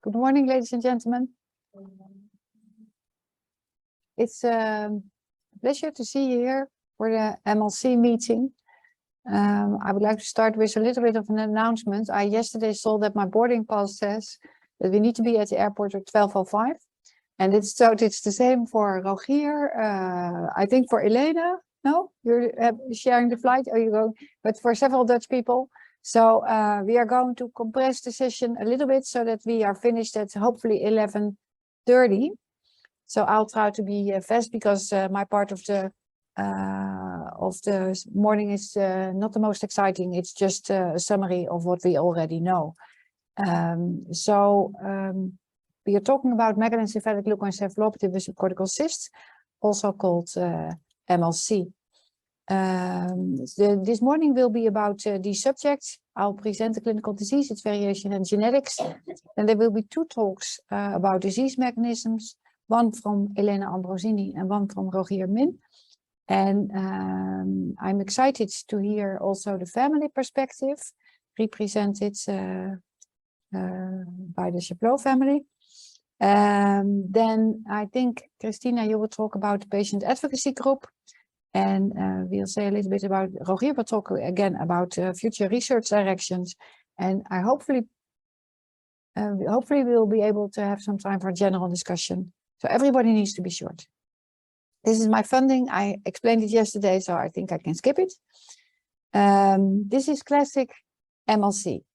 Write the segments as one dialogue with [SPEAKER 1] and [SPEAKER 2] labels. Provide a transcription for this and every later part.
[SPEAKER 1] Good morning, ladies and gentlemen. It's a pleasure to see you here for the MLC meeting. I would like to start with a little bit of an announcement. I yesterday saw that my boarding pass says that we need to be at the airport at 12:05. And it's the same for Rogier, I think for Elena. No, you're sharing the flight, or you go, but for several Dutch people. So we are going to compress the session a little bit so that we are finished at hopefully 11:30. So I'll try to be fast because my part of the morning is not the most exciting. It's just a summary of what we already know. We are talking about mechalencephaltic leukoencephalopathy with subcortical cysts, also called MLC. This morning will be about these subjects. I'll present the clinical disease, its variation and genetics. And there will be two talks about disease mechanisms, one from Elena Ambrosini and one from Rogier Min. And I'm excited to hear also the family perspective represented by the Chaplot family. Then I think, Christina, you will talk about the patient advocacy group. And we'll say a little bit about, Rogier will talk again about future research directions. And I hopefully we'll be able to have some time for general discussion. So everybody needs to be short. This is my funding. I explained it yesterday, so I think I can skip it. This is classic MLC.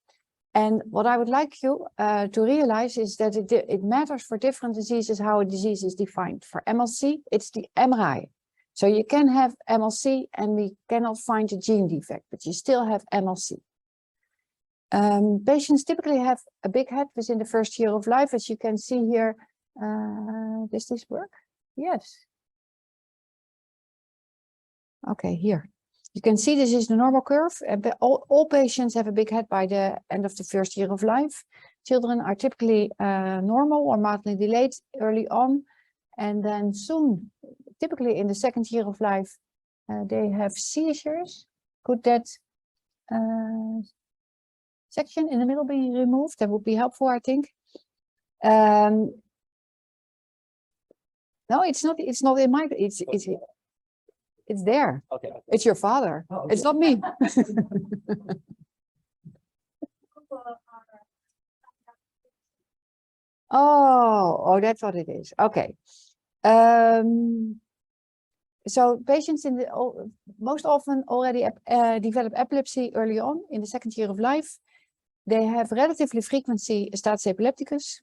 [SPEAKER 1] And what I would like you to realize is that it matters for different diseases how a disease is defined. For MLC, it's the MRI. So you can have MLC and we cannot find a gene defect, but you still have MLC. Patients typically have a big head within the first year of life, as you can see here. Does this work? Yes. Okay, here. You can see this is the normal curve. All patients have a big head by the end of the first year of life. Children are typically normal or mildly delayed early on. And then soon, typically in the second year of life, they have seizures. Could that section in the middle be removed? That would be helpful, I think. No, it's not in my, it's there. Okay. It's your father. Oh, okay. It's not me. Oh, that's what it is. Okay. So patients most often already develop epilepsy early on in the second year of life. They have relatively frequency status epilepticus.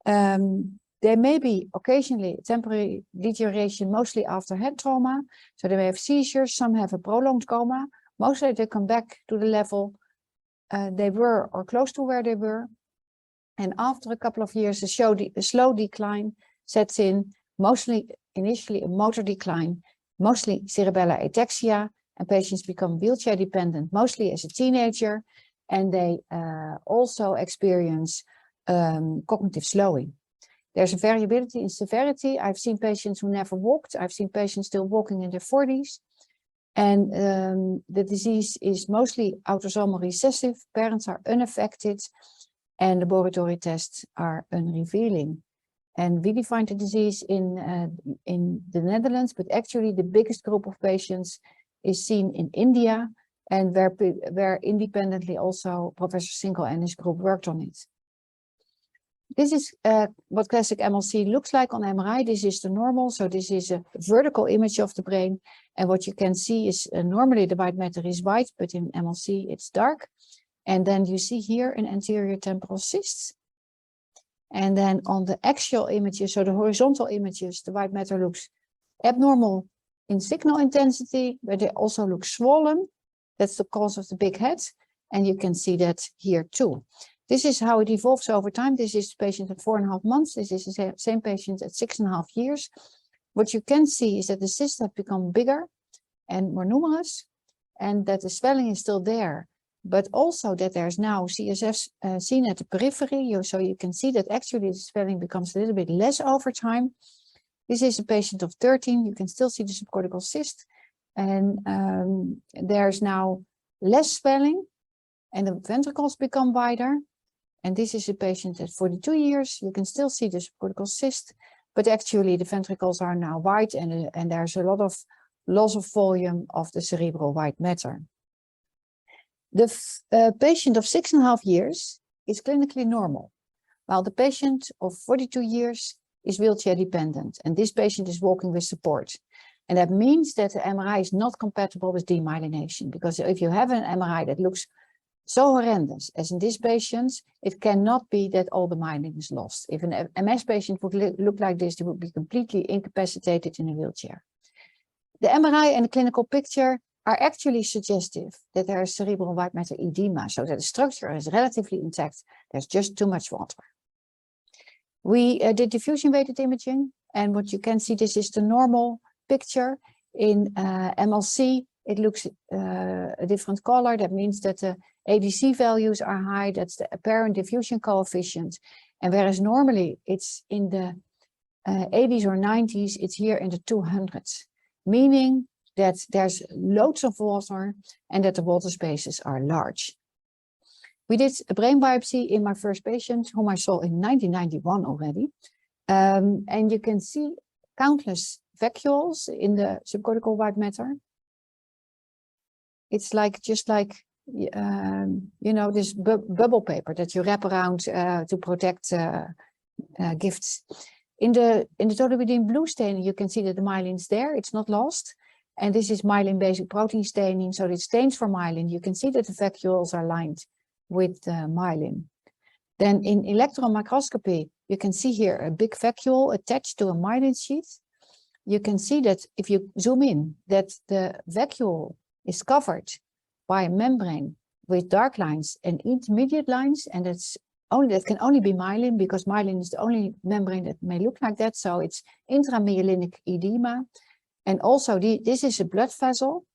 [SPEAKER 1] There may be occasionally temporary deterioration, mostly after head trauma. So they may have seizures, some have a prolonged coma. Mostly they come back to the level they were or close to where they were. And after a couple of years, a slow decline sets in, mostly initially a motor decline, mostly cerebellar ataxia, and patients become wheelchair dependent, mostly as a teenager. And they also experience cognitive slowing. There's a variability in severity. I've seen patients who never walked. I've seen patients still walking in their 40s. And the disease is mostly autosomal recessive. Parents are unaffected and laboratory tests are unrevealing. And we defined the disease in the Netherlands, but actually the biggest group of patients is seen in India, and where independently also Professor Singhal and his group worked on it. This is what classic MLC looks like on MRI. This is the normal, so this is a vertical image of the brain. And what you can see is normally the white matter is white, but in MLC it's dark. And then you see here an anterior temporal cyst. And then on the axial images, so the horizontal images, the white matter looks abnormal in signal intensity, but they also look swollen. That's the cause of the big head. And you can see that here too. This is how it evolves over time. This is the patient at 4.5 months. This is the same patient at 6.5 years. What you can see is that the cysts have become bigger and more numerous, and that the swelling is still there, but also that there's now CSF seen at the periphery. So you can see that actually the swelling becomes a little bit less over time. This is a patient of 13. You can still see the subcortical cyst, and there's now less swelling, and the ventricles become wider. And this is a patient at 42 years. You can still see the subcortical cyst, but actually the ventricles are now white and there's a lot of loss of volume of the cerebral white matter. The patient of 6.5 years is clinically normal, while the patient of 42 years is wheelchair dependent, and this patient is walking with support. And that means that the MRI is not compatible with demyelination, because if you have an MRI that looks so horrendous as in this patient, it cannot be that all the myelin is lost. If an MS patient would look like this, they would be completely incapacitated in a wheelchair. The MRI and the clinical picture are actually suggestive that there is cerebral white matter edema, so that the structure is relatively intact. There's just too much water. We did diffusion-weighted imaging, and what you can see, this is the normal picture. In MLC, it looks a different color. That means that the ADC values are high. That's the apparent diffusion coefficient. And whereas normally it's in the 80s or 90s, it's here in the 200s, meaning that there's loads of water and that the water spaces are large. We did a brain biopsy in my first patient, whom I saw in 1991 already. And you can see countless vacuoles in the subcortical white matter. It's like just like, you know, this bubble paper that you wrap around to protect gifts. In the toluidine blue staining, you can see that the myelin's there, it's not lost. And this is myelin basic protein staining, so it stains for myelin. You can see that the vacuoles are lined with myelin. Then in electron microscopy, you can see here a big vacuole attached to a myelin sheath. You can see that if you zoom in, that the vacuole is covered by a membrane with dark lines and intermediate lines, and that can only be myelin, because myelin is the only membrane that may look like that. So it's intramyelinic edema. And also this is a blood vessel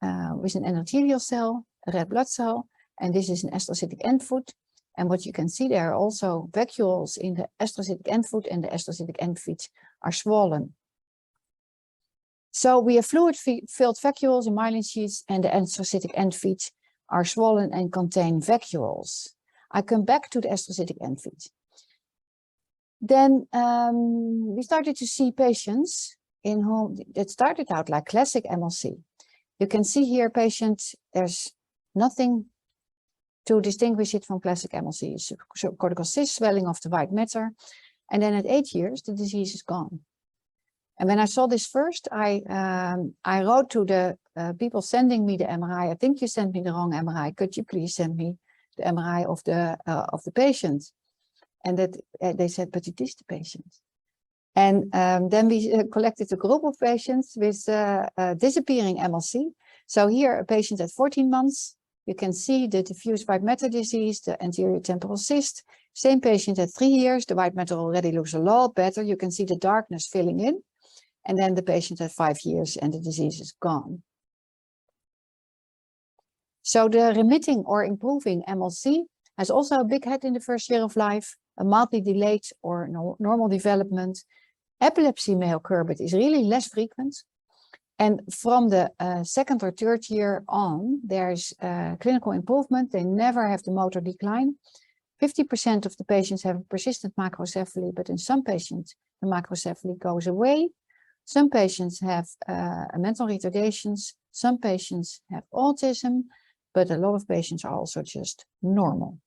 [SPEAKER 1] with an endothelial cell, a red blood cell, and this is an astrocytic end foot. And what you can see, there are also vacuoles in the astrocytic end foot, and the astrocytic end feet are swollen. So we have fluid-filled vacuoles in myelin sheaths, and the astrocytic end feet are swollen and contain vacuoles. I come back to the astrocytic end feet. Then we started to see patients in whom that started out like classic MLC. You can see here patient, there's nothing to distinguish it from classic MLC. Subcortical cyst, swelling of the white matter. And then at 8 years, the disease is gone. And when I saw this first, I wrote to the people sending me the MRI. I think you sent me the wrong MRI. Could you please send me the MRI of the patient? And that they said, but it is the patient. And then we collected a group of patients with disappearing MLC. So here, a patient at 14 months, you can see the diffuse white matter disease, the anterior temporal cyst. Same patient at 3 years, the white matter already looks a lot better. You can see the darkness filling in. And then the patient at 5 years and the disease is gone. So the remitting or improving MLC has also a big head in the first year of life, a mildly delayed or normal development. Epilepsy may occur, but is really less frequent. And from the second or third year on, there's clinical improvement. They never have the motor decline. 50% of the patients have persistent macrocephaly, but in some patients, the macrocephaly goes away. Some patients have mental retardations. Some patients have autism, but a lot of patients are also just normal.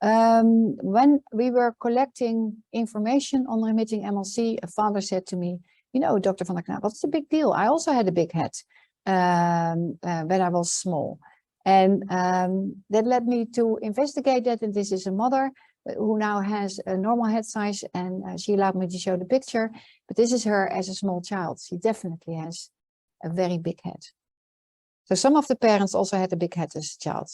[SPEAKER 1] When we were collecting information on remitting MLC, a father said to me, you know, Dr. van der Knaap, what's the big deal? I also had a big head when I was small. And that led me to investigate that. And this is a mother who now has a normal head size, and she allowed me to show the picture. But this is her as a small child. She definitely has a very big head. So some of the parents also had a big head as a child.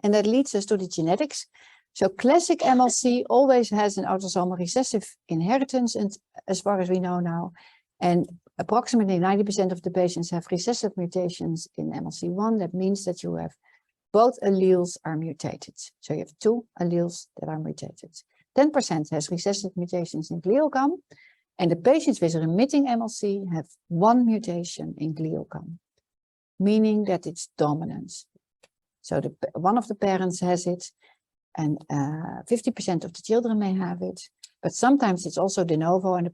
[SPEAKER 1] And that leads us to the genetics. So classic MLC always has an autosomal recessive inheritance, and as far as we know now. And approximately 90% of the patients have recessive mutations in MLC1. That means that you have both alleles are mutated. So you have 2 alleles that are mutated. 10% has recessive mutations in glial gum, and the patients with remitting MLC have 1 mutation in glial gum, meaning that it's dominant. So one of the parents has it, and 50% of the children may have it. But sometimes it's also de novo, and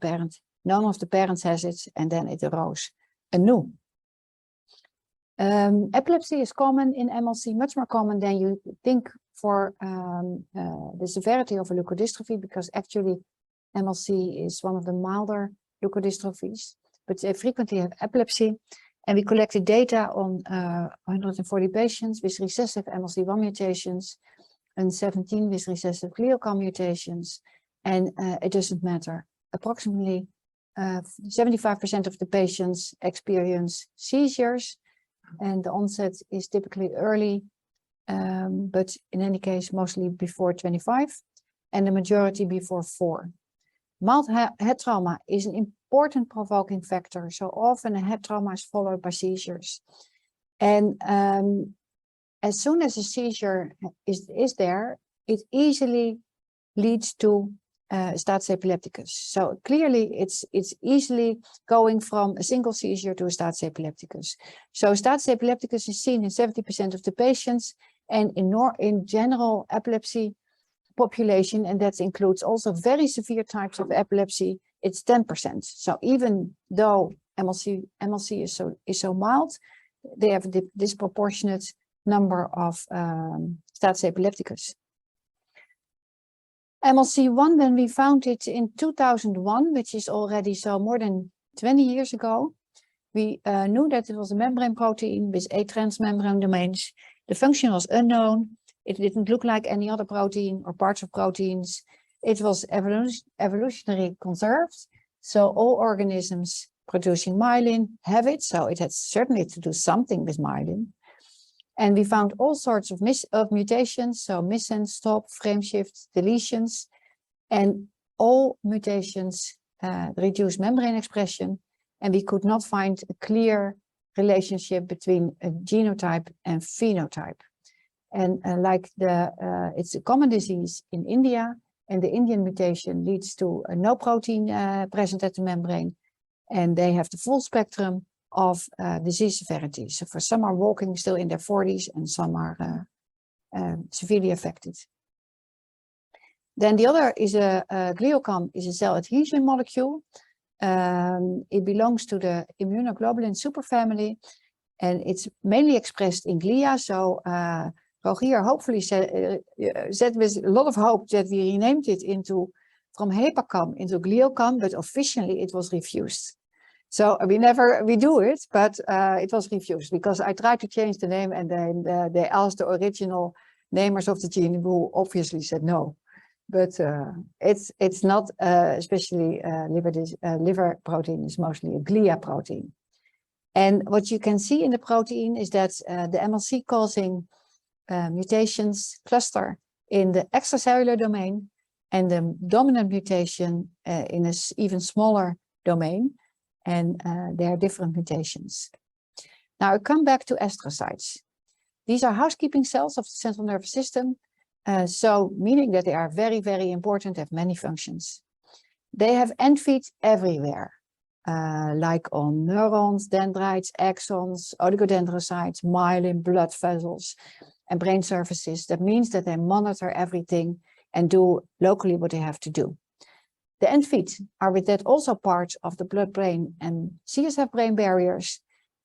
[SPEAKER 1] none of the parents has it, and then it arose anew. Epilepsy is common in MLC, much more common than you think for the severity of a leukodystrophy, because actually MLC is one of the milder leukodystrophies, but they frequently have epilepsy. And we collected data on 140 patients with recessive MLC1 mutations and 17 with recessive glial mutations, and it doesn't matter. Approximately 75% of the patients experience seizures, and the onset is typically early, but in any case, mostly before 25, and the majority before 4. Mild head trauma is an important provoking factor. So often a head trauma is followed by seizures. And as soon as a seizure is there, it easily leads to status epilepticus. So clearly it's easily going from a single seizure to a status epilepticus. So status epilepticus is seen in 70% of the patients, and in general epilepsy population, and that includes also very severe types of epilepsy, it's 10%. So even though MLC is so mild, they have a disproportionate number of status epilepticus. MLC1, when we found it in 2001, which is already so more than 20 years ago, we knew that it was a membrane protein with 8 transmembrane domains. The function was unknown. It didn't look like any other protein or parts of proteins. It was evolutionarily conserved. So all organisms producing myelin have it. So it had certainly to do something with myelin. And we found all sorts of mutations. So missense, stop, frame shift, deletions. And all mutations reduce membrane expression. And we could not find a clear relationship between a genotype and phenotype. And it's a common disease in India, and the Indian mutation leads to no protein present at the membrane, and they have the full spectrum of disease severity. So for some are walking still in their 40s, and some are severely affected. Then the other is a gliocom, is a cell adhesion molecule. It belongs to the immunoglobulin superfamily, and it's mainly expressed in glia. So Rogier hopefully said with a lot of hope that we renamed it from HEPACAM into gliocam, but officially it was refused. So we do it, but it was refused because I tried to change the name, and then they asked the original namers of the gene, who obviously said no. But it's not, especially liver protein is mostly a glia protein. And what you can see in the protein is that the MLC causing mutations cluster in the extracellular domain, and the dominant mutation in an even smaller domain, and there are different mutations. Now I come back to astrocytes. These are housekeeping cells of the central nervous system, so meaning that they are very, very important, have many functions. They have end feet everywhere, like on neurons, dendrites, axons, oligodendrocytes, myelin, blood vessels, and brain surfaces. That means that they monitor everything and do locally what they have to do. The end feet are with that also part of the blood-brain and CSF brain barriers,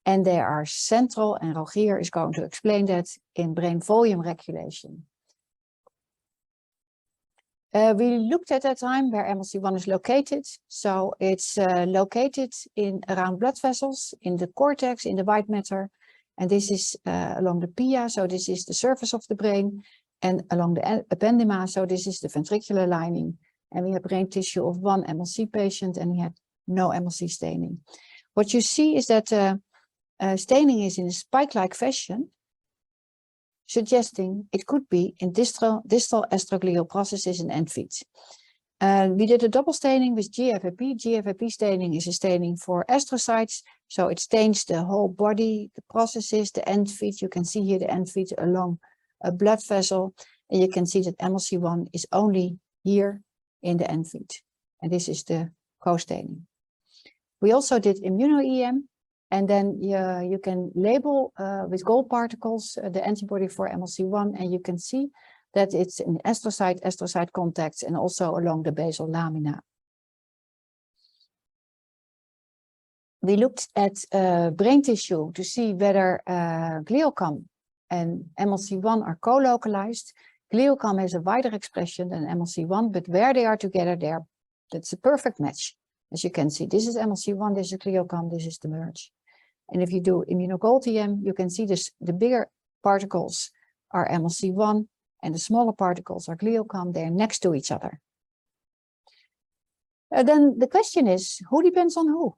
[SPEAKER 1] and they are central, and Rogier is going to explain that in brain volume regulation. We looked at that time where MLC1 is located. So it's located around blood vessels, in the cortex, in the white matter. And this is along the pia, so this is the surface of the brain, and along the ependyma, so this is the ventricular lining. And we have brain tissue of 1 MLC patient, and he had no MLC staining. What you see is that staining is in a spike-like fashion, suggesting it could be in distal astroglial processes in end feet. We did a double staining with GFAP. GFAP staining is a staining for astrocytes, so it stains the whole body, the processes, the end feet. You can see here the end feet along a blood vessel, and you can see that MLC1 is only here in the end feet, and this is the co-staining. We also did immuno-EM, And then you can label with gold particles the antibody for MLC1, and you can see that it's in astrocyte contacts and also along the basal lamina. We looked at brain tissue to see whether gliocam and MLC1 are co-localized. Gliocam has a wider expression than MLC1, but where they are together, that's a perfect match. As you can see, this is MLC1, this is gliocam, this is the merge. And if you do immunogold-TM, you can see this, the bigger particles are MLC1 and the smaller particles are gliocam. They're next to each other. Then the question is, who depends on who?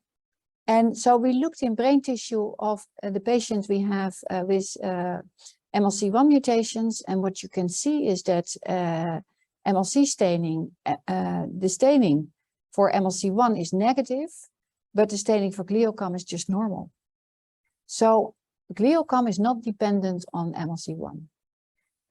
[SPEAKER 1] And so we looked in brain tissue of the patients we have with MLC1 mutations, and what you can see is that MLC staining, the staining for MLC1 is negative, but the staining for gliocam is just normal. So gliocam is not dependent on MLC1.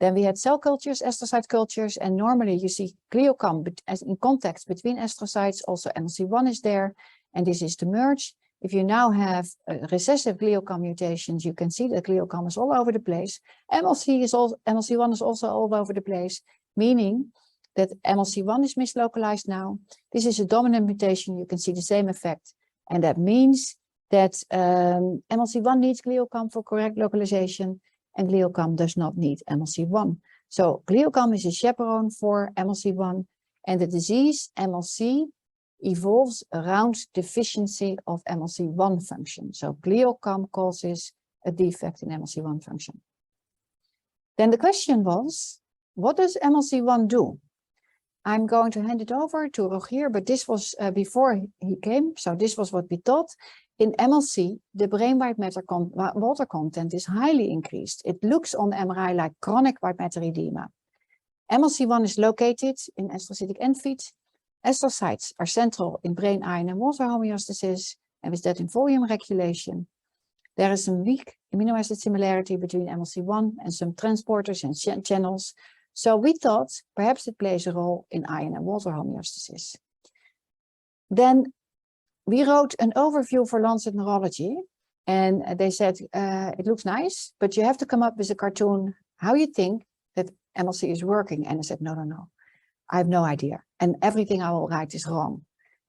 [SPEAKER 1] Then we had cell cultures, astrocyte cultures, and normally you see gliocam as in contact between astrocytes, also MLC1 is there, and this is the merge. If you now have recessive gliocam mutations, you can see that gliocam is all over the place. MLC1 is also all over the place, meaning that MLC1 is mislocalized now. This is a dominant mutation, you can see the same effect. And that means that MLC1 needs gliocam for correct localization, and gliocam does not need MLC1. So gliocam is a chaperone for MLC1, and the disease MLC evolves around deficiency of MLC1 function. So gliocam causes a defect in MLC1 function. Then the question was, what does MLC1 do? I'm going to hand it over to Rogier, but this was before he came, so this was what we thought. In MLC, the brain white matter water content is highly increased. It looks on the MRI like chronic white matter edema. MLC1 is located in astrocytic end feet. Astrocytes are central in brain iron and water homeostasis, and with that in volume regulation. There is some weak amino acid similarity between MLC1 and some transporters and channels. So we thought perhaps it plays a role in iron and water homeostasis. Then we wrote an overview for Lancet Neurology, and they said, it looks nice, but you have to come up with a cartoon how you think that MLC is working. And I said, no, I have no idea. And everything I will write is wrong.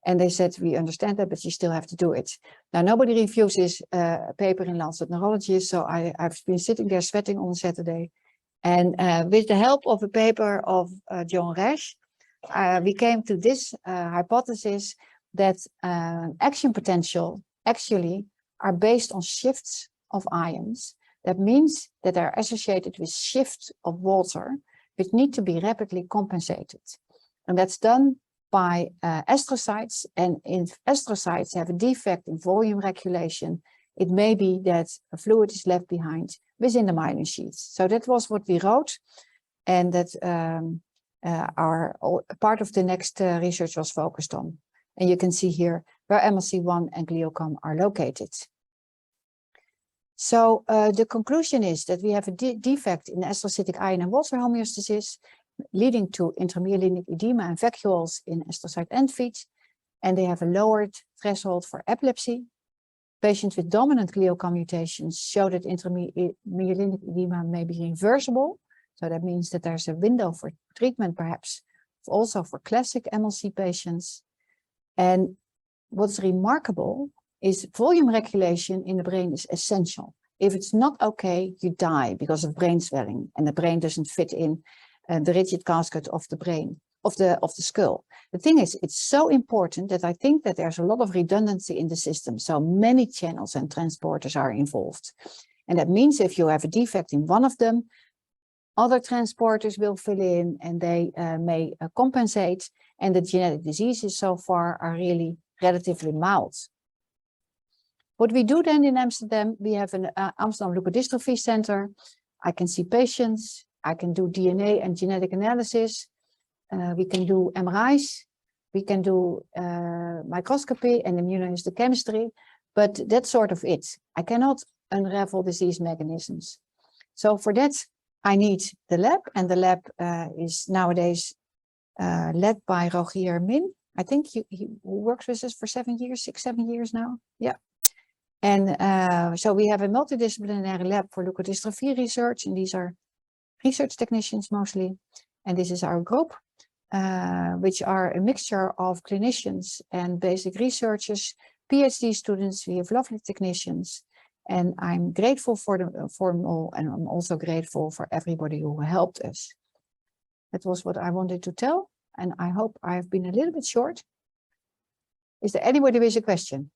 [SPEAKER 1] And they said, we understand that, but you still have to do it. Now, nobody refuses a paper in Lancet Neurology, so I've been sitting there sweating on Saturday. And with the help of a paper of John Resch, we came to this hypothesis that action potential actually are based on shifts of ions. That means that they're associated with shifts of water, which need to be rapidly compensated. And that's done by astrocytes, and if astrocytes have a defect in volume regulation, it may be that a fluid is left behind within the myelin sheaths. So that was what we wrote, and that part of the next research was focused on. And you can see here where MLC1 and gliocam are located. So the conclusion is that we have a defect in astrocytic iron and water homeostasis, leading to intramyelinic edema and vacuoles in astrocyte end feet, and they have a lowered threshold for epilepsy. Patients with dominant gliocam mutations show that intramyelinic edema may be reversible. So that means that there's a window for treatment, perhaps also for classic MLC patients. And what's remarkable is volume regulation in the brain is essential. If it's not okay, you die because of brain swelling, and the brain doesn't fit in the rigid casket of the brain, of the skull. The thing is, it's so important that I think that there's a lot of redundancy in the system. So many channels and transporters are involved. And that means if you have a defect in one of them, other transporters will fill in, and they may compensate. And the genetic diseases so far are really relatively mild. What we do then in Amsterdam, we have an Amsterdam Leukodystrophy Center. I can see patients, I can do DNA and genetic analysis. We can do MRIs, we can do microscopy and immunohistochemistry, but that's sort of it. I cannot unravel disease mechanisms. So for that, I need the lab, and the lab is nowadays led by Rogier Min. I think he works with us for 7 years, 6, 7 years now. Yeah. And so we have a multidisciplinary lab for leukodystrophy research, and these are research technicians mostly. And this is our group, which are a mixture of clinicians and basic researchers, PhD students. We have lovely technicians, and I'm grateful for them all, and I'm also grateful for everybody who helped us. That was what I wanted to tell, and I hope I've been a little bit short. Is there anybody with a question?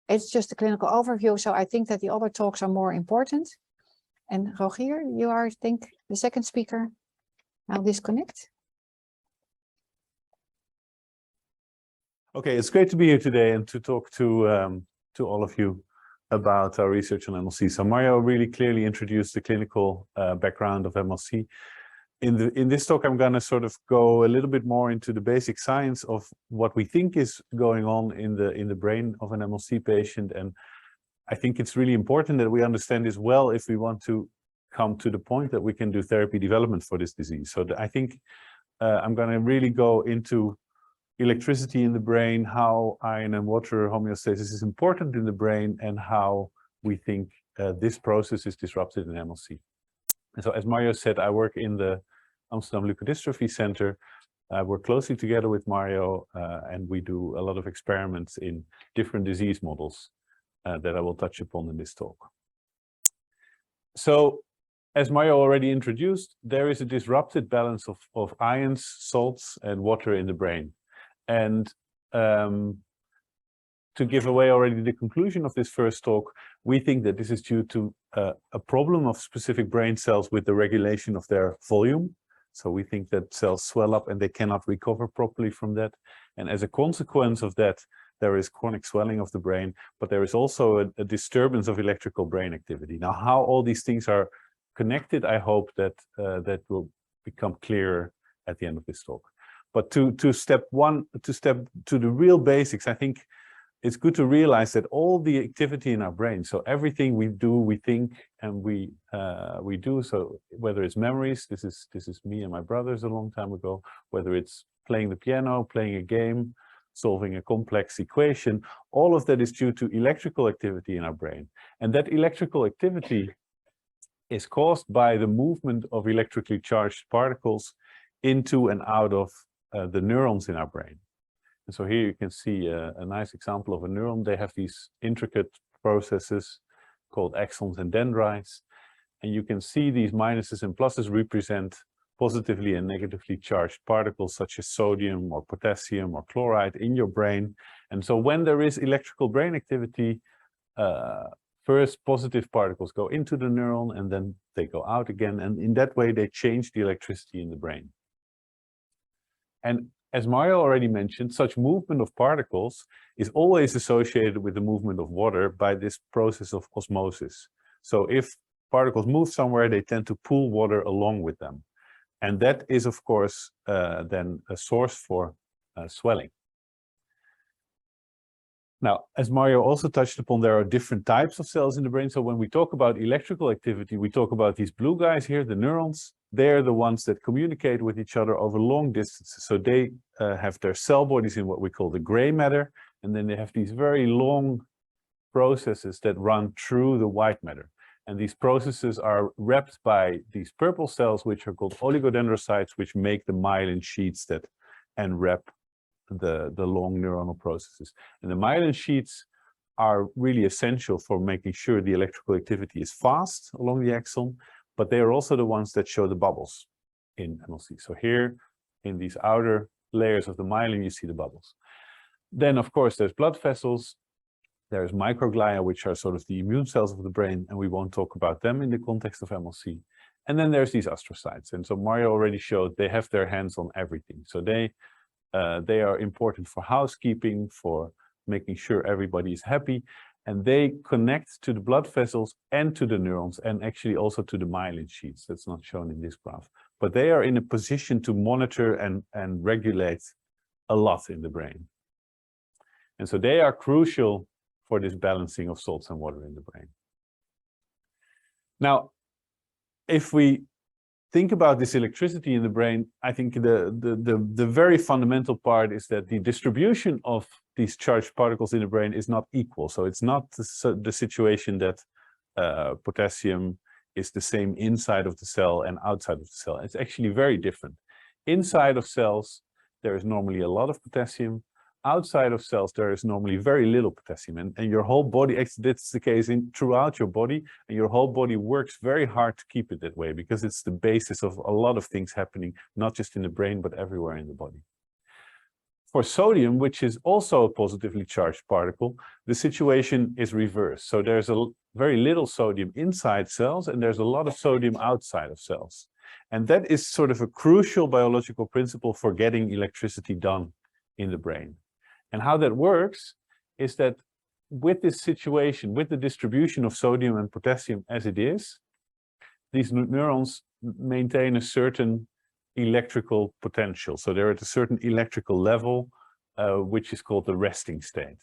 [SPEAKER 1] It's just a clinical overview, so I think that the other talks are more important. And Rogier, you are, I think, the second speaker. I'll disconnect.
[SPEAKER 2] Okay, it's great to be here today and to talk to all of you about our research on MLC. So Mario really clearly introduced the clinical background of MLC. In this talk, I'm going to sort of go a little bit more into the basic science of what we think is going on in the brain of an MLC patient. And I think it's really important that we understand this well if we want to come to the point that we can do therapy development for this disease. So I think I'm going to really go into electricity in the brain, how iron and water homeostasis is important in the brain, and how we think this process is disrupted in MLC. And so as Mario said, I work in the Amsterdam Leukodystrophy Center. I work closely together with Mario, and we do a lot of experiments in different disease models that I will touch upon in this talk. So, as Mario already introduced, there is a disrupted balance of ions, salts, and water in the brain. And to give away already the conclusion of this first talk, we think that this is due to a problem of specific brain cells with the regulation of their volume. So we think that cells swell up and they cannot recover properly from that. And as a consequence of that, there is chronic swelling of the brain, but there is also a disturbance of electrical brain activity. Now, how all these things are connected, I hope that that will become clearer at the end of this talk. But to step to the real basics, I think it's good to realize that all the activity in our brain, so everything we do, we think, and we do, so whether it's memories, this is me and my brothers a long time ago, whether it's playing the piano, playing a game, solving a complex equation, all of that is due to electrical activity in our brain. And that electrical activity is caused by the movement of electrically charged particles into and out of the neurons in our brain. And so here you can see a nice example of a neuron. They have these intricate processes called axons and dendrites. And you can see these minuses and pluses represent positively and negatively charged particles such as sodium or potassium or chloride in your brain. And so when there is electrical brain activity, first positive particles go into the neuron and then they go out again. And in that way, they change the electricity in the brain. And as Mario already mentioned, such movement of particles is always associated with the movement of water by this process of osmosis. So if particles move somewhere, they tend to pull water along with them. And that is, of course, then a source for swelling. Now, as Mario also touched upon, there are different types of cells in the brain. So when we talk about electrical activity, we talk about these blue guys here, the neurons. They're the ones that communicate with each other over long distances. So they have their cell bodies in what we call the gray matter. And then they have these very long processes that run through the white matter. And these processes are wrapped by these purple cells, which are called oligodendrocytes, which make the myelin sheets that enwrap the long neuronal processes. And the myelin sheets are really essential for making sure the electrical activity is fast along the axon, but they are also the ones that show the bubbles in MLC. So here in these outer layers of the myelin, you see the bubbles. Then, of course, there's blood vessels. There's microglia, which are sort of the immune cells of the brain, and we won't talk about them in the context of MLC. And then there's these astrocytes. And so Mario already showed they have their hands on everything. So they are important for housekeeping, for making sure everybody is happy. And they connect to the blood vessels and to the neurons, and actually also to the myelin sheets. That's not shown in this graph. But they are in a position to monitor and regulate a lot in the brain. And so they are crucial for this balancing of salts and water in the brain. Now, if we think about this electricity in the brain, I think the very fundamental part is that the distribution of these charged particles in the brain is not equal. So it's not the situation that potassium is the same inside of the cell and outside of the cell. It's actually very different. Inside of cells, there is normally a lot of potassium. Outside of cells, there is normally very little potassium. And your whole body, actually that's the case throughout your body, and your whole body works very hard to keep it that way because it's the basis of a lot of things happening, not just in the brain, but everywhere in the body. For sodium, which is also a positively charged particle, the situation is reversed. So there's very little sodium inside cells, and there's a lot of sodium outside of cells. And that is sort of a crucial biological principle for getting electricity done in the brain. And how that works is that with this situation, with the distribution of sodium and potassium as it is, these neurons maintain a certain electrical potential. So they're at a certain electrical level, which is called the resting state.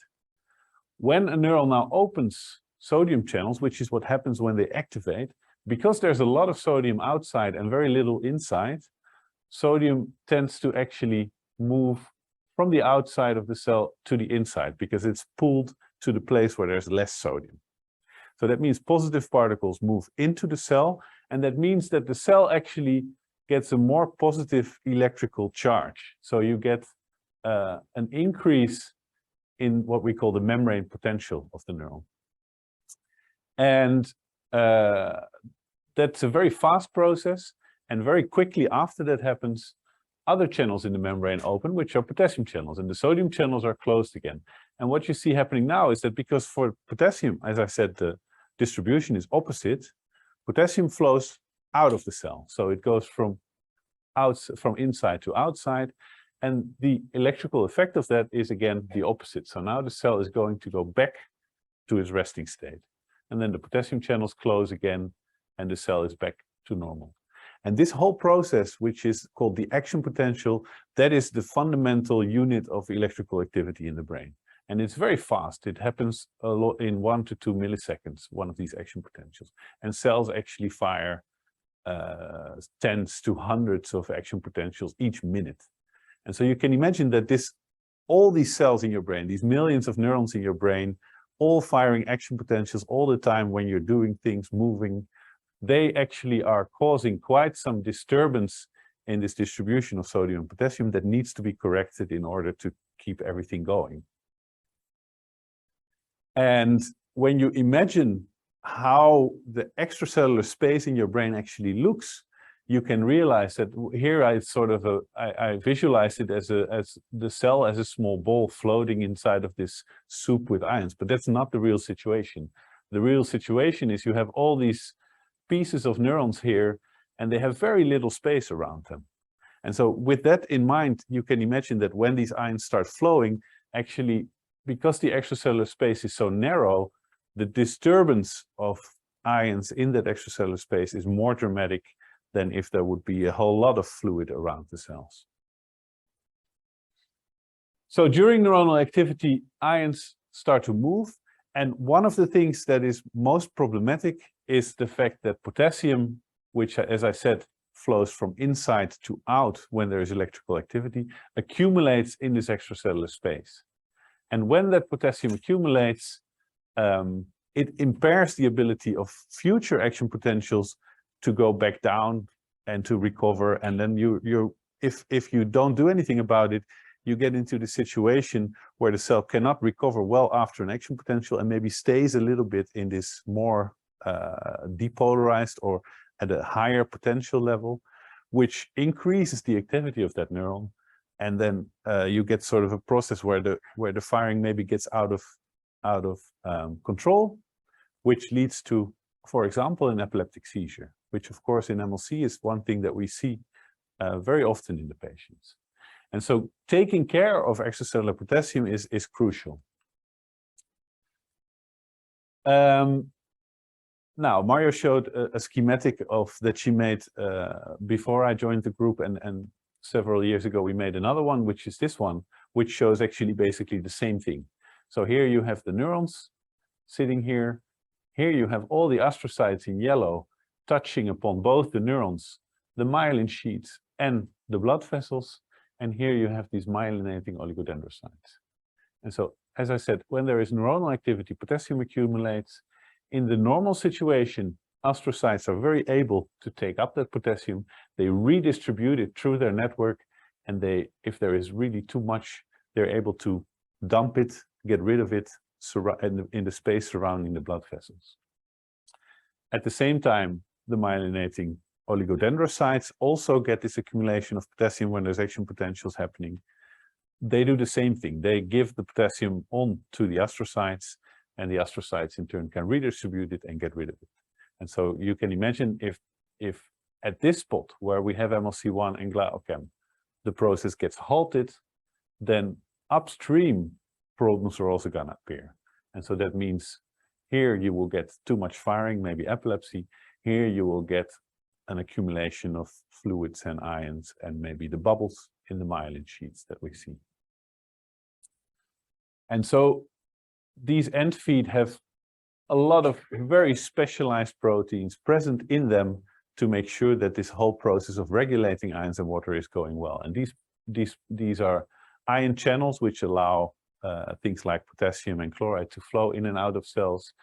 [SPEAKER 2] When a neuron now opens sodium channels, which is what happens when they activate, because there's a lot of sodium outside and very little inside, sodium tends to actually move from the outside of the cell to the inside because it's pulled to the place where there's less sodium. So that means positive particles move into the cell, and that means that the cell actually gets a more positive electrical charge. So you get an increase in what we call the membrane potential of the neuron. And that's a very fast process, and very quickly after that happens, other channels in the membrane open, which are potassium channels, and the sodium channels are closed again. And what you see happening now is that because for potassium, as I said, the distribution is opposite, potassium flows out of the cell. So it goes from inside to outside, and the electrical effect of that is again the opposite. So now the cell is going to go back to its resting state. And then the potassium channels close again, and the cell is back to normal. And this whole process, which is called the action potential, that is the fundamental unit of electrical activity in the brain. And it's very fast. It happens a lot in 1 to 2 milliseconds, one of these action potentials. And cells actually fire tens to hundreds of action potentials each minute. And so you can imagine that all these cells in your brain, these millions of neurons in your brain, all firing action potentials all the time when you're doing things, moving, they actually are causing quite some disturbance in this distribution of sodium and potassium that needs to be corrected in order to keep everything going. And when you imagine how the extracellular space in your brain actually looks, you can realize that here I visualize it as the cell as a small ball floating inside of this soup with ions, but that's not the real situation. The real situation is you have all these pieces of neurons here, and they have very little space around them. And so with that in mind, you can imagine that when these ions start flowing, actually, because the extracellular space is so narrow, the disturbance of ions in that extracellular space is more dramatic than if there would be a whole lot of fluid around the cells. So during neuronal activity, ions start to move. And one of the things that is most problematic is the fact that potassium, which, as I said, flows from inside to out when there is electrical activity, accumulates in this extracellular space. And when that potassium accumulates, it impairs the ability of future action potentials to go back down and to recover. And then if you don't do anything about it, you get into the situation where the cell cannot recover well after an action potential and maybe stays a little bit in this more depolarized or at a higher potential level, which increases the activity of that neuron. And then you get sort of a process where the firing maybe gets out of control, which leads to, for example, an epileptic seizure, which of course in MLC is one thing that we see very often in the patients. And so taking care of extracellular potassium is crucial. Now, Mario showed a schematic that she made before I joined the group, and several years ago we made another one, which is this one, which shows actually basically the same thing. So here you have the neurons sitting here. Here you have all the astrocytes in yellow touching upon both the neurons, the myelin sheaths, and the blood vessels. And here you have these myelinating oligodendrocytes. And so, as I said, when there is neuronal activity, potassium accumulates. In the normal situation, astrocytes are very able to take up that potassium. They redistribute it through their network, and if there is really too much, they're able to dump it, get rid of it in the space surrounding the blood vessels. At the same time, the myelinating oligodendrocytes also get this accumulation of potassium when there's action potentials happening. They do the same thing. They give the potassium on to the astrocytes, and the astrocytes in turn can redistribute it and get rid of it. And so you can imagine if at this spot where we have MLC1 and glaucom, the process gets halted, then upstream problems are also gonna appear. And so that means here you will get too much firing, maybe epilepsy. Here you will get an accumulation of fluids and ions and maybe the bubbles in the myelin sheets that we see. And so these end feet have a lot of very specialized proteins present in them to make sure that this whole process of regulating ions and water is going well. And these are ion channels which allow things like potassium and chloride to flow in and out of cells.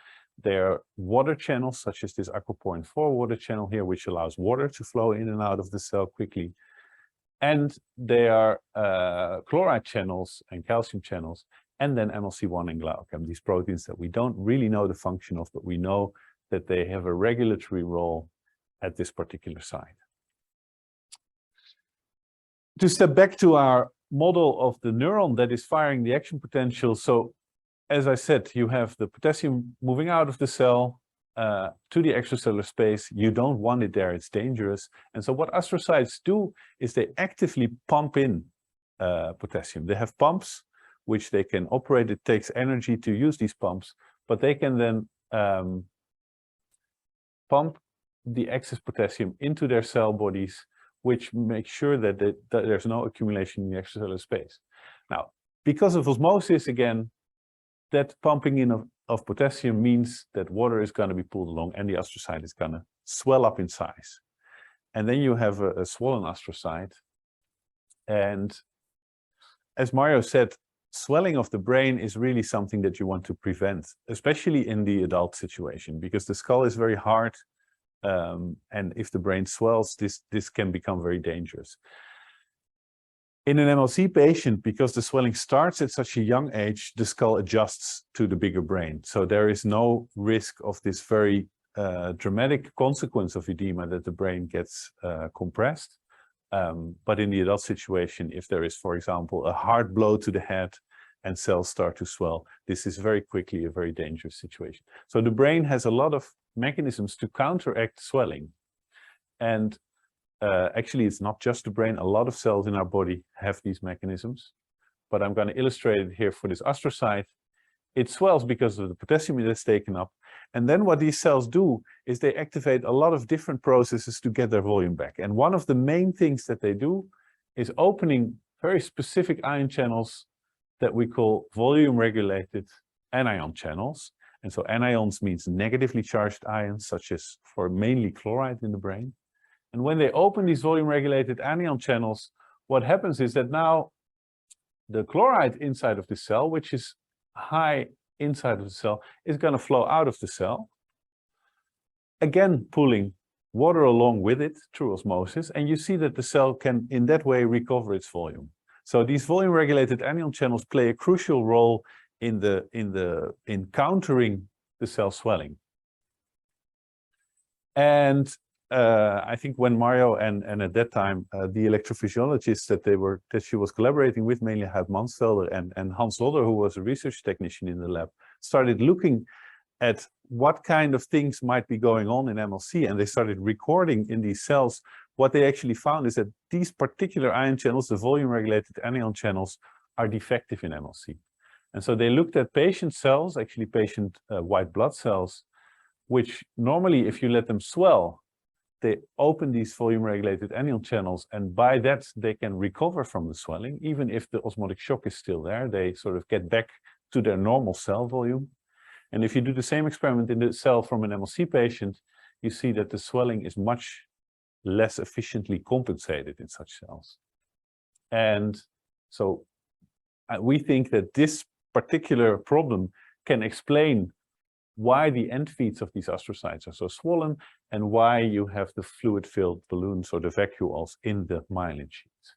[SPEAKER 2] There are water channels, such as this aquaporin 4 water channel here, which allows water to flow in and out of the cell quickly. And there are chloride channels and calcium channels, and then MLC1 and glaucom, these proteins that we don't really know the function of, but we know that they have a regulatory role at this particular site. To step back to our model of the neuron that is firing the action potential. So as I said, you have the potassium moving out of the cell to the extracellular space. You don't want it there, it's dangerous. And so what astrocytes do is they actively pump in potassium. They have pumps which they can operate. It takes energy to use these pumps, but they can then pump the excess potassium into their cell bodies, which makes sure that there's no accumulation in the extracellular space. Now, because of osmosis, again, that pumping in of potassium means that water is going to be pulled along and the astrocyte is going to swell up in size. And then you have a swollen astrocyte. And as Mario said, swelling of the brain is really something that you want to prevent, especially in the adult situation, because the skull is very hard. And if the brain swells, this can become very dangerous. In an MLC patient, because the swelling starts at such a young age, the skull adjusts to the bigger brain. So there is no risk of this very dramatic consequence of edema that the brain gets compressed. But in the adult situation, if there is, for example, a hard blow to the head and cells start to swell, this is very quickly a very dangerous situation. So the brain has a lot of mechanisms to counteract swelling. And actually, it's not just the brain. A lot of cells in our body have these mechanisms, but I'm going to illustrate it here for this astrocyte. It swells because of the potassium that's taken up. And then what these cells do is they activate a lot of different processes to get their volume back. And one of the main things that they do is opening very specific ion channels that we call volume-regulated anion channels. And so anions means negatively charged ions, such as for mainly chloride in the brain. And when they open these volume-regulated anion channels, what happens is that now the chloride inside of the cell, which is high inside of the cell, is going to flow out of the cell, again pulling water along with it through osmosis. And you see that the cell can, in that way, recover its volume. So these volume-regulated anion channels play a crucial role in countering the cell swelling. And I think when Mario and at that time the electrophysiologists that she was collaborating with, mainly Huib Mansfelder and Hans Lodder, who was a research technician in the lab, started looking at what kind of things might be going on in MLC, and they started recording in these cells. What they actually found is that these particular ion channels, the volume-regulated anion channels, are defective in MLC. And so they looked at patient cells, actually patient white blood cells, which normally, if you let them swell, they open these volume-regulated anion channels, and by that they can recover from the swelling. Even if the osmotic shock is still there, they sort of get back to their normal cell volume. And if you do the same experiment in the cell from an MLC patient, you see that the swelling is much less efficiently compensated in such cells. And so we think that this particular problem can explain why the end feeds of these astrocytes are so swollen and why you have the fluid-filled balloons or the vacuoles in the myelin sheaths.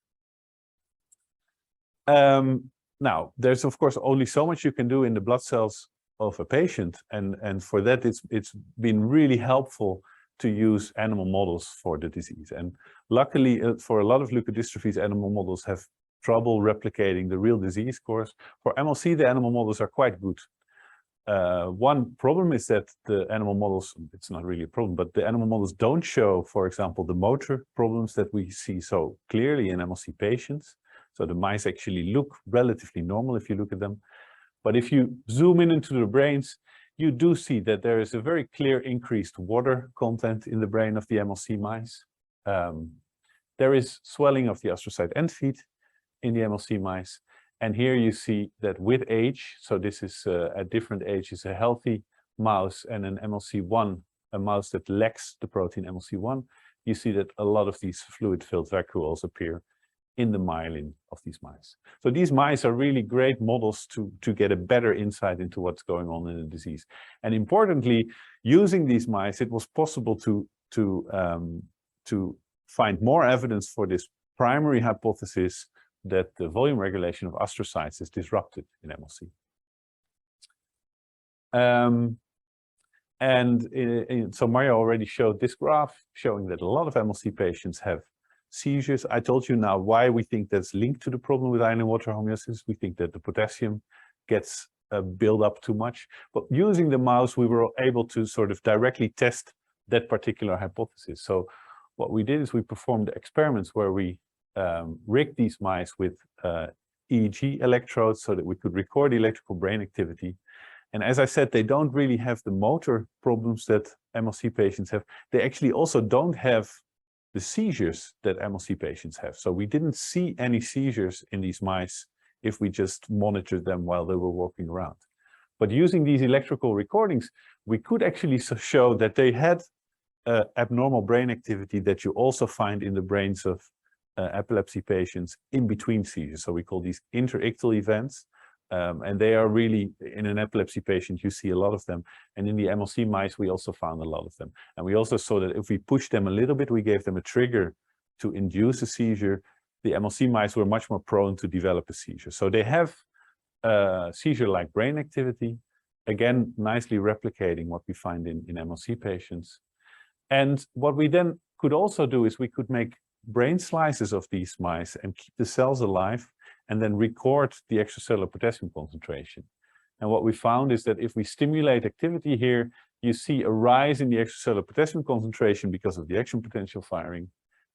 [SPEAKER 2] Now, there's of course only so much you can do in the blood cells of a patient, and for that it's been really helpful to use animal models for the disease. And luckily, for a lot of leukodystrophies, animal models have trouble replicating the real disease course. For MLC, the animal models are quite good. One problem is that the animal models, it's not really a problem, but the animal models don't show, for example, the motor problems that we see so clearly in MLC patients. So the mice actually look relatively normal if you look at them. But if you zoom in into the brains, you do see that there is a very clear increased water content in the brain of the MLC mice. There is swelling of the astrocyte end feet in the MLC mice. And here you see that with age, so this is at different ages, a healthy mouse and an MLC1, a mouse that lacks the protein MLC1, you see that a lot of these fluid-filled vacuoles appear in the myelin of these mice. So these mice are really great models to get a better insight into what's going on in the disease. And importantly, using these mice, it was possible to find more evidence for this primary hypothesis that the volume regulation of astrocytes is disrupted in MLC. So Mario already showed this graph showing that a lot of MLC patients have seizures. I told you now why we think that's linked to the problem with iron and water homeostasis. We think that the potassium gets built up too much. But using the mouse, we were able to sort of directly test that particular hypothesis. So what we did is we performed experiments where we rigged these mice with EEG electrodes so that we could record electrical brain activity. And as I said, they don't really have the motor problems that MLC patients have. They actually also don't have the seizures that MLC patients have. So we didn't see any seizures in these mice if we just monitored them while they were walking around. But using these electrical recordings, we could actually show that they had abnormal brain activity that you also find in the brains of epilepsy patients in between seizures. So we call these interictal events. And they are really, in an epilepsy patient, you see a lot of them. And in the MLC mice, we also found a lot of them. And we also saw that if we pushed them a little bit, we gave them a trigger to induce a seizure, the MLC mice were much more prone to develop a seizure. So they have seizure-like brain activity, again, nicely replicating what we find in MLC patients. And what we then could also do is we could make brain slices of these mice and keep the cells alive and then record the extracellular potassium concentration. And what we found is that if we stimulate activity here, you see a rise in the extracellular potassium concentration because of the action potential firing.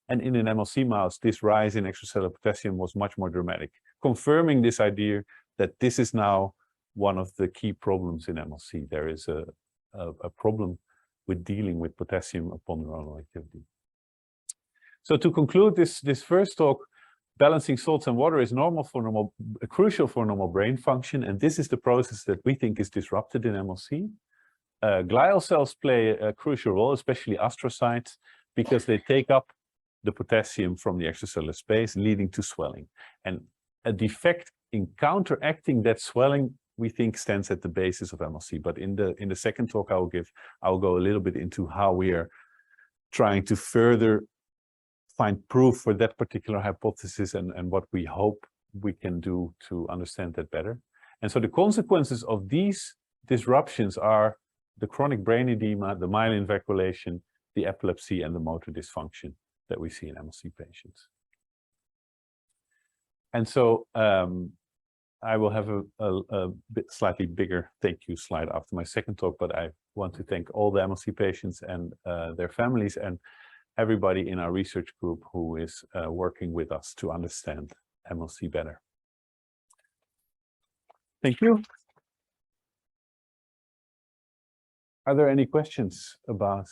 [SPEAKER 2] And in an MLC mouse, this rise in extracellular potassium was much more dramatic, confirming this idea that this is now one of the key problems in MLC. There is a problem with dealing with potassium upon neuronal activity. So to conclude this first talk, balancing salts and water is crucial for normal brain function, and this is the process that we think is disrupted in MLC. Glial cells play a crucial role, especially astrocytes, because they take up the potassium from the extracellular space, leading to swelling. And a defect in counteracting that swelling, we think, stands at the basis of MLC. But in the second talk I will go a little bit into how we are trying to further find proof for that particular hypothesis and what we hope we can do to understand that better. And so the consequences of these disruptions are the chronic brain edema, the myelin vacuolation, the epilepsy, and the motor dysfunction that we see in MLC patients. And so I will have a slightly bigger thank you slide after my second talk, but I want to thank all the MLC patients and their families and everybody in our research group who is working with us to understand MLC better. Thank you. Are there any questions about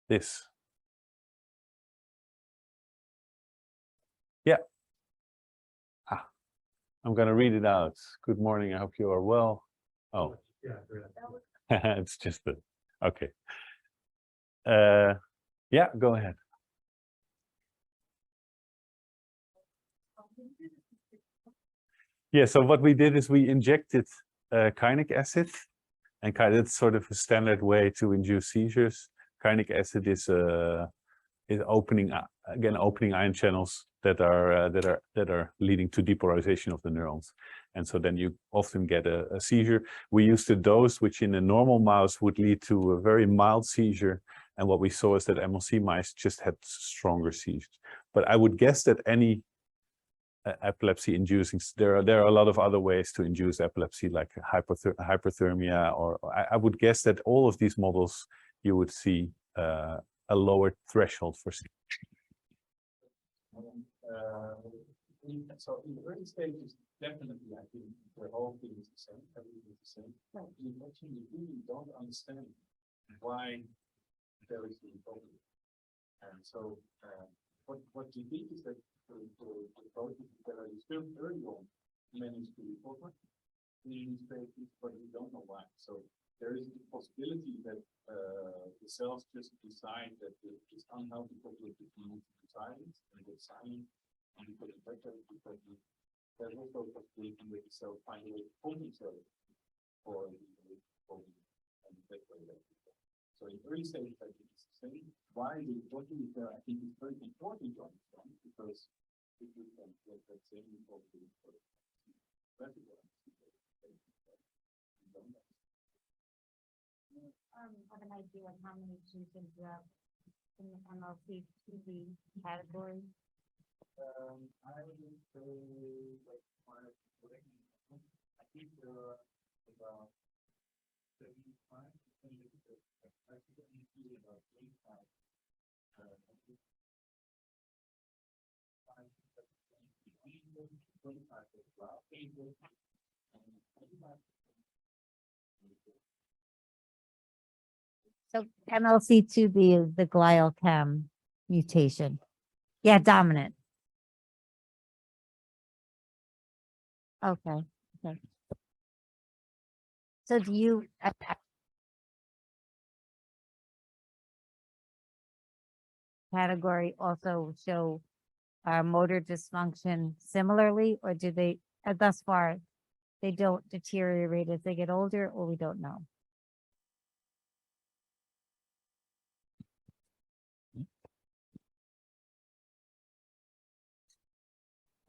[SPEAKER 2] this? Yeah. I'm going to read it out. Good morning. I hope you are well. Oh, it's just the, okay. Yeah, go ahead. Yeah, so what we did is we injected kynic acid, and that's sort of a standard way to induce seizures. Kynic acid is opening ion channels that are leading to depolarization of the neurons, and so then you often get a seizure. We used a dose which in a normal mouse would lead to a very mild seizure, and what we saw is that MLC mice just had stronger seizures. But I would guess that any epilepsy inducing, there are a lot of other ways to induce epilepsy, like hyperthermia, or I would guess that all of these models you would see a lower threshold for seizure.
[SPEAKER 3] So in the early stages, definitely I think the whole thing is the same, everything is the same. But you actually really don't understand why there is the problem. And so what you think is that the processes that are still early on manage to recover in these stages, but we don't know why. So there is the possibility that the cells just decide that this unhealthy population needs to silence and get silent, and because of that, there's also a possibility that the cell find a way to compensate for the problem and that way. So in early stages, I think it's the same. Why the body is there, I think it's very important to understand, because if you can get that same problem for the
[SPEAKER 4] have an idea of how many genes in the MLC2B category?
[SPEAKER 3] I would say, like, I think there are about 75, actually about 25.
[SPEAKER 4] So MLC2B is the glial chem mutation. Yeah, dominant. Okay. Okay. So do you category also show motor dysfunction similarly, or do they, thus far, they don't deteriorate as they get older, or we don't know?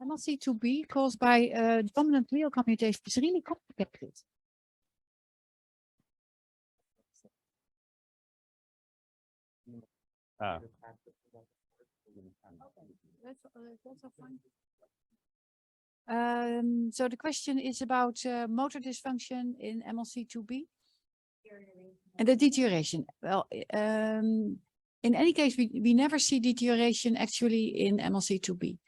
[SPEAKER 1] MLC2B caused by dominant glial commutation is really complicated. So the question is about motor dysfunction in MLC2B and the deterioration. Well, in any case, we never see deterioration actually in MLC2B.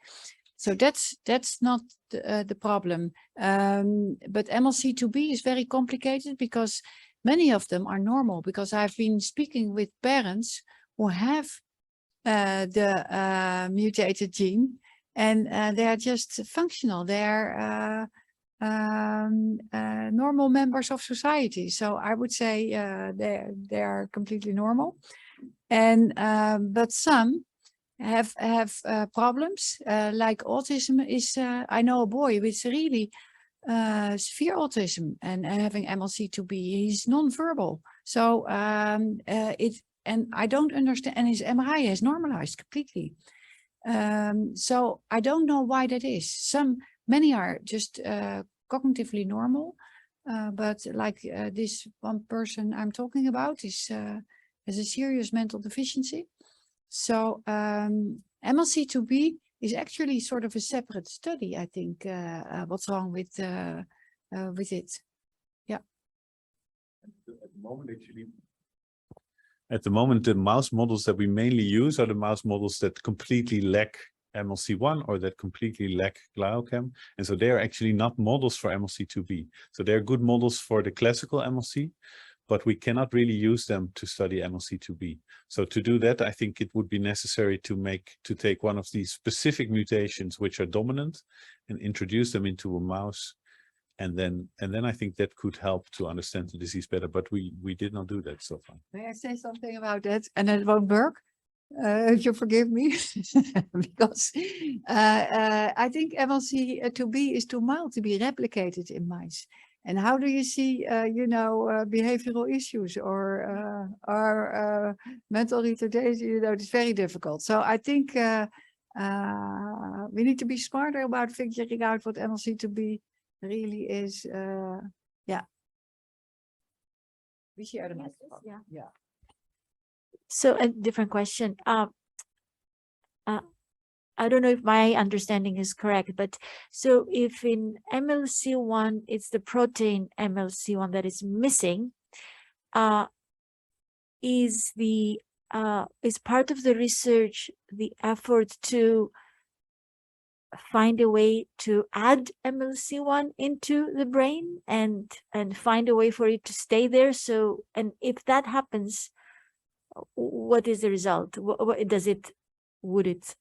[SPEAKER 1] So that's not the problem. But MLC2B is very complicated because many of them are normal, because I've been speaking with parents who have the mutated gene, and they are just functional. They are normal members of society. So I would say they are completely normal. And but some have problems, like autism is. I know a boy with really severe autism and having MLC2B. He's non-verbal. So and I don't understand, and his MRI has normalized completely. So I don't know why that is. Many are just cognitively normal, but like this one person I'm talking about has a serious mental deficiency. So MLC2B is actually sort of a separate study, I think, what's wrong with it. Yeah.
[SPEAKER 2] At the moment, the mouse models that we mainly use are the mouse models that completely lack MLC1 or that completely lack glial-chem. And so they're actually not models for MLC2B. So they're good models for the classical MLC, but we cannot really use them to study MLC2B. So to do that, I think it would be necessary to take one of these specific mutations which are dominant and introduce them into a mouse. And then I think that could help to understand the disease better, but we did not do that so far.
[SPEAKER 1] May I say something about that? And it won't work. if you forgive me, because I think MLC2B is too mild to be replicated in mice. And how do you see, behavioral issues or mental retardation? It's very difficult. So I think we need to be smarter about figuring out what MLC2B really is. Yeah. We share the microphone. Yeah.
[SPEAKER 5] So a different question. I don't know if my understanding is correct, but so if in MLC1, it's the protein MLC1 that is missing, is part of the research the effort to find a way to add MLC1 into the brain and find a way for it to stay there? So, and if that happens, what is the result? Would it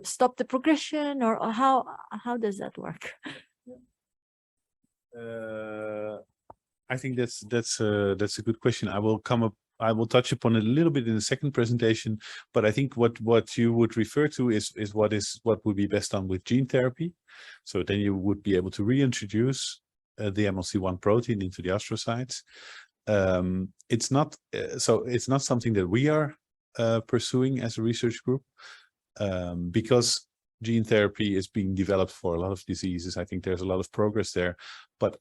[SPEAKER 5] stop the progression, or how does that work?
[SPEAKER 2] I think that's a good question. I will touch upon it a little bit in the second presentation, but I think what you would refer to is what would be best done with gene therapy. So then you would be able to reintroduce the MLC1 protein into the astrocytes. It's not something that we are pursuing as a research group, because gene therapy is being developed for a lot of diseases. I think there's a lot of progress there, but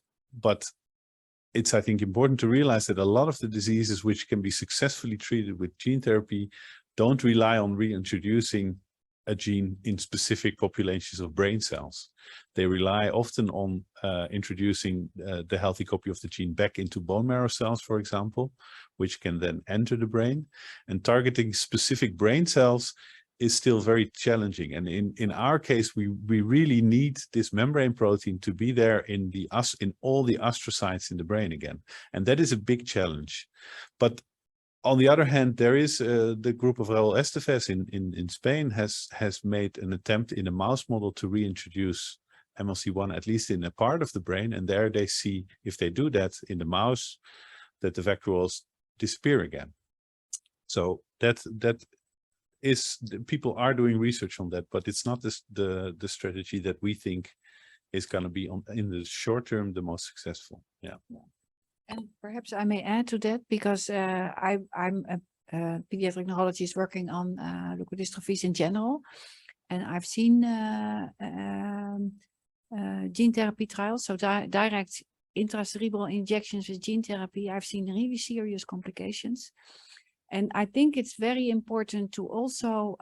[SPEAKER 2] it's, I think, important to realize that a lot of the diseases which can be successfully treated with gene therapy don't rely on reintroducing a gene in specific populations of brain cells. They rely often on introducing the healthy copy of the gene back into bone marrow cells, for example, which can then enter the brain. And targeting specific brain cells is still very challenging. And in our case, we really need this membrane protein to be there in all the astrocytes in the brain again. And that is a big challenge. But on the other hand, there is the group of Raúl Estevez in Spain has made an attempt in a mouse model to reintroduce MLC1, at least in a part of the brain. And there they see, if they do that in the mouse, that the vacuoles disappear again. So that is, people are doing research on that, but it's not the strategy that we think is going to be in the short term the most successful. Yeah.
[SPEAKER 1] And perhaps I may add to that, because I'm a pediatric neurologist working on leukodystrophies in general, and I've seen gene therapy trials, so direct intracerebral injections with gene therapy. I've seen really serious complications. And I think it's very important to also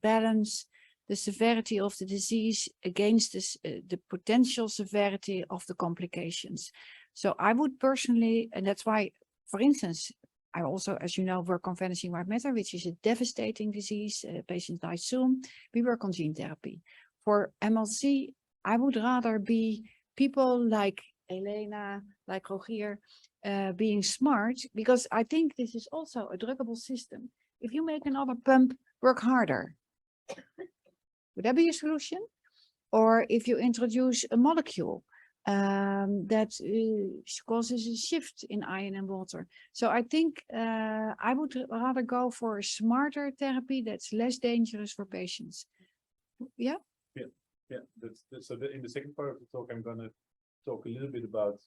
[SPEAKER 1] balance the severity of the disease against the potential severity of the complications. So I would personally, and that's why, for instance, I also, as you know, work on vanishing white matter, which is a devastating disease. Patients die soon. We work on gene therapy. For MLC, I would rather be people like Elena, like Rogier, being smart, because I think this is also a druggable system. If you make another pump work harder, would that be a solution? Or if you introduce a molecule that causes a shift in iron and water. So I think I would rather go for a smarter therapy that's less dangerous for patients. Yeah?
[SPEAKER 2] Yeah. So in the second part of the talk, I'm going to talk a little bit about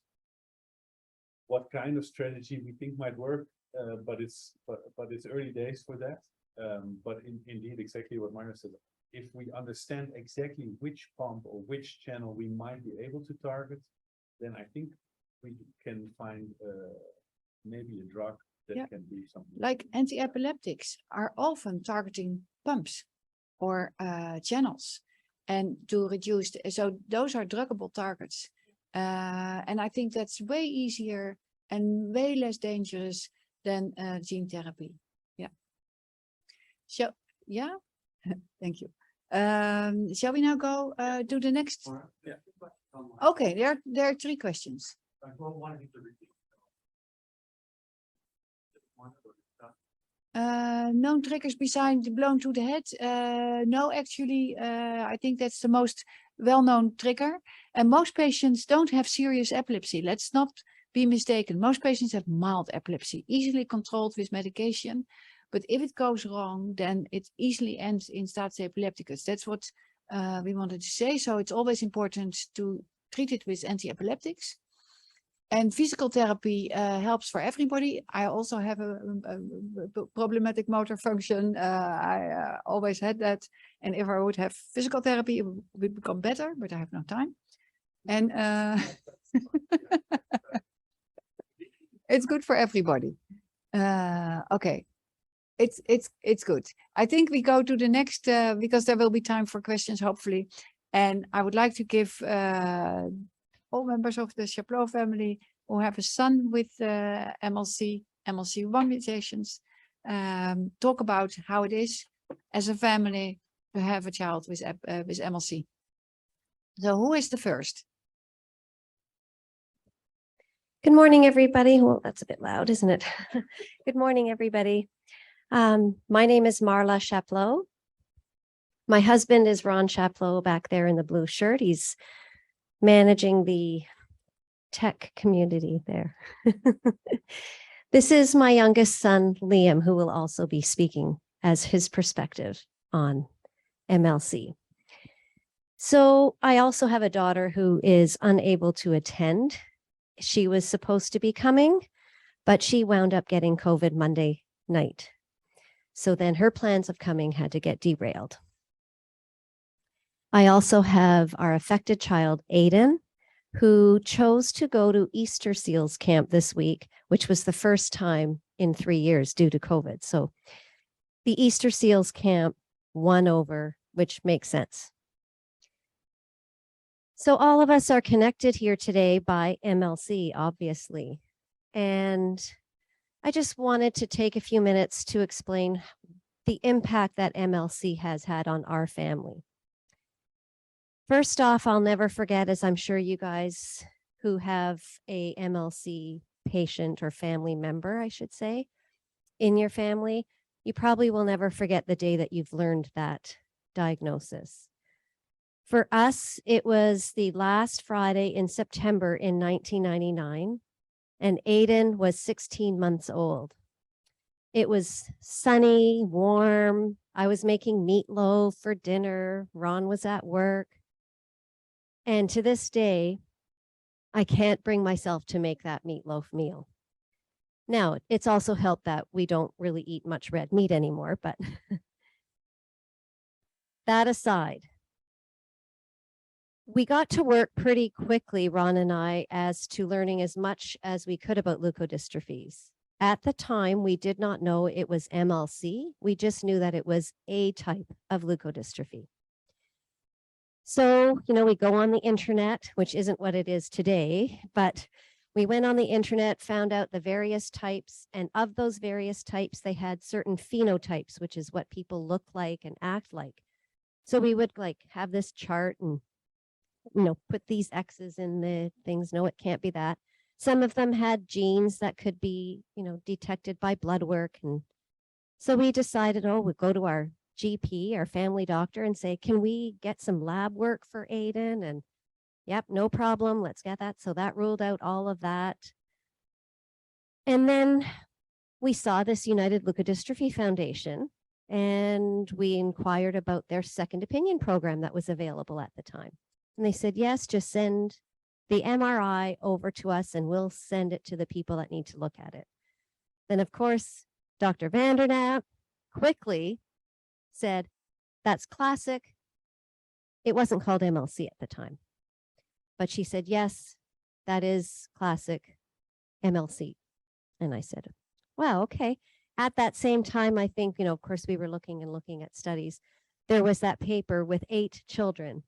[SPEAKER 2] what kind of strategy we think might work, but it's early days for that. But indeed, exactly what Mario said. If we understand exactly which pump or which channel we might be able to target, then I think we can find maybe a drug that can do something.
[SPEAKER 1] Like anti-epileptics are often targeting pumps or channels, and to reduce, so those are druggable targets. And I think that's way easier and way less dangerous than gene therapy. Yeah. So, yeah, thank you. Shall we now go to the next?
[SPEAKER 3] Yeah.
[SPEAKER 1] Okay, there are 3 questions. Known triggers besides blown to the head? No, actually, I think that's the most well-known trigger. And most patients don't have serious epilepsy. Let's not be mistaken. Most patients have mild epilepsy, easily controlled with medication. But if it goes wrong, then it easily ends in status epilepticus. That's what we wanted to say. So it's always important to treat it with anti-epileptics. And physical therapy helps for everybody. I also have a problematic motor function. I always had that. And if I would have physical therapy, it would become better, but I have no time. And it's good for everybody. Okay, it's good. I think we go to the next, because there will be time for questions, hopefully. And I would like to give all members of the Chaplot family who have a son with MLC1 mutations, talk about how it is as a family to have a child with MLC. So who is the first?
[SPEAKER 6] Good morning, everybody. Well, that's a bit loud, isn't it? Good morning, everybody. My name is Marla Chaplot. My husband is Ron Chaplot back there in the blue shirt. He's managing the tech community there. This is my youngest son, Liam, who will also be speaking as his perspective on MLC. So I also have a daughter who is unable to attend. She was supposed to be coming, but she wound up getting COVID Monday night. So then her plans of coming had to get derailed. I also have our affected child, Aiden, who chose to go to Easter Seals camp this week, which was the first time in 3 years due to COVID. So the Easter Seals camp won over, which makes sense. So all of us are connected here today by MLC, obviously. And I just wanted to take a few minutes to explain the impact that MLC has had on our family. First off, I'll never forget, as I'm sure you guys who have a MLC patient or family member, I should say, in your family, you probably will never forget the day that you've learned that diagnosis. For us, it was the last Friday in September in 1999, and Aiden was 16 months old. It was sunny, warm. I was making meatloaf for dinner. Ron was at work. And to this day, I can't bring myself to make that meatloaf meal. Now, it's also helped that we don't really eat much red meat anymore, but that aside, we got to work pretty quickly, Ron and I, as to learning as much as we could about leukodystrophies. At the time, we did not know it was MLC. We just knew that it was a type of leukodystrophy. So, we go on the internet, which isn't what it is today, but we went on the internet, found out the various types, and of those various types, they had certain phenotypes, which is what people look like and act like. So we would have this chart and, put these X's in the things. No, it can't be that. Some of them had genes that could be, detected by blood work. And so we decided, we'll go to our GP, our family doctor, and say, can we get some lab work for Aiden? And yep, no problem. Let's get that. So that ruled out all of that. And then we saw this United Leukodystrophy Foundation, and we inquired about their second opinion program that was available at the time. And they said, yes, just send the MRI over to us and we'll send it to the people that need to look at it. Then, of course, Dr. Vandernap quickly said, that's classic. It wasn't called MLC at the time. But she said, yes, that is classic MLC. And I said, well, okay. At that same time, I think, of course, we were looking at studies. There was that paper with 8 children.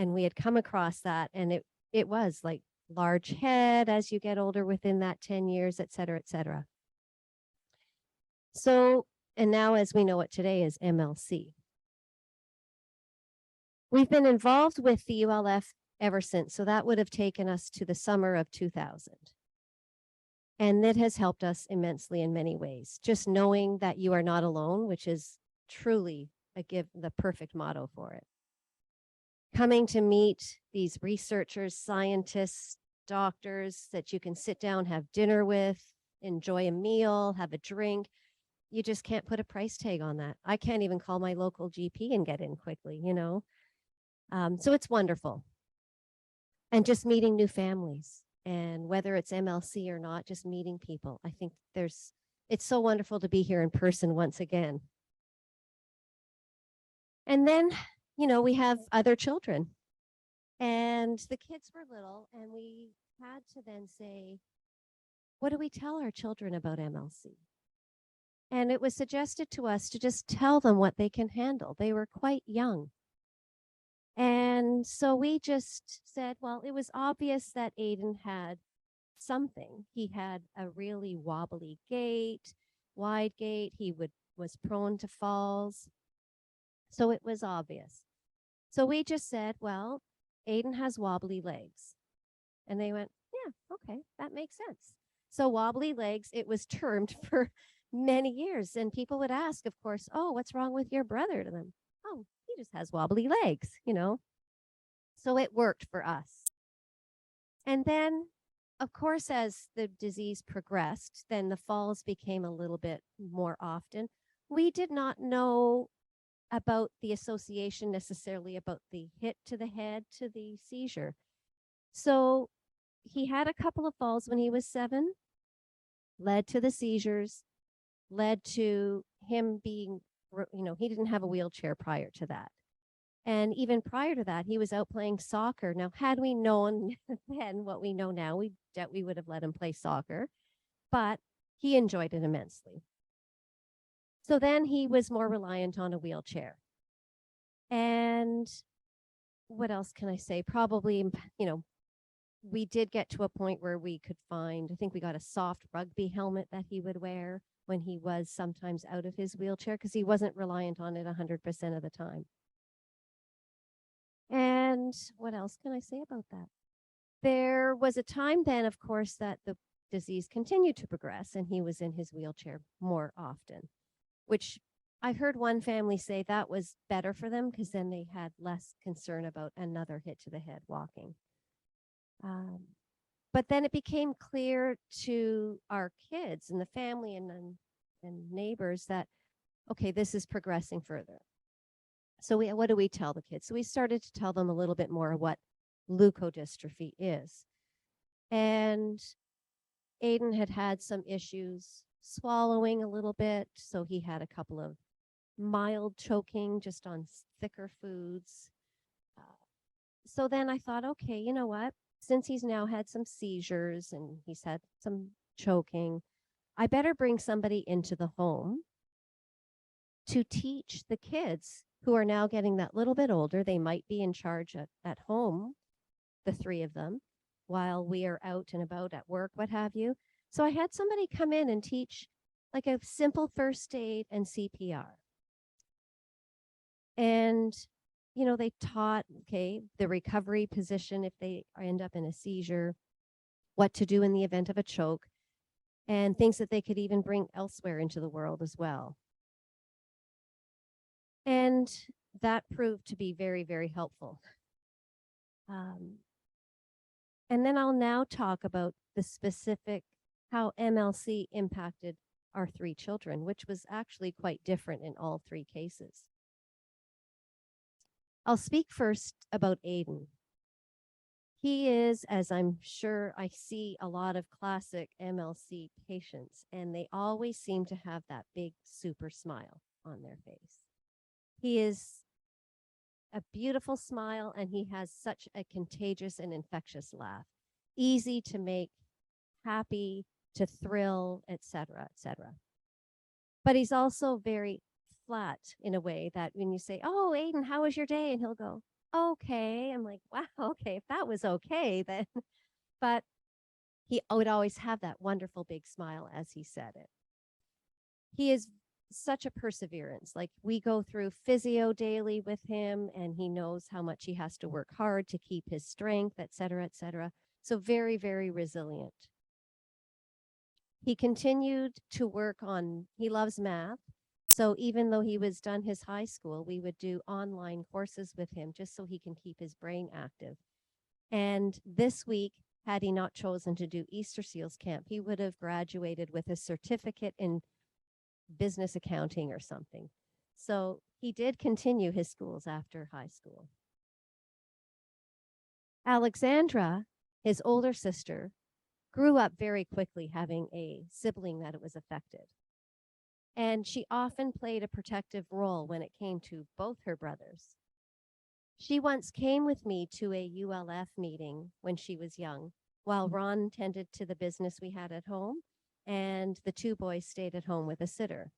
[SPEAKER 6] And we had come across that, and it was like large head as you get older within that 10 years, et cetera, et cetera. So, and now as we know it today is MLC. We've been involved with the ULF ever since, so that would have taken us to the summer of 2000. And it has helped us immensely in many ways. Just knowing that you are not alone, which is truly the perfect motto for it. Coming to meet these researchers, scientists, doctors that you can sit down, have dinner with, enjoy a meal, have a drink. you just can't put a price tag on that. I can't even call my local GP and get in quickly, you know? So it's wonderful. And just meeting new families, and whether it's MLC or not, just meeting people. I think it's so wonderful to be here in person once again. And then, you know, we have other children, and the kids were little, and we had to then say, what do we tell our children about MLC? And it was suggested to us to just tell them what they can handle. They were quite young. And so we just said, well, it was obvious that Aiden had something. He had a really wobbly gait, wide gait. He was prone to falls. So it was obvious. So we just said, well, Aiden has wobbly legs. And they went, yeah, okay, that makes sense. So wobbly legs, it was termed for many years. And people would ask, of course, oh, what's wrong with your brother to them? Oh, he just has wobbly legs, you know. So it worked for us. And then, of course, as the disease progressed, then the falls became a little bit more often. We did not know about the association necessarily about the hit to the head to the seizure. So he had a couple of falls when he was 7, led to the seizures, led to him being, you know, he didn't have a wheelchair prior to that. And even prior to that, he was out playing soccer. Now, had we known then what we know now, we would have let him play soccer, but he enjoyed it immensely. So then he was more reliant on a wheelchair. And what else can I say? Probably, you know, we did get to a point where we could find, I think we got a soft rugby helmet that he would wear when he was sometimes out of his wheelchair, because he wasn't reliant on it 100% of the time. And what else can I say about that? There was a time then, of course, that the disease continued to progress and he was in his wheelchair more often, which I heard one family say that was better for them because then they had less concern about another hit to the head walking. But then it became clear to our kids and the family and neighbors that, okay, this is progressing further. So what do we tell the kids? So we started to tell them a little bit more what leukodystrophy is. And Aiden had some issues swallowing a little bit. So he had a couple of mild choking just on thicker foods. So then I thought, okay, you know what? Since he's now had some seizures and he's had some choking, I better bring somebody into the home to teach the kids who are now getting that little bit older. They might be in charge at home, the 3 of them, while we are out and about at work, what have you. So I had somebody come in and teach like a simple first aid and CPR. And, you know, they taught, okay, the recovery position if they end up in a seizure, what to do in the event of a choke, and things that they could even bring elsewhere into the world as well. And that proved to be very, very helpful. And then I'll now talk about the specific, how MLC impacted our 3 children, which was actually quite different in all 3 cases. I'll speak first about Aiden. He is, as I'm sure I see a lot of classic MLC patients, and they always seem to have that big super smile on their face. He is a beautiful smile, and he has such a contagious and infectious laugh. Easy to make happy, to thrill, etc., etc. But he's also very flat in a way that when you say, oh, Aiden, how was your day? And he'll go, okay. I'm like, wow, okay, if that was okay, then. But he would always have that wonderful big smile as he said it. He is such a perseverance. Like, we go through physio daily with him, and he knows how much he has to work hard to keep his strength, et cetera, et cetera. So very, very resilient. He continued to work on, he loves math. So even though he was done his high school, we would do online courses with him just so he can keep his brain active. And this week, had he not chosen to do Easter Seals Camp, he would have graduated with a certificate in business accounting or something. So he did continue his schools after high school. Alexandra, his older sister, grew up very quickly having a sibling that was affected. And she often played a protective role when it came to both her brothers. She once came with me to a ULF meeting when she was young, while Ron tended to the business we had at home, and the two boys stayed at home with a sitter.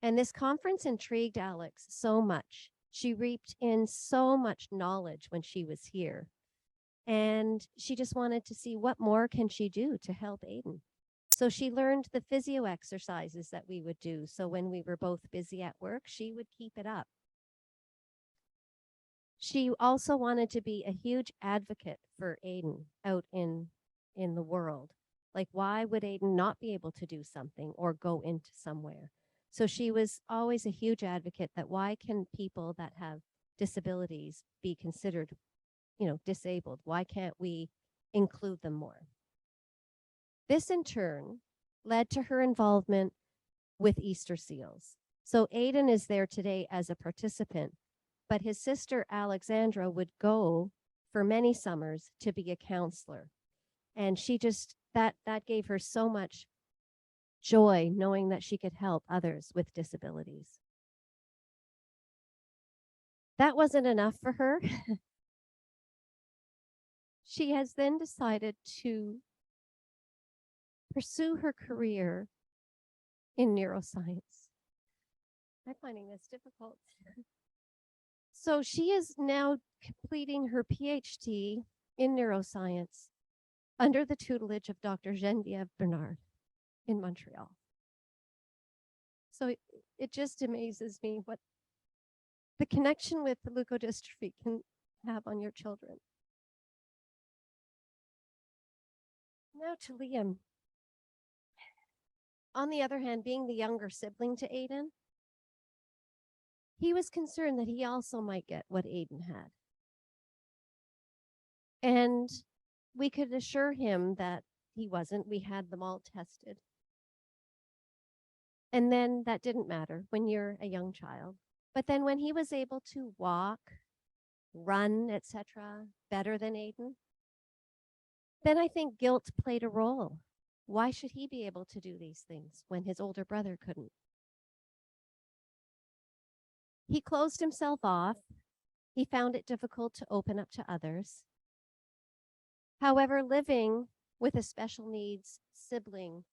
[SPEAKER 6] And this conference intrigued Alex so much. She reaped in so much knowledge when she was here. And she just wanted to see what more can she do to help Aiden. So she learned the physio exercises that we would do. So when we were both busy at work, she would keep it up. She also wanted to be a huge advocate for Aiden out in the world. Like, why would Aiden not be able to do something or go into somewhere? So she was always a huge advocate that why can people that have disabilities be considered, disabled? Why can't we include them more? This in turn led to her involvement with Easter Seals. So Aiden is there today as a participant, but his sister Alexandra would go for many summers to be a counselor. And she just, that gave her so much joy knowing that she could help others with disabilities. That wasn't enough for her. She has then decided to pursue her career in neuroscience. I'm finding this difficult. So she is now completing her PhD in neuroscience under the tutelage of Dr. Geneviève Bernard in Montreal. So it just amazes me what the connection with the leukodystrophy can have on your children. Now to Liam. On the other hand, being the younger sibling to Aiden, he was concerned that he also might get what Aiden had. And we could assure him that he wasn't. We had them all tested. And then that didn't matter when you're a young child. But then when he was able to walk, run, etc., better than Aiden, then I think guilt played a role. Why should he be able to do these things when his older brother couldn't? He closed himself off. He found it difficult to open up to others. However, living with a special needs sibling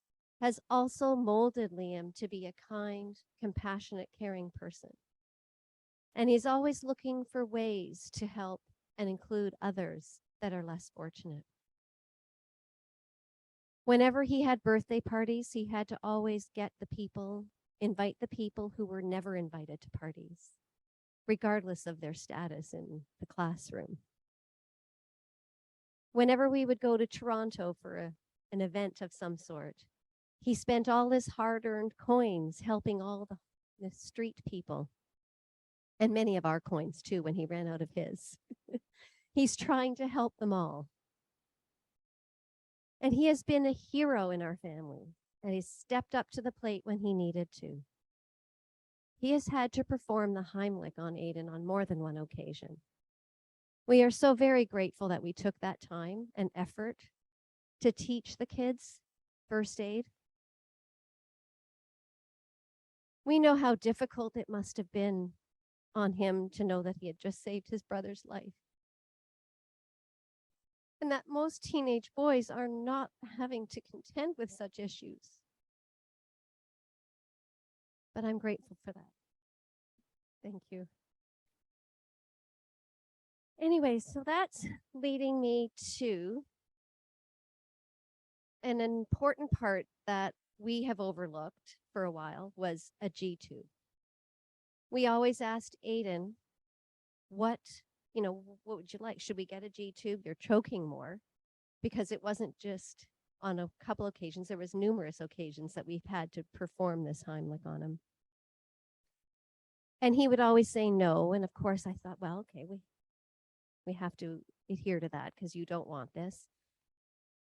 [SPEAKER 6] has also molded Liam to be a kind, compassionate, caring person. And he's always looking for ways to help and include others that are less fortunate. Whenever he had birthday parties, he had to always invite the people who were never invited to parties, regardless of their status in the classroom. Whenever we would go to Toronto for an event of some sort, he spent all his hard-earned coins helping all the street people, and many of our coins too when he ran out of his. He's trying to help them all. And he has been a hero in our family, and he's stepped up to the plate when he needed to. He has had to perform the Heimlich on Aiden on more than one occasion. We are so very grateful that we took that time and effort to teach the kids first aid. We know how difficult it must have been on him to know that he had just saved his brother's life. And that most teenage boys are not having to contend with such issues. But I'm grateful for that. Thank you. Anyway, so that's leading me to an important part that we have overlooked for a while was a G-tube. We always asked Aiden, what would you like? Should we get a G-tube? You're choking more. Because it wasn't just on a couple occasions, there was numerous occasions that we've had to perform this Heimlich on him. And he would always say no. And of course I thought, well, okay, we have to adhere to that because you don't want this.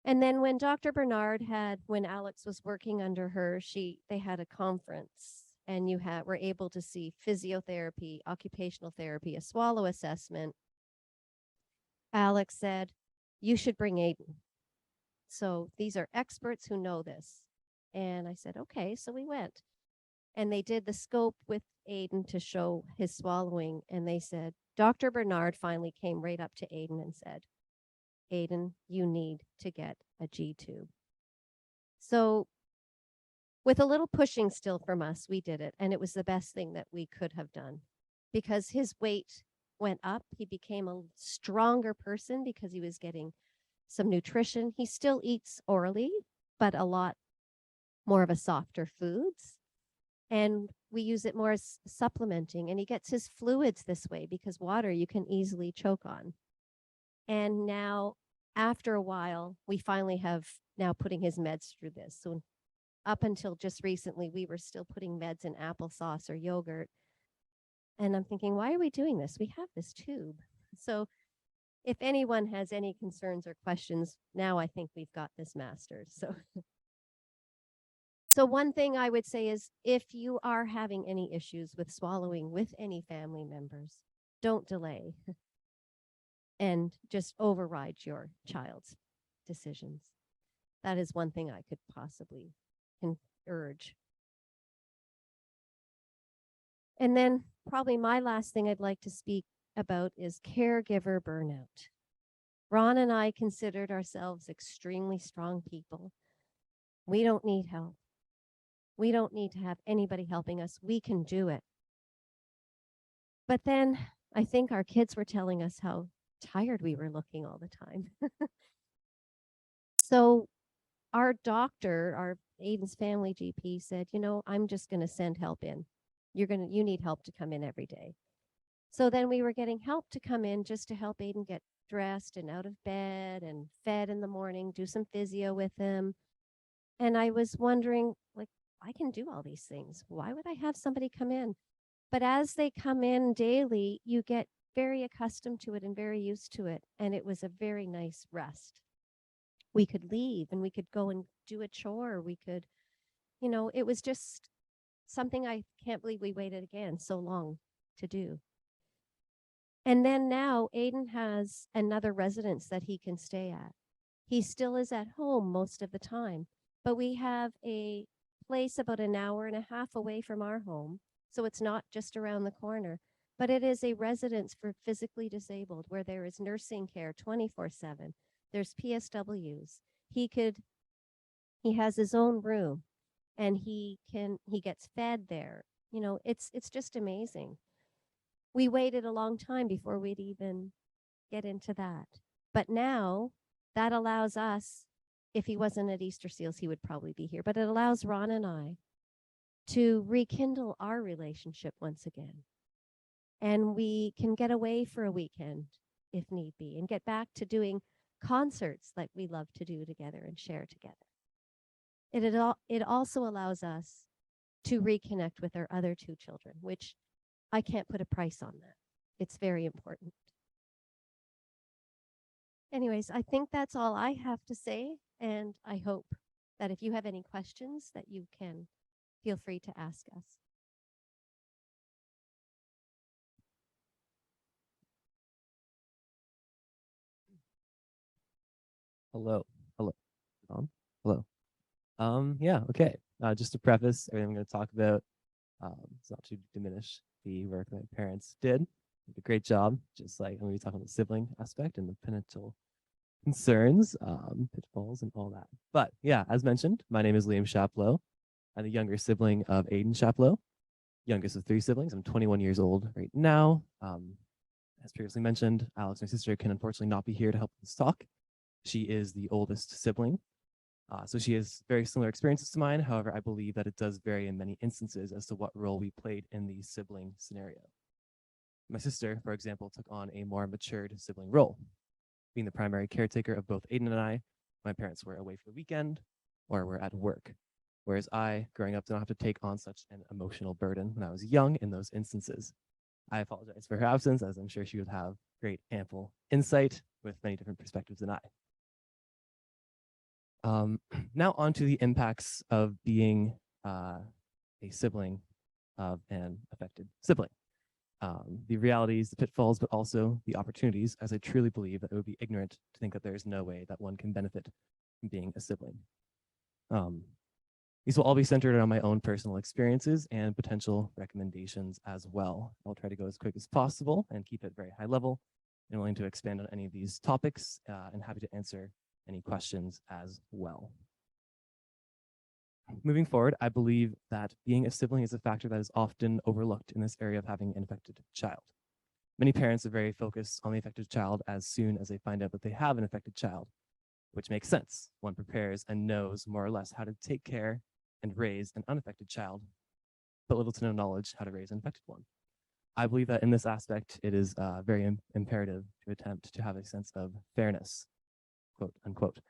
[SPEAKER 6] And then when Dr. Bernard when Alex was working under her, they had a conference, and were able to see physiotherapy, occupational therapy, a swallow assessment. Alex said, you should bring Aiden. So these are experts who know this. And I said, okay, so we went. And they did the scope with Aiden to show his swallowing. And they said, Dr. Bernard finally came right up to Aiden and said, Aiden, you need to get a G tube. So with a little pushing still from us, we did it. And it was the best thing that we could have done because his weight went up. He became a stronger person because he was getting some nutrition. He still eats orally, but a lot more of a softer foods. And we use it more as supplementing. And he gets his fluids this way because water you can easily choke on. And now, after a while, we finally have now putting his meds through this. So up until just recently, we were still putting meds in applesauce or yogurt. And I'm thinking, why are we doing this? We have this tube. So if anyone has any concerns or questions, now I think we've got this mastered. So one thing I would say is if you are having any issues with swallowing with any family members, don't delay and just override your child's decisions. That is one thing I could possibly urge. And then probably my last thing I'd like to speak about is caregiver burnout. Ron and I considered ourselves extremely strong people. We don't need help. We don't need to have anybody helping us. We can do it. But then I think our kids were telling us how tired we were looking all the time. So our doctor, our Aiden's family GP said, you know, I'm just going to send help in. You need help to come in every day. So then we were getting help to come in just to help Aiden get dressed and out of bed and fed in the morning, do some physio with him. And I was wondering, like, I can do all these things. Why would I have somebody come in? But as they come in daily, you get very accustomed to it and very used to it. And it was a very nice rest. We could leave and we could go and do a chore. We could, you know, it was just something I can't believe we waited again so long to do. And then now Aiden has another residence that he can stay at. He still is at home most of the time, but we have a place about an hour and a half away from our home. So it's not just around the corner, but it is a residence for physically disabled where there is nursing care 24/7. There's PSWs. He has his own room and he gets fed there. You know, it's just amazing. We waited a long time before we'd even get into that. But now that allows us, if he wasn't at Easter Seals, he would probably be here, but it allows Ron and I to rekindle our relationship once again. And we can get away for a weekend if need be and get back to doing concerts like we love to do together and share together. It also allows us to reconnect with our other two children, which I can't put a price on that. It's very important. Anyways, I think that's all I have to say. And I hope that if you have any questions that you can feel free to ask us.
[SPEAKER 7] Hello. Hello. Yeah, okay. Just to preface everything I'm going to talk about, it's not to diminish the work that my parents did. They did a great job, just like I'm going to be talking about the sibling aspect and the parental concerns, pitfalls, and all that. But yeah, as mentioned, my name is Liam Chaplow. I'm the younger sibling of Aiden Chaplow, youngest of 3 siblings. I'm 21 years old right now. As previously mentioned, Alex, my sister, can unfortunately not be here to help this talk. She is the oldest sibling. So she has very similar experiences to mine. However, I believe that it does vary in many instances as to what role we played in the sibling scenario. My sister, for example, took on a more matured sibling role, being the primary caretaker of both Aiden and I. My parents were away for the weekend or were at work, whereas I, growing up, did not have to take on such an emotional burden when I was young in those instances. I apologize for her absence, as I'm sure she would have great, ample insight with many different perspectives than I. Now on to the impacts of being a sibling of an affected sibling. The realities, the pitfalls, but also the opportunities, as I truly believe that it would be ignorant to think that there is no way that one can benefit from being a sibling. These will all be centered on my own personal experiences and potential recommendations as well. I'll try to go as quick as possible and keep it very high level. I'm willing to expand on any of these topics and happy to answer any questions as well. Moving forward, I believe that being a sibling is a factor that is often overlooked in this area of having an affected child. Many parents are very focused on the affected child as soon as they find out that they have an affected child, which makes sense. One prepares and knows more or less how to take care and raise an unaffected child, but little to no knowledge how to raise an affected one. I believe that in this aspect, it is very imperative to attempt to have a sense of fairness, quote unquote.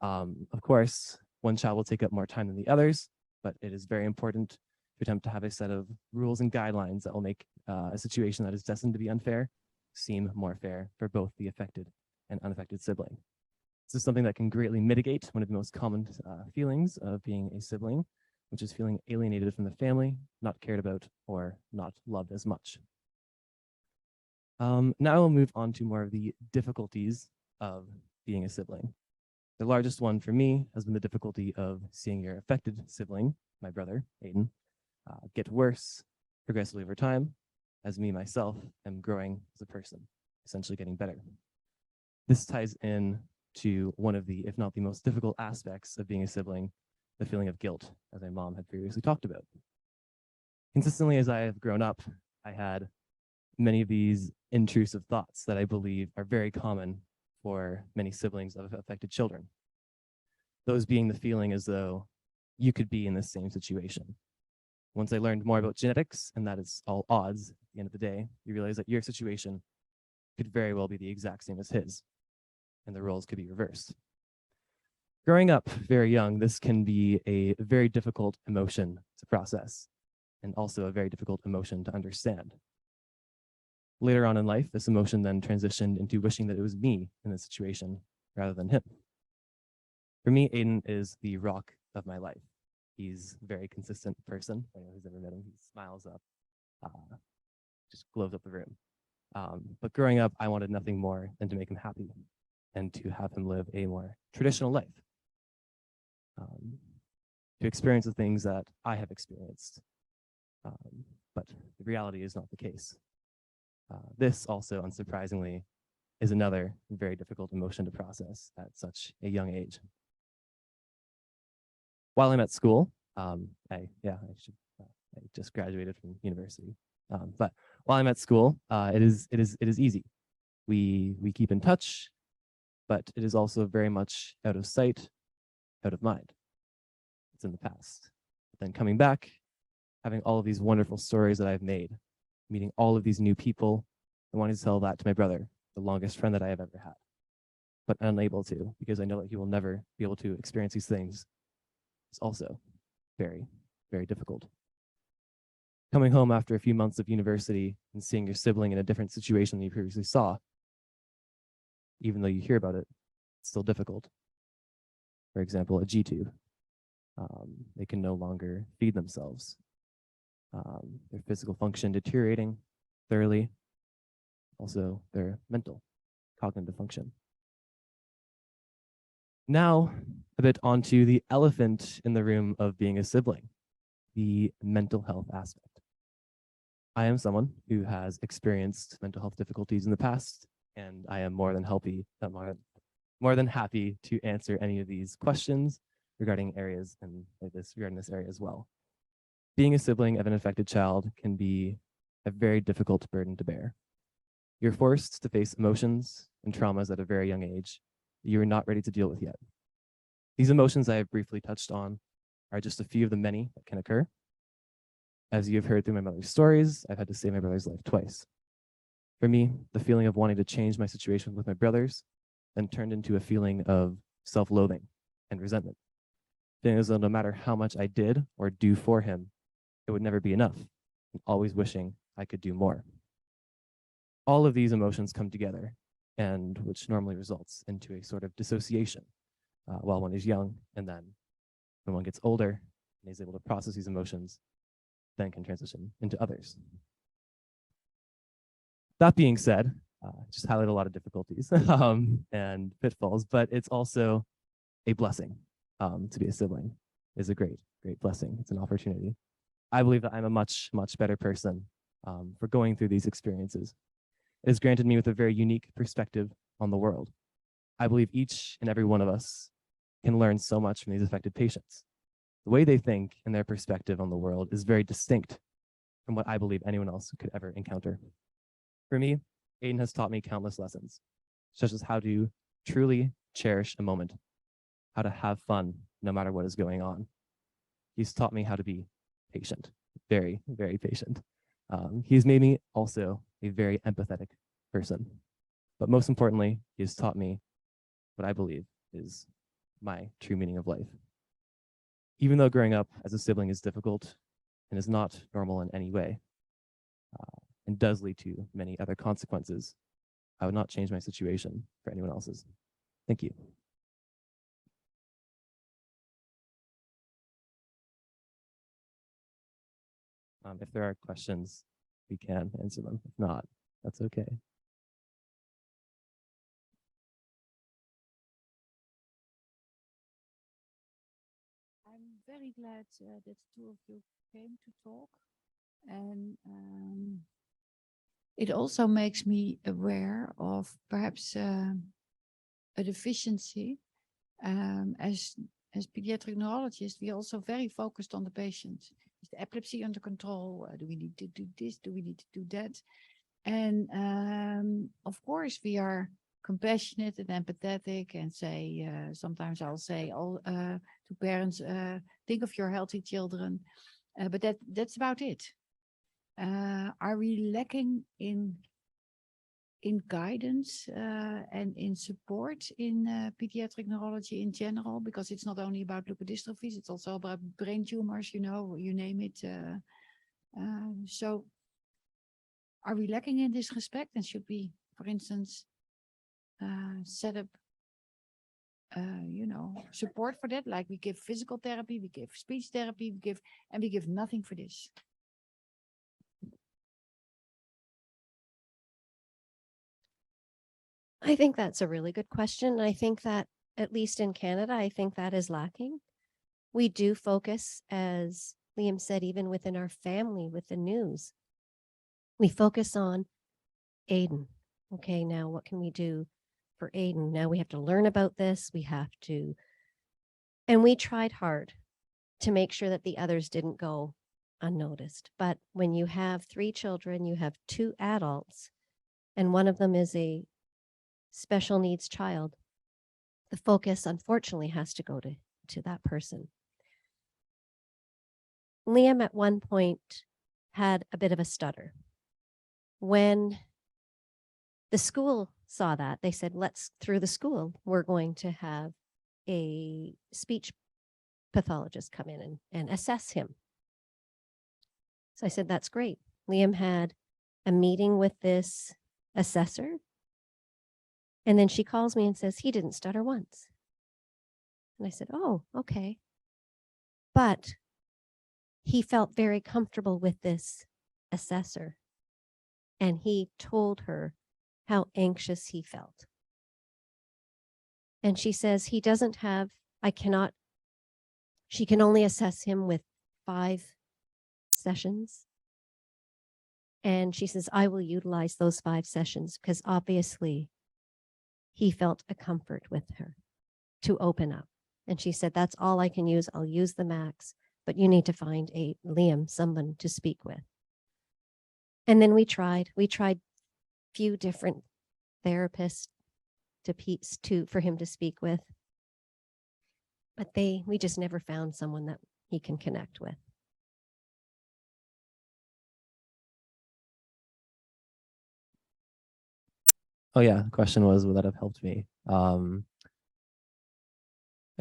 [SPEAKER 7] Of course, one child will take up more time than the others, but it is very important to attempt to have a set of rules and guidelines that will make a situation that is destined to be unfair seem more fair for both the affected and unaffected sibling. This is something that can greatly mitigate one of the most common feelings of being a sibling, which is feeling alienated from the family, not cared about, or not loved as much. Now we'll move on to more of the difficulties of being a sibling. The largest one for me has been the difficulty of seeing your affected sibling, my brother, Aiden, get worse progressively over time, as me, myself, am growing as a person, essentially getting better. This ties in to one of the, if not the most difficult aspects of being a sibling, the feeling of guilt, as my mom had previously talked about. Consistently as I have grown up, I had many of these intrusive thoughts that I believe are very common for many siblings of affected children. Those being the feeling as though you could be in the same situation. Once I learned more about genetics, and that is all odds at the end of the day, you realize that your situation could very well be the exact same as his, and the roles could be reversed. Growing up very young, this can be a very difficult emotion to process, and also a very difficult emotion to understand. Later on in life, this emotion then transitioned into wishing that it was me in this situation rather than him. For me, Aiden is the rock of my life. He's a very consistent person. Anyone who's ever met him, he smiles up, just glows up the room. But growing up, I wanted nothing more than to make him happy and to have him live a more traditional life. To experience the things that I have experienced. But the reality is not the case. This also, unsurprisingly, is another very difficult emotion to process at such a young age. While I'm at school, I just graduated from university. But while I'm at school, it is easy. We keep in touch, but it is also very much out of sight, out of mind. It's in the past. But then coming back, having all of these wonderful stories that I've made, meeting all of these new people, and wanting to tell that to my brother, the longest friend that I have ever had, but unable to, because I know that he will never be able to experience these things. It's also very, very difficult. Coming home after a few months of university and seeing your sibling in a different situation than you previously saw, even though you hear about it, it's still difficult. For example, a G-tube. They can no longer feed themselves. Their physical function deteriorating thoroughly. Also, their mental, cognitive function. Now, a bit onto the elephant in the room of being a sibling, the mental health aspect. I am someone who has experienced mental health difficulties in the past, and I am more than happy to answer any of these questions regarding areas regarding this area as well. Being a sibling of an affected child can be a very difficult burden to bear. You're forced to face emotions and traumas at a very young age that you are not ready to deal with yet. These emotions I have briefly touched on are just a few of the many that can occur. As you have heard through my mother's stories, I've had to save my brother's life twice. For me, the feeling of wanting to change my situation with my brothers then turned into a feeling of self-loathing and resentment. Feeling as though no matter how much I did or do for him, it would never be enough, and always wishing I could do more. All of these emotions come together, and which normally results into a sort of dissociation, while one is young, and then when one gets older and is able to process these emotions, then can transition into others. That being said, just highlight a lot of difficulties and pitfalls, but it's also a blessing. To be a sibling is a great blessing. It's an opportunity. I believe that I'm a much better person for going through these experiences. It has granted me with a very unique perspective on the world. I believe each and every one of us can learn so much from these affected patients. The way they think and their perspective on the world is very distinct from what I believe anyone else could ever encounter. For me, Aiden has taught me countless lessons, such as how to truly cherish a moment, how to have fun no matter what is going on. He's taught me how to be patient, very patient. He's made me also a very empathetic person. But most importantly, he has taught me what I believe is my true meaning of life. Even though growing up as a sibling is difficult and is not normal in any way, and does lead to many other consequences, I would not change my situation for anyone else's. Thank you. If there are questions, we can answer them. If not, that's okay.
[SPEAKER 1] I'm very glad that the two of you came to talk. And it also makes me aware of perhaps a deficiency. As pediatric neurologists, we are also very focused on the patient. Is the epilepsy under control? Do we need to do this? Do we need to do that? And of course, we are compassionate and empathetic and say, sometimes I'll say to parents, think of your healthy children. But that's about it. Are we lacking in guidance and in support in pediatric neurology in general? Because it's not only about leukodystrophies, it's also about brain tumors, you know, you name it. So are we lacking in this respect? And should we, for instance, set up you know, support for that? Like we give physical therapy, we give speech therapy, we give nothing for this.
[SPEAKER 6] I think that's a really good question. I think that, at least in Canada, I think that is lacking. We do focus, as Liam said, even within our family, with the news, we focus on Aiden. Okay, now what can we do for Aiden? Now we have to learn about this. We have to, and we tried hard to make sure that the others didn't go unnoticed. But when you have 3 children, you have 2 adults, and one of them is a special needs child, the focus unfortunately has to go to that person. Liam at one point had a bit of a stutter. When the school saw that, they said, through the school, we're going to have a speech pathologist come in and assess him. So I said, that's great. Liam had a meeting with this assessor. And then she calls me and says, he didn't stutter once. And I said, oh, okay. But he felt very comfortable with this assessor. And he told her how anxious he felt. And she says, he doesn't have, she can only assess him with 5 sessions. And she says, I will utilize those 5 sessions because obviously he felt a comfort with her to open up. And she said, that's all I can use. I'll use the max, but you need to find Liam, someone to speak with. And then we tried few different therapists for him to speak with, but we just never found someone that he can connect with.
[SPEAKER 7] Oh yeah, the question was, would that have helped me? I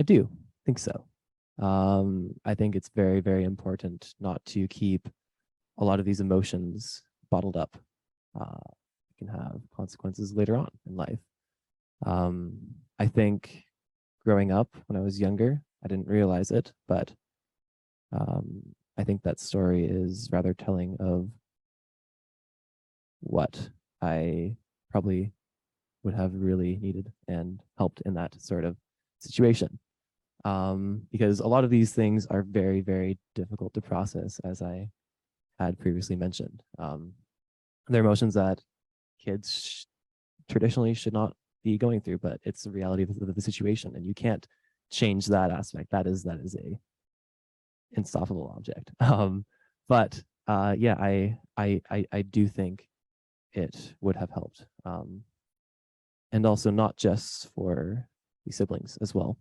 [SPEAKER 7] do think so. I think it's very, very important not to keep a lot of these emotions bottled up. It can have consequences later on in life. I think growing up when I was younger. I didn't realize it, but I think that story is rather telling of what I probably would have really needed and helped in that sort of situation. Because a lot of these things are very, very difficult to process, as I had previously mentioned. They're emotions that kids traditionally should not be going through, but it's the reality of the situation, and you can't change that aspect. That is a insufferable object. But yeah, I do think it would have helped, and also not just for the siblings as well.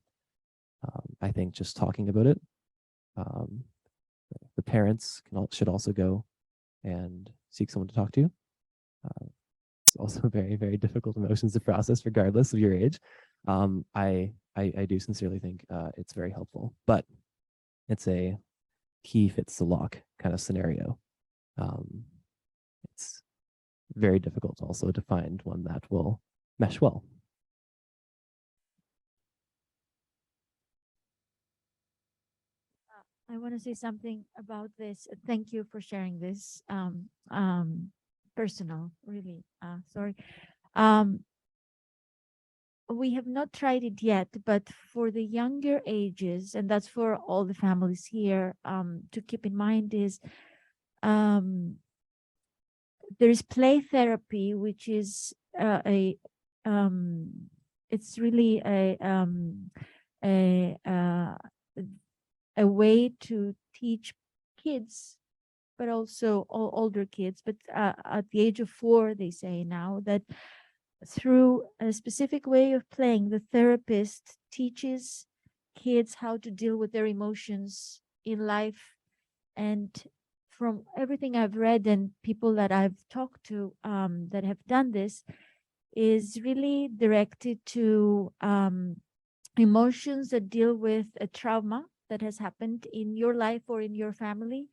[SPEAKER 7] I think just talking about it, the parents should also go and seek someone to talk to. It's also very, very difficult emotions to process regardless of your age. I do sincerely think it's very helpful, but it's a key fits the lock kind of scenario. It's very difficult also to find one that will mesh well.
[SPEAKER 5] I want to say something about this. Thank you for sharing this. Personal, really. Sorry. We have not tried it yet, but for the younger ages, and that's for all the families here, to keep in mind is there is play therapy, which is it's really a way to teach kids, but also all older kids, but at the age of 4, they say now that through a specific way of playing, the therapist teaches kids how to deal with their emotions in life. And from everything I've read and people that I've talked to that have done this, is really directed to emotions that deal with a trauma that has happened in your life or in your family.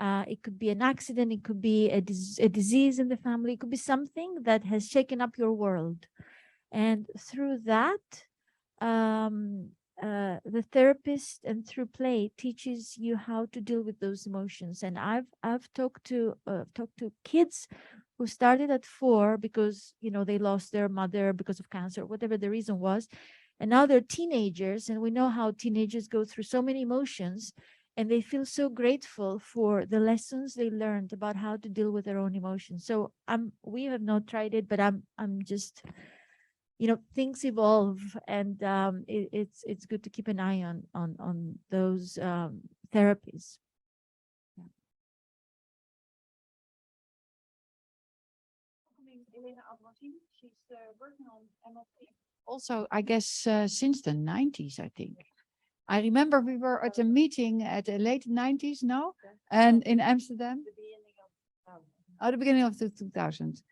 [SPEAKER 5] It could be an accident, it could be a disease in the family, it could be something that has shaken up your world. And through that, the therapist and through play teaches you how to deal with those emotions. And I've talked to kids who started at 4 because, you know, they lost their mother because of cancer, whatever the reason was. And now they're teenagers, and we know how teenagers go through so many emotions, and they feel so grateful for the lessons they learned about how to deal with their own emotions. So we have not tried it, but I'm just, you know, things evolve, and it's good to keep an eye on those therapies.
[SPEAKER 1] She's working on MLC. Also, I guess since the 90s, I think. I remember we were at a meeting at the late 90s now, and in Amsterdam. The beginning of the 2000s.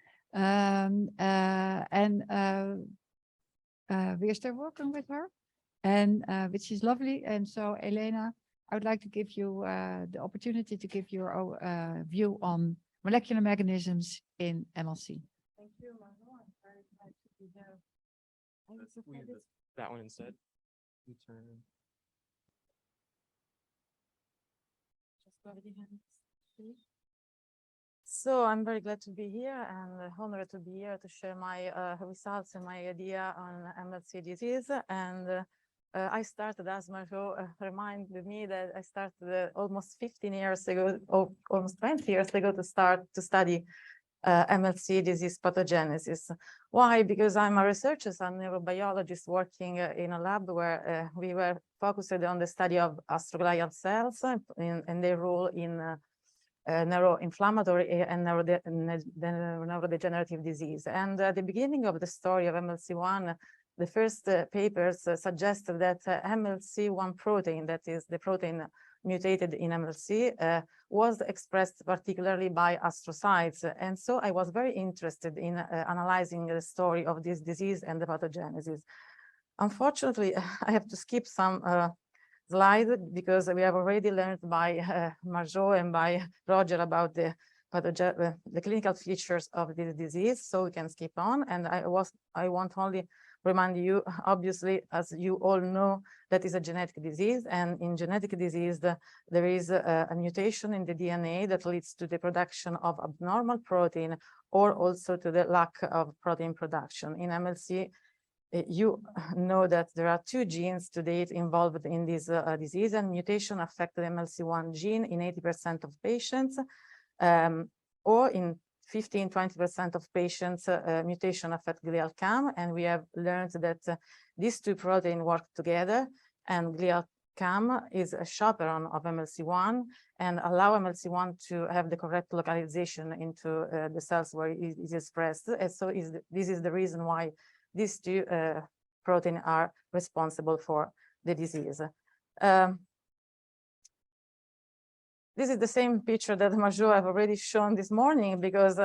[SPEAKER 1] We're still working with her, and which is lovely. And so, Elena, I would like to give you the opportunity to give your view on molecular mechanisms in MLC.
[SPEAKER 8] Thank you, Margot. I'm very glad to be here. That one instead. You turn. Just go ahead. So I'm very glad to be here and honored to be here to share my results and my idea on MLC disease. And I started, as Margot reminded me, that I started almost 15 years ago, or almost 20 years ago, to study MLC disease pathogenesis. Why? Because I'm a researcher, I'm a neurobiologist working in a lab where we were focused on the study of astroglial cells and their role in neuroinflammatory and neurodegenerative disease. And at the beginning of the story of MLC1, the first papers suggested that MLC1 protein, that is the protein mutated in MLC, was expressed particularly by astrocytes. And so I was very interested in analyzing the story of this disease and the pathogenesis. Unfortunately, I have to skip some slide because we have already learned by Margot and by Roger about the clinical features of this disease, so we can skip on. And I want only remind you, obviously, as you all know, that is a genetic disease, and in genetic disease, there is a mutation in the DNA that leads to the production of abnormal protein or also to the lack of protein production. In MLC, you know that there are 2 genes to date involved in this disease, and mutation affect the MLC1 gene in 80% of patients, or in 15–20% of patients, mutation affect glial CAM, and we have learned that these 2 proteins work together, and glial CAM is a chaperone of MLC1 and allow MLC1 to have the correct localization into the cells where it is expressed. And so this is the reason why these 2 proteins are responsible for the disease. This is the same picture that Marjo have already shown this morning, because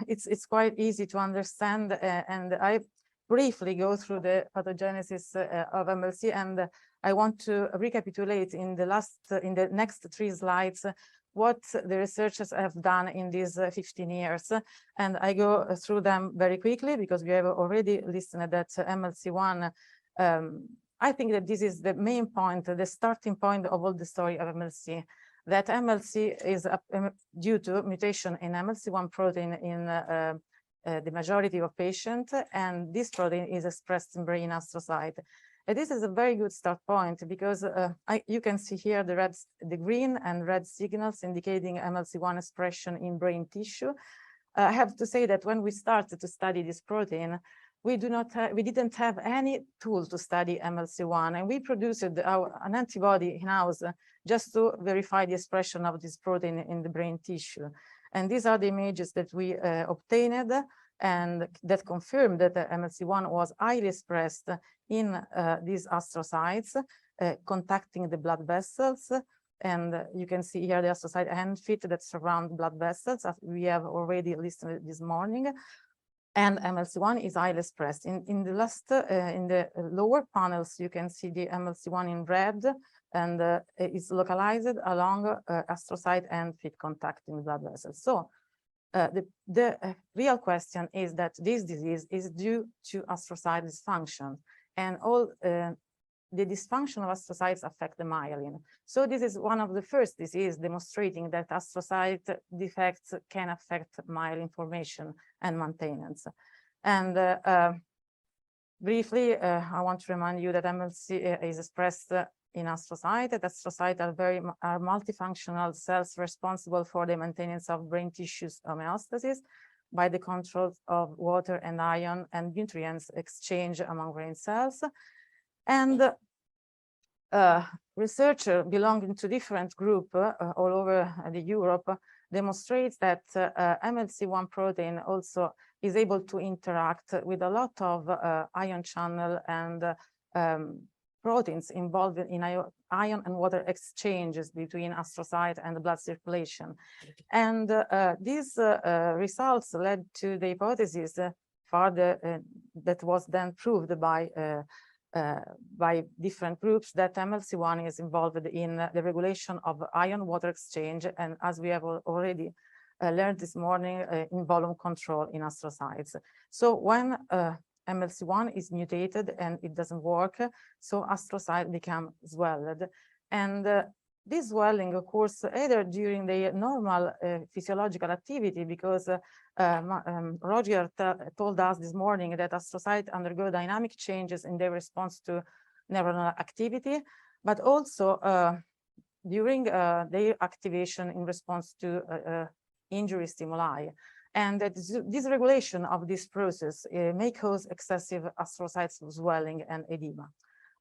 [SPEAKER 8] it's quite easy to understand, and I briefly go through the pathogenesis of MLC, and I want to recapitulate in the next 3 slides what the researchers have done in these 15 years. And I go through them very quickly because we have already listened that MLC1. I think that this is the main point, the starting point of all the story of MLC, that MLC is due to mutation in MLC1 protein in the majority of patients, and this protein is expressed in brain astrocyte. And this is a very good start point because you can see here the green and red signals indicating MLC1 expression in brain tissue. I have to say that when we started to study this protein, we didn't have any tool to study MLC1, and we produced an antibody in-house just to verify the expression of this protein in the brain tissue. And these are the images that we obtained, and that confirmed that the MLC1 was highly expressed in these astrocytes, contacting the blood vessels. And you can see here the astrocyte end feet that surround blood vessels, as we have already listed this morning. And MLC1 is highly expressed. In the lower panels, you can see the MLC1 in red, and it's localized along astrocyte end feet contacting blood vessels. So the real question is that this disease is due to astrocyte dysfunction, and all the dysfunction of astrocytes affect the myelin. So this is one of the first diseases demonstrating that astrocyte defects can affect myelin formation and maintenance. And briefly, I want to remind you that MLC is expressed in astrocyte. That astrocytes are multifunctional cells responsible for the maintenance of brain tissues homeostasis by the control of water and ion and nutrients exchange among brain cells. And researchers belonging to different groups all over Europe demonstrates that MLC1 protein also is able to interact with a lot of ion channel and proteins involved in ion and water exchanges between astrocyte and the blood circulation. And these results led to the hypothesis further that was then proved by different groups that MLC1 is involved in the regulation of ion-water exchange, and as we have already learned this morning, in volume control in astrocytes. So when MLC1 is mutated and it doesn't work, so astrocytes become swelled. And this swelling occurs either during the normal physiological activity, because Roger told us this morning that astrocytes undergo dynamic changes in their response to neuronal activity, but also during their activation in response to injury stimuli. And that this regulation of this process may cause excessive astrocyte swelling and edema.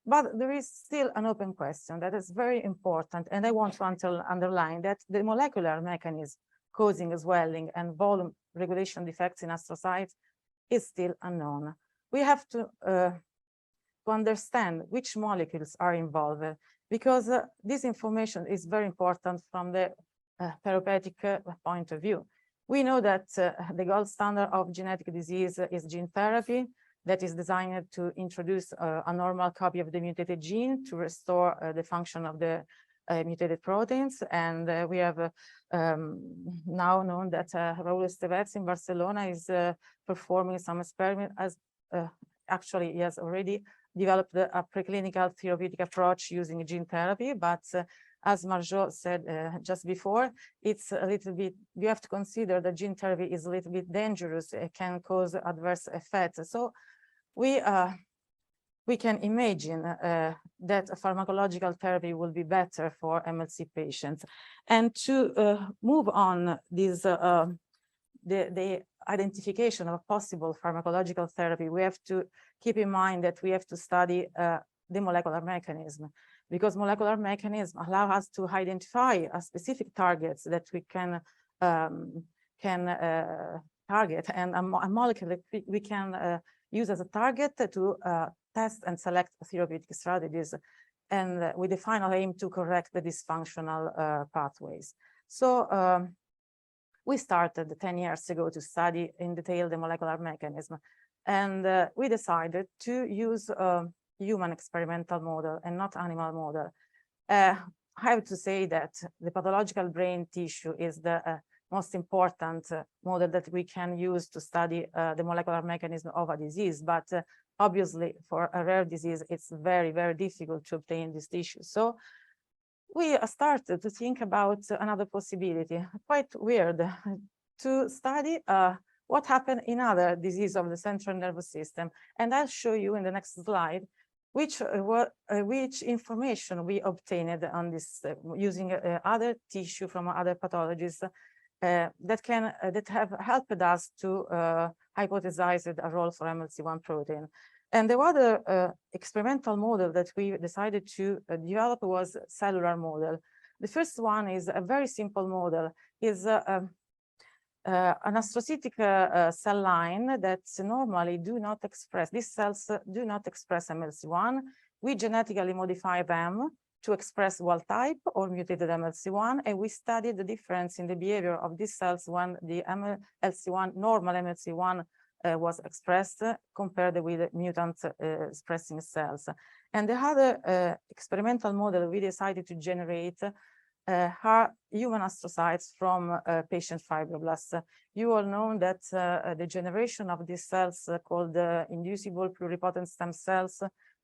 [SPEAKER 8] But there is still an open question that is very important, and I want to underline that the molecular mechanism causing swelling and volume regulation defects in astrocytes is still unknown. We have to understand which molecules are involved, because this information is very important from the therapeutic point of view. We know that the gold standard of genetic disease is gene therapy, that is designed to introduce a normal copy of the mutated gene to restore the function of the mutated proteins. And we have now known that Raúl Estevez in Barcelona is performing some experiment as actually he has already developed a preclinical therapeutic approach using gene therapy, but as Marjo said just before, it's a little bit, you have to consider that gene therapy is a little bit dangerous. It can cause adverse effects. So we can imagine that a pharmacological therapy will be better for MLC patients. And to move on this, the identification of possible pharmacological therapy, we have to keep in mind that we have to study the molecular mechanism, because molecular mechanism allow us to identify a specific targets that we can target, and a molecule that we can use as a target to test and select therapeutic strategies, and with the final aim to correct the dysfunctional pathways. So we started 10 years ago to study in detail the molecular mechanism, and we decided to use a human experimental model and not animal model. I have to say that the pathological brain tissue is the most important model that we can use to study the molecular mechanism of a disease, but obviously for a rare disease, it's very, very difficult to obtain this tissue. So we started to think about another possibility, quite weird, to study what happened in other diseases of the central nervous system. And I'll show you in the next slide which information we obtained on this using other tissue from other pathologies that have helped us to hypothesize a role for MLC1 protein. And the other experimental model that we decided to develop was cellular model. The first one is a very simple model, is an astrocytic cell line that normally do not express, these cells do not express MLC1. We genetically modify them to express wild type or mutated MLC1, and we studied the difference in the behavior of these cells when the MLC1, normal MLC1 was expressed compared with mutant expressing cells. And the other experimental model we decided to generate are human astrocytes from patient fibroblasts. You all know that the generation of these cells called inducible pluripotent stem cells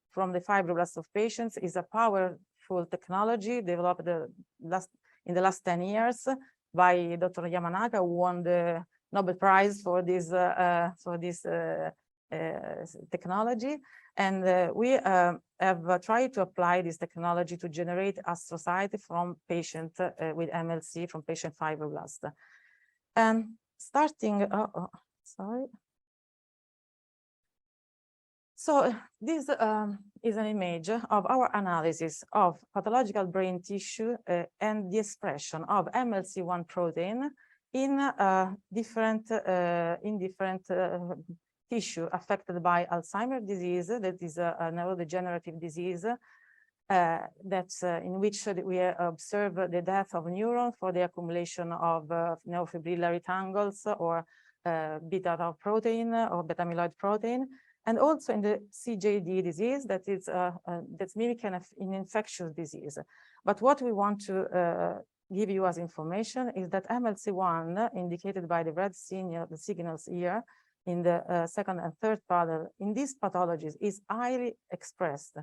[SPEAKER 8] from the fibroblasts of patients is a powerful technology developed in the last 10 years by Dr. Yamanaka, who won the Nobel Prize for this technology. And we have tried to apply this technology to generate astrocytes from patients with MLC, from patient fibroblasts. And starting, sorry. So this is an image of our analysis of pathological brain tissue and the expression of MLC1 protein in different tissue affected by Alzheimer's disease, that is a neurodegenerative disease in which we observe the death of neurons for the accumulation of neurofibrillary tangles or beta protein or beta amyloid protein, and also in the CJD disease that is that's mimicking an infectious disease. But what we want to give you as information is that MLC1, indicated by the red signals here in the second and third panel, in these pathologies is highly expressed,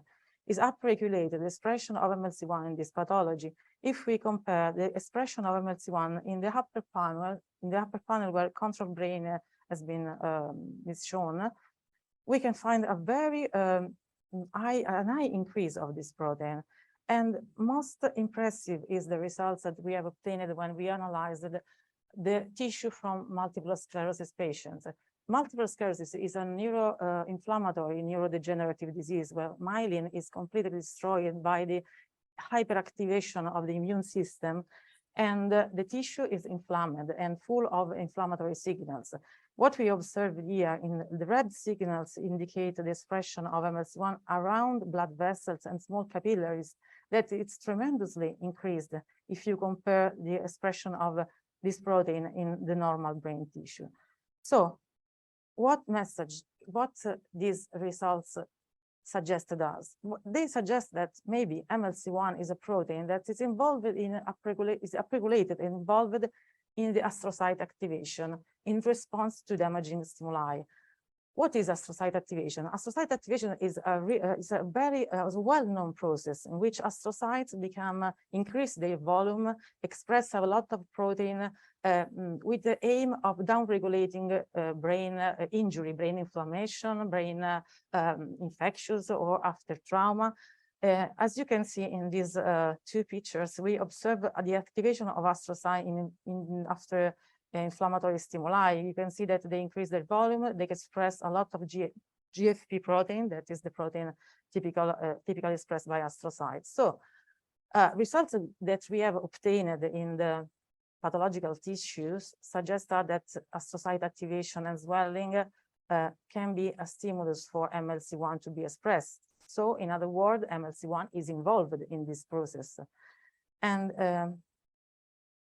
[SPEAKER 8] is upregulated, the expression of MLC1 in this pathology. If we compare the expression of MLC1 in the upper panel where control brain has been is shown, we can find a very high increase of this protein. And most impressive is the results that we have obtained when we analyzed the tissue from multiple sclerosis patients. Multiple sclerosis is a neuroinflammatory neurodegenerative disease where myelin is completely destroyed by the hyperactivation of the immune system, and the tissue is inflamed and full of inflammatory signals. What we observed here in the red signals indicate the expression of MLC1 around blood vessels and small capillaries, that it's tremendously increased if you compare the expression of this protein in the normal brain tissue. So what these results suggested us? They suggest that maybe MLC1 is a protein that is involved in upregulated and involved in the astrocyte activation in response to damaging stimuli. what is astrocyte activation? Astrocyte activation is a very well-known process in which astrocytes increase their volume, express a lot of protein with the aim of downregulating brain injury, brain inflammation, brain infections, or after trauma. As you can see in these two pictures, we observe the activation of astrocyte after inflammatory stimuli. You can see that they increase their volume, they express a lot of GFP protein, that is the protein typically expressed by astrocytes. So results that we have obtained in the pathological tissues suggest that astrocyte activation and swelling can be a stimulus for MLC1 to be expressed. So in other words, MLC1 is involved in this process. And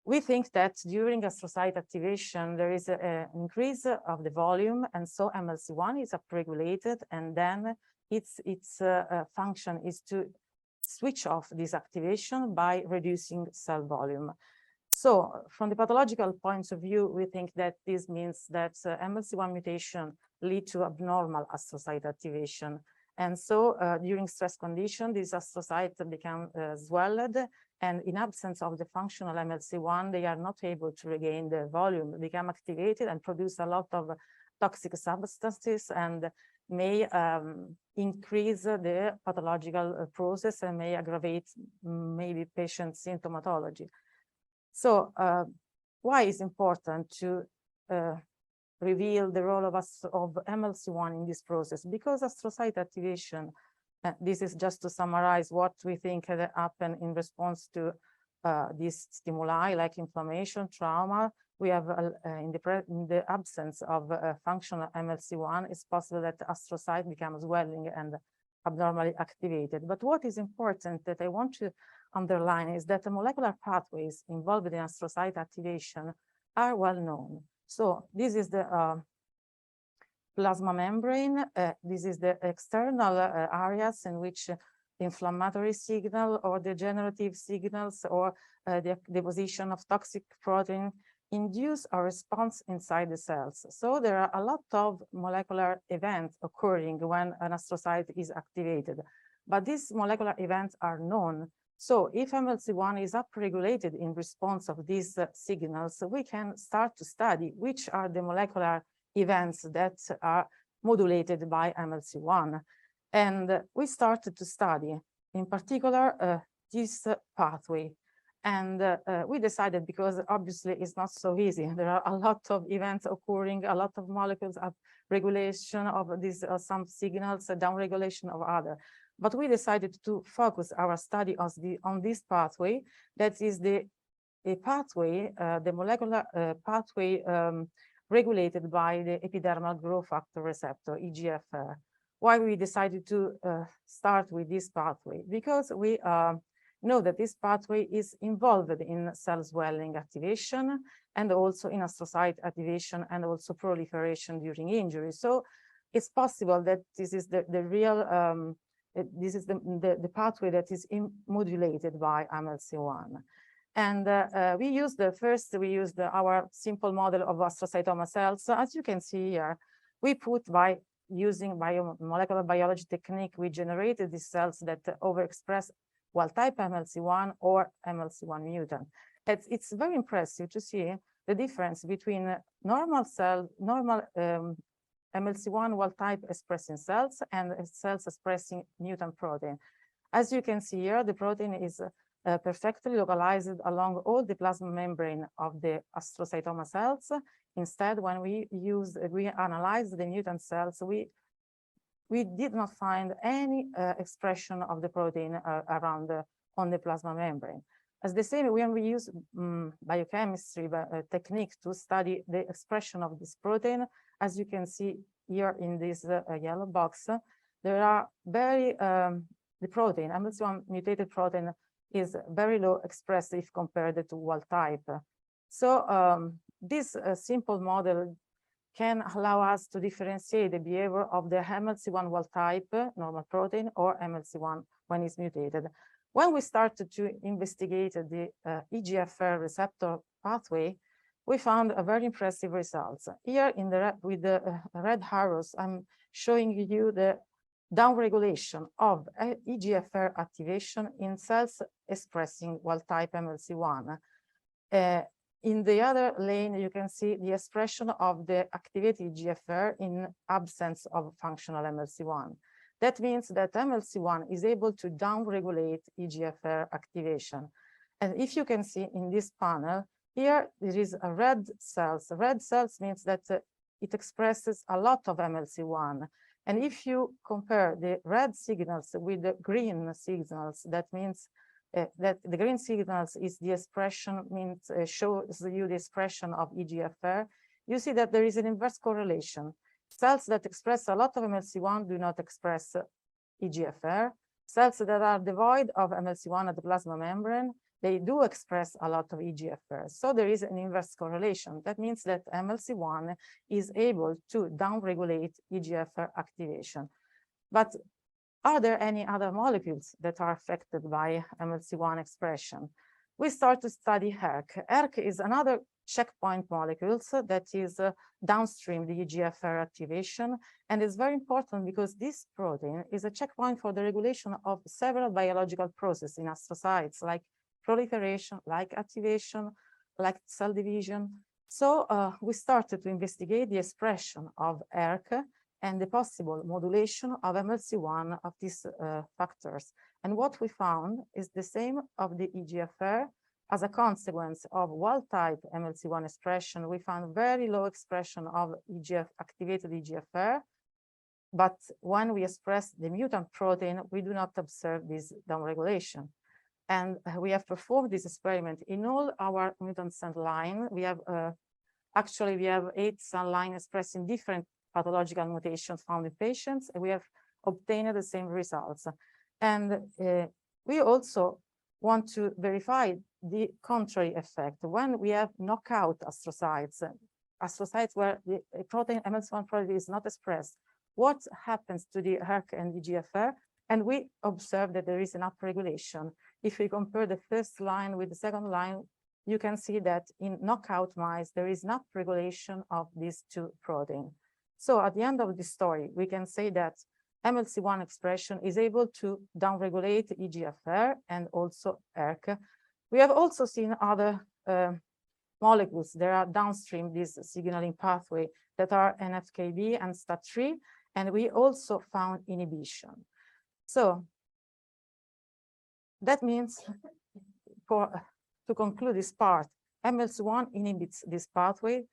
[SPEAKER 8] we think that during astrocyte activation, there is an increase of the volume, and so MLC1 is upregulated, and then its function is to switch off this activation by reducing cell volume. So from the pathological point of view, we think that this means that MLC1 mutation lead to abnormal astrocyte activation. And so during stress condition, these astrocytes become swelled, and in absence of the functional MLC1, they are not able to regain their volume, become activated and produce a lot of toxic substances, and may increase the pathological process and may aggravate maybe patient symptomatology. So why is important to reveal the role of MLC1 in this process? Because astrocyte activation, this is just to summarize what we think happened in response to these stimuli like inflammation, trauma. We have in the absence of functional MLC1, it's possible that astrocyte becomes swelling and abnormally activated. But what is important that I want to underline is that the molecular pathways involved in astrocyte activation are well known. So this is the plasma membrane. This is the external areas in which inflammatory signal or degenerative signals or the deposition of toxic protein induce a response inside the cells. So there are a lot of molecular events occurring when an astrocyte is activated, but these molecular events are known. So if MLC1 is upregulated in response of these signals, we can start to study which are the molecular events that are modulated by MLC1. And we started to study, in particular, this pathway. And we decided, because obviously it's not so easy, there are a lot of events occurring, a lot of molecules of regulation of these some signals, downregulation of other. But we decided to focus our study on this pathway, that is the pathway, the molecular pathway regulated by the epidermal growth factor receptor, EGFR. Why we decided to start with this pathway? Because we know that this pathway is involved in cell swelling activation and also in astrocyte activation and also proliferation during injury. So it's possible that this is the real, this is the pathway that is modulated by MLC1. And we used our simple model of astrocytoma cells. So as you can see here, we put by using molecular biology technique, we generated these cells that overexpress wild-type MLC1 or MLC1 mutant. It's very impressive to see the difference between normal MLC1 wild-type expressing cells and cells expressing mutant protein. As you can see here, the protein is perfectly localized along all the plasma membrane of the astrocytoma cells. Instead, when we analyzed the mutant cells, we did not find any expression of the protein on the plasma membrane. As the same, when we use biochemistry technique to study the expression of this protein, as you can see here in this yellow box, there are the protein, MLC1 mutated protein, is very low expressed if compared to wild type. So this simple model can allow us to differentiate the behavior of the MLC1 wild type normal protein or MLC1 when it's mutated. When we started to investigate the EGFR receptor pathway, we found a very impressive results. Here in the with the red arrows, I'm showing you the downregulation of EGFR activation in cells expressing wild-type MLC1. In the other lane, you can see the expression of the activated EGFR in absence of functional MLC1. That means that MLC1 is able to downregulate EGFR activation. And if you can see in this panel, here there is a red cells. Red cells means that it expresses a lot of MLC1. And if you compare the red signals with the green signals, that means that the green signals is the expression, means shows you the expression of EGFR, you see that there is an inverse correlation. Cells that express a lot of MLC1 do not express EGFR. Cells that are devoid of MLC1 at the plasma membrane, they do express a lot of EGFR. So there is an inverse correlation. That means that MLC1 is able to downregulate EGFR activation. But are there any other molecules that are affected by MLC1 expression? We start to study ERK. ERK is another checkpoint molecule that is downstream the EGFR activation, and is very important because this protein is a checkpoint for the regulation of several biological processes in astrocytes, like proliferation, like activation, like cell division. So we started to investigate the expression of ERK and the possible modulation of MLC1 of these factors. And what we found is the same of the EGFR. As a consequence of wild-type MLC1 expression, we found very low expression of activated EGFR. But when we express the mutant protein, we do not observe this downregulation. And we have performed this experiment in all our mutant cell line. We have actually we have 8 cell lines expressing different pathological mutations found in patients, and we have obtained the same results. And we also want to verify the contrary effect. When we have knockout astrocytes, astrocytes where the protein MLC1 protein is not expressed, what happens to the ERK and EGFR? And we observe that there is an upregulation. If we compare the first line with the second line, you can see that in knockout mice, there is an upregulation of these two proteins. So at the end of the story, we can say that MLC1 expression is able to downregulate EGFR and also ERK. We have also seen other molecules that are downstream this signaling pathway that are NFKB and STAT3, and we also found inhibition. So that means, to conclude this part, MLC1 inhibits this pathway,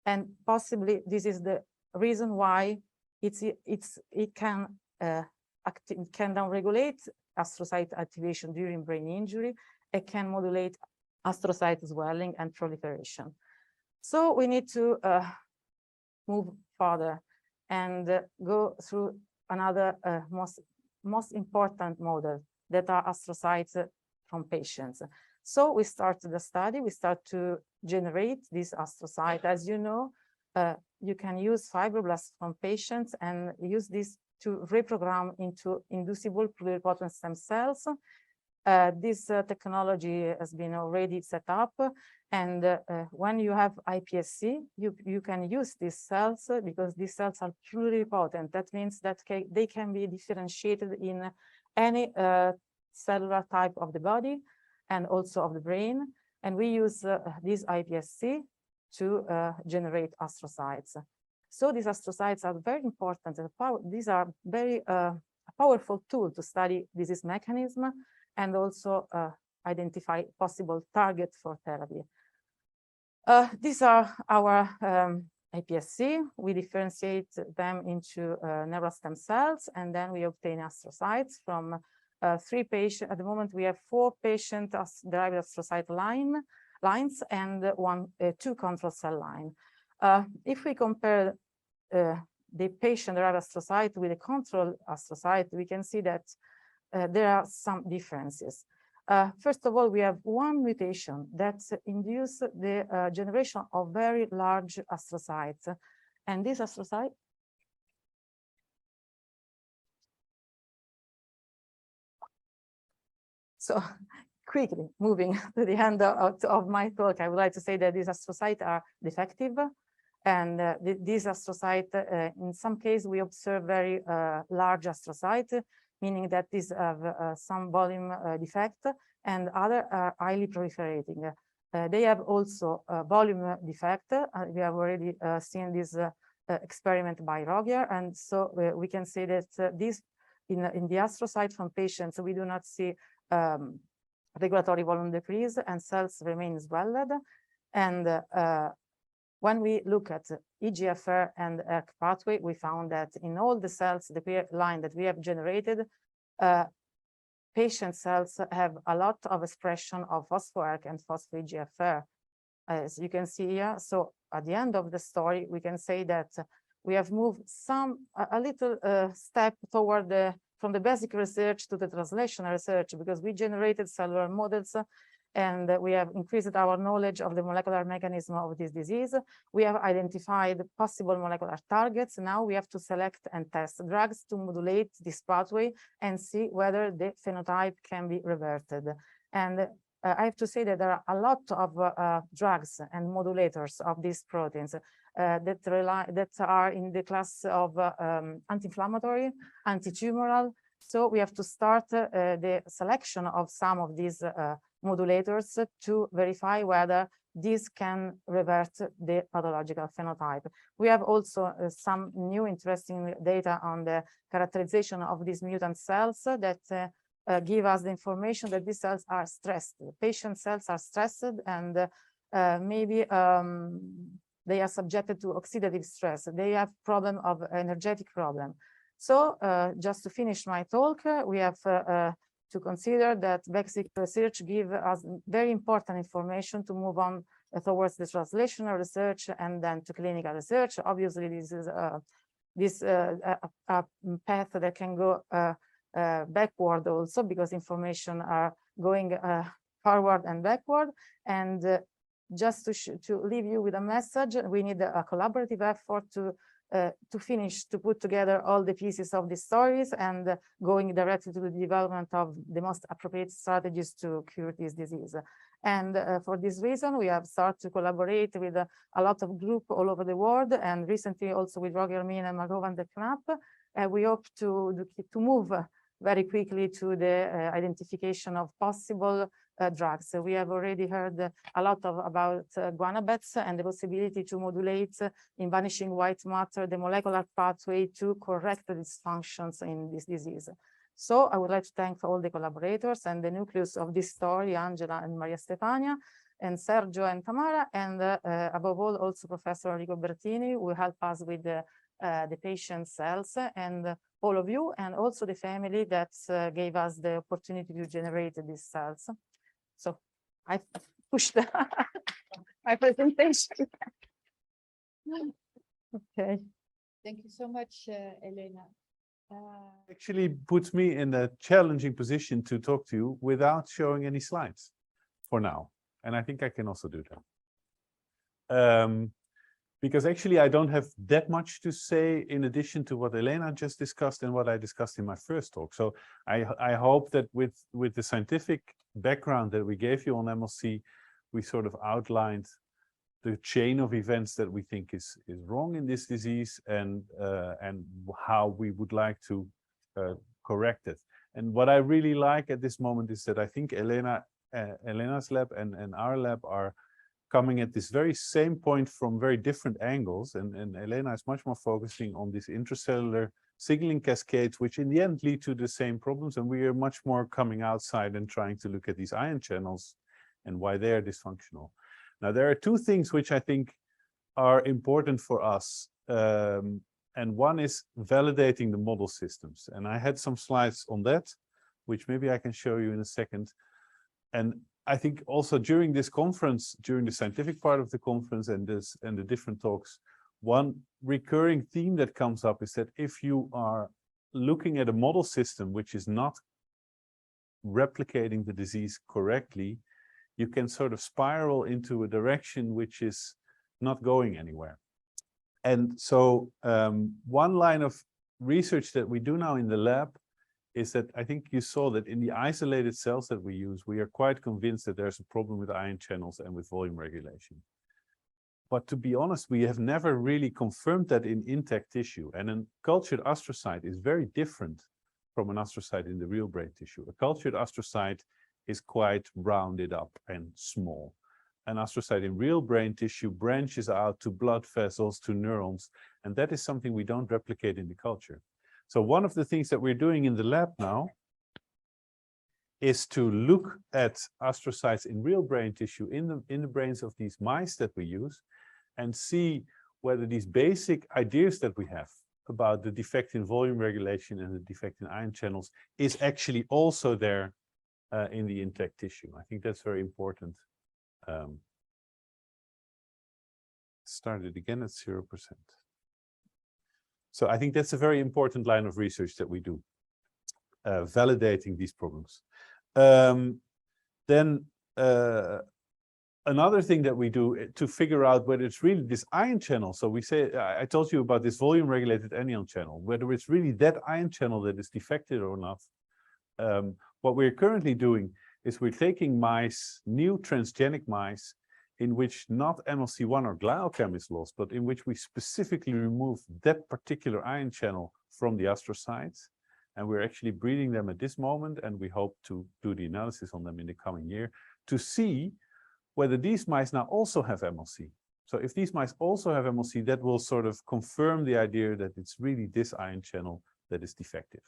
[SPEAKER 8] and possibly this is the reason why it can downregulate astrocyte activation during brain injury. It can modulate astrocyte swelling and proliferation. So we need to move further and go through another most important model that are astrocytes from patients. So we started the study. We start to generate this astrocyte. As you know, you can use fibroblasts from patients and use this to reprogram into inducible pluripotent stem cells. This technology has been already set up, and when you have iPSC, you can use these cells because these cells are pluripotent. That means that they can be differentiated in any cellular type of the body and also of the brain. And we use this iPSC to generate astrocytes. So these astrocytes are very important. These are very powerful tool to study disease mechanism and also identify possible target for therapy. These are our iPSC. We differentiate them into neural stem cells, and then we obtain astrocytes from 3 patients. At the moment, we have 4 patient-derived astrocyte lines and 2 control cell line. If we compare the patient-derived astrocyte with a control astrocyte, we can see that there are some differences. First of all, we have one mutation that induces the generation of very large astrocytes. And this astrocyte quickly moving to the end of my talk, I would like to say that these astrocytes are defective. And these astrocytes, in some cases, we observe very large astrocytes, meaning that these have some volume defect, and other are highly proliferating. They have also a volume defect. We have already seen this experiment by Rogier, and so we can say that this in the astrocyte from patients, we do not see regulatory volume decrease, and cells remain swelled. And when we look at EGFR and ERK pathway, we found that in all the cells, the clear line that we have generated, patient cells have a lot of expression of phospho-ERK and phospho-EGFR, as you can see here. So at the end of the story, we can say that we have moved a little step toward from the basic research to the translational research, because we generated cellular models and we have increased our knowledge of the molecular mechanism of this disease. We have identified possible molecular targets. Now we have to select and test drugs to modulate this pathway and see whether the phenotype can be reverted. And I have to say that there are a lot of drugs and modulators of these proteins that are in the class of anti-inflammatory, anti-tumoral. So we have to start the selection of some of these modulators to verify whether this can revert the pathological phenotype. We have also some new interesting data on the characterization of these mutant cells that give us the information that these cells are stressed. The patient cells are stressed, and maybe they are subjected to oxidative stress. They have problem of energetic problem. So just to finish my talk, we have to consider that basic research gives us very important information to move on towards the translational research and then to clinical research. Obviously, this is a path that can go backward also, because information are going forward and backward. And just to leave you with a message, we need a collaborative effort to put together all the pieces of the stories and going directly to the development of the most appropriate strategies to cure this disease. And for this reason, we have started to collaborate with a lot of groups all over the world, and recently also with Roger Min and Margot van der Knap. We hope to move very quickly to the identification of possible drugs. So we have already heard a lot about guanabets and the possibility to modulate in vanishing white matter the molecular pathway to correct the dysfunctions in this disease. So I would like to thank all the collaborators and the nucleus of this story, Angela and Maria Stefania, and Sergio and Tamara, and above all, also Professor Enrico Bertini, who help us with the patient cells, and all of you, and also the family that gave us the opportunity to generate these cells. So I pushed my presentation. Okay.
[SPEAKER 1] Thank you so much, Elena.
[SPEAKER 2] Actually puts me in a challenging position to talk to you without showing any slides for now. And I think I can also do that. Because actually I don't have that much to say in addition to what Elena just discussed and what I discussed in my first talk. So I hope that with the scientific background that we gave you on MLC, we sort of outlined the chain of events that we think is wrong in this disease, and how we would like to correct it. And what I really like at this moment is that I think Elena's lab and our lab are coming at this very same point from very different angles, and Elena is much more focusing on these intracellular signaling cascades, which in the end lead to the same problems, and we are much more coming outside and trying to look at these ion channels and why they are dysfunctional. Now, there are two things which I think are important for us, and one is validating the model systems, and I had some slides on that, which maybe I can show you in a second. And I think also during this conference, during the scientific part of the conference and the different talks, one recurring theme that comes up is that if you are looking at a model system which is not replicating the disease correctly, you can sort of spiral into a direction which is not going anywhere. And so one line of research that we do now in the lab is that I think you saw that in the isolated cells that we use, we are quite convinced that there's a problem with ion channels and with volume regulation. But to be honest, we have never really confirmed that in intact tissue. And a cultured astrocyte is very different from an astrocyte in the real brain tissue. A cultured astrocyte is quite rounded up and small. An astrocyte in real brain tissue branches out to blood vessels, to neurons, and that is something we don't replicate in the culture. So one of the things that we're doing in the lab now is to look at astrocytes in real brain tissue in the brains of these mice that we use, and see whether these basic ideas that we have about the defect in volume regulation and the defect in ion channels is actually also there in the intact tissue. I think that's very important. Started again at 0%. So I think that's a very important line of research that we do, validating these problems. Then another thing that we do to figure out whether it's really this ion channel. So we say, I told you about this volume regulated anion channel, whether it's really that ion channel that is defective or not. What we're currently doing is we're taking mice, new transgenic mice, in which not MLC1 or gliocam is lost, but in which we specifically remove that particular ion channel from the astrocytes. And we're actually breeding them at this moment, and we hope to do the analysis on them in the coming year to see whether these mice now also have MLC. So if these mice also have MLC, that will sort of confirm the idea that it's really this ion channel that is defective.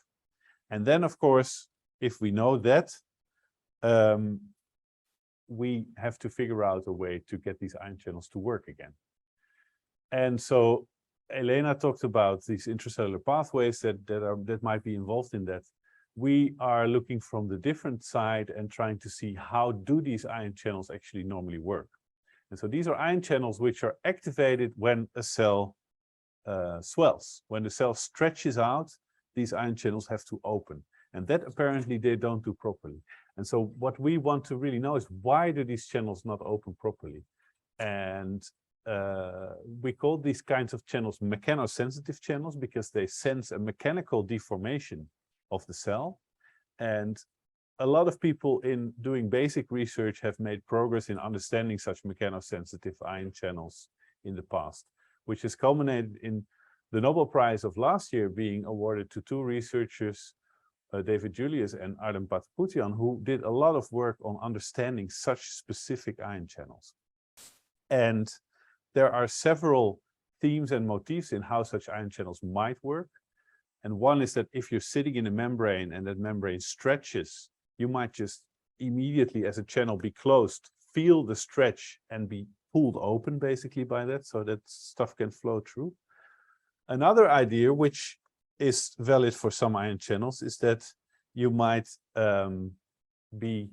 [SPEAKER 2] And then, of course, if we know that, we have to figure out a way to get these ion channels to work again. And so Elena talked about these intracellular pathways that might be involved in that. We are looking from the different side and trying to see how do these ion channels actually normally work. And so these are ion channels which are activated when a cell swells. When the cell stretches out, these ion channels have to open. And that apparently they don't do properly. And so what we want to really know is, why do these channels not open properly? And we call these kinds of channels mechanosensitive channels because they sense a mechanical deformation of the cell. And a lot of people in doing basic research have made progress in understanding such mechanosensitive ion channels in the past, which has culminated in the Nobel Prize of last year being awarded to two researchers, David Julius and Artem Pataputian, who did a lot of work on understanding such specific ion channels. And there are several themes and motifs in how such ion channels might work. And one is that if you're sitting in a membrane and that membrane stretches, you might just immediately, as a channel be closed, feel the stretch and be pulled open basically by that, so that stuff can flow through. Another idea, which is valid for some ion channels, is that you might be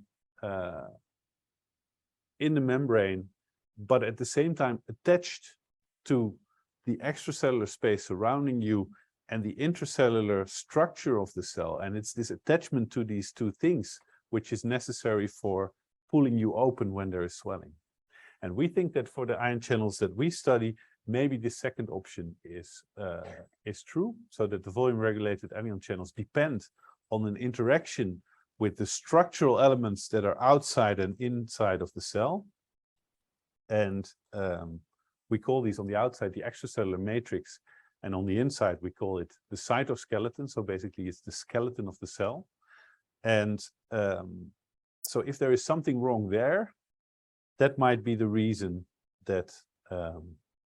[SPEAKER 2] in the membrane, but at the same time attached to the extracellular space surrounding you and the intracellular structure of the cell. And it's this attachment to these two things which is necessary for pulling you open when there is swelling. And we think that for the ion channels that we study, maybe the second option is true, so that the volume regulated anion channels depend on an interaction with the structural elements that are outside and inside of the cell. And we call these on the outside the extracellular matrix, and on the inside we call it the cytoskeleton. So basically it's the skeleton of the cell. And so if there is something wrong there, that might be the reason that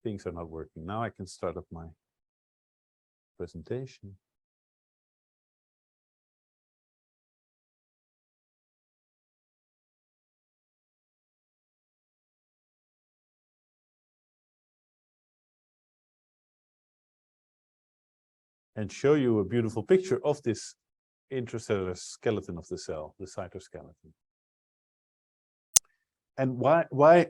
[SPEAKER 2] things are not working. Now I can start up my presentation. And show you a beautiful picture of this intracellular skeleton of the cell, the cytoskeleton. And why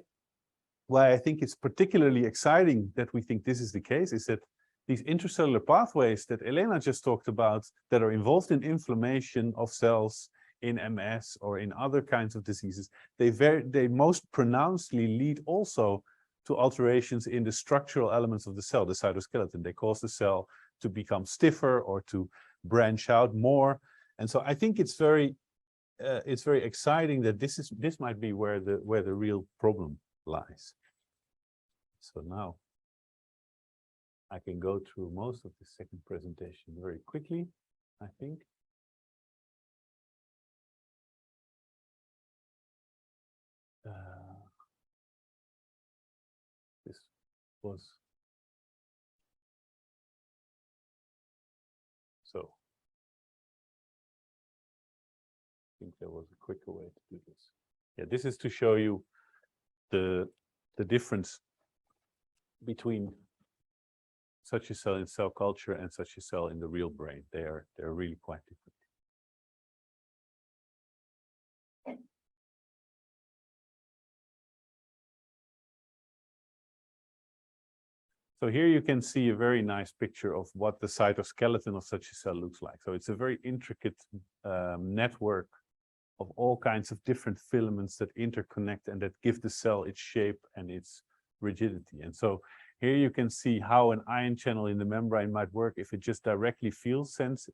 [SPEAKER 2] I think it's particularly exciting that we think this is the case is that these intracellular pathways that Elena just talked about that are involved in inflammation of cells in MS or in other kinds of diseases, they most pronouncedly lead also to alterations in the structural elements of the cell, the cytoskeleton. They cause the cell to become stiffer or to branch out more. And so I think it's very exciting that this might be where the real problem lies. So now I can go through most of the second presentation very quickly, I think. This was so. I think there was a quicker way to do this. Yeah, this is to show you the difference between such a cell in cell culture and such a cell in the real brain. They're really quite different. So here you can see a very nice picture of what the cytoskeleton of such a cell looks like. So it's a very intricate network of all kinds of different filaments that interconnect and that give the cell its shape and its rigidity. And so here you can see how an ion channel in the membrane might work if it just directly senses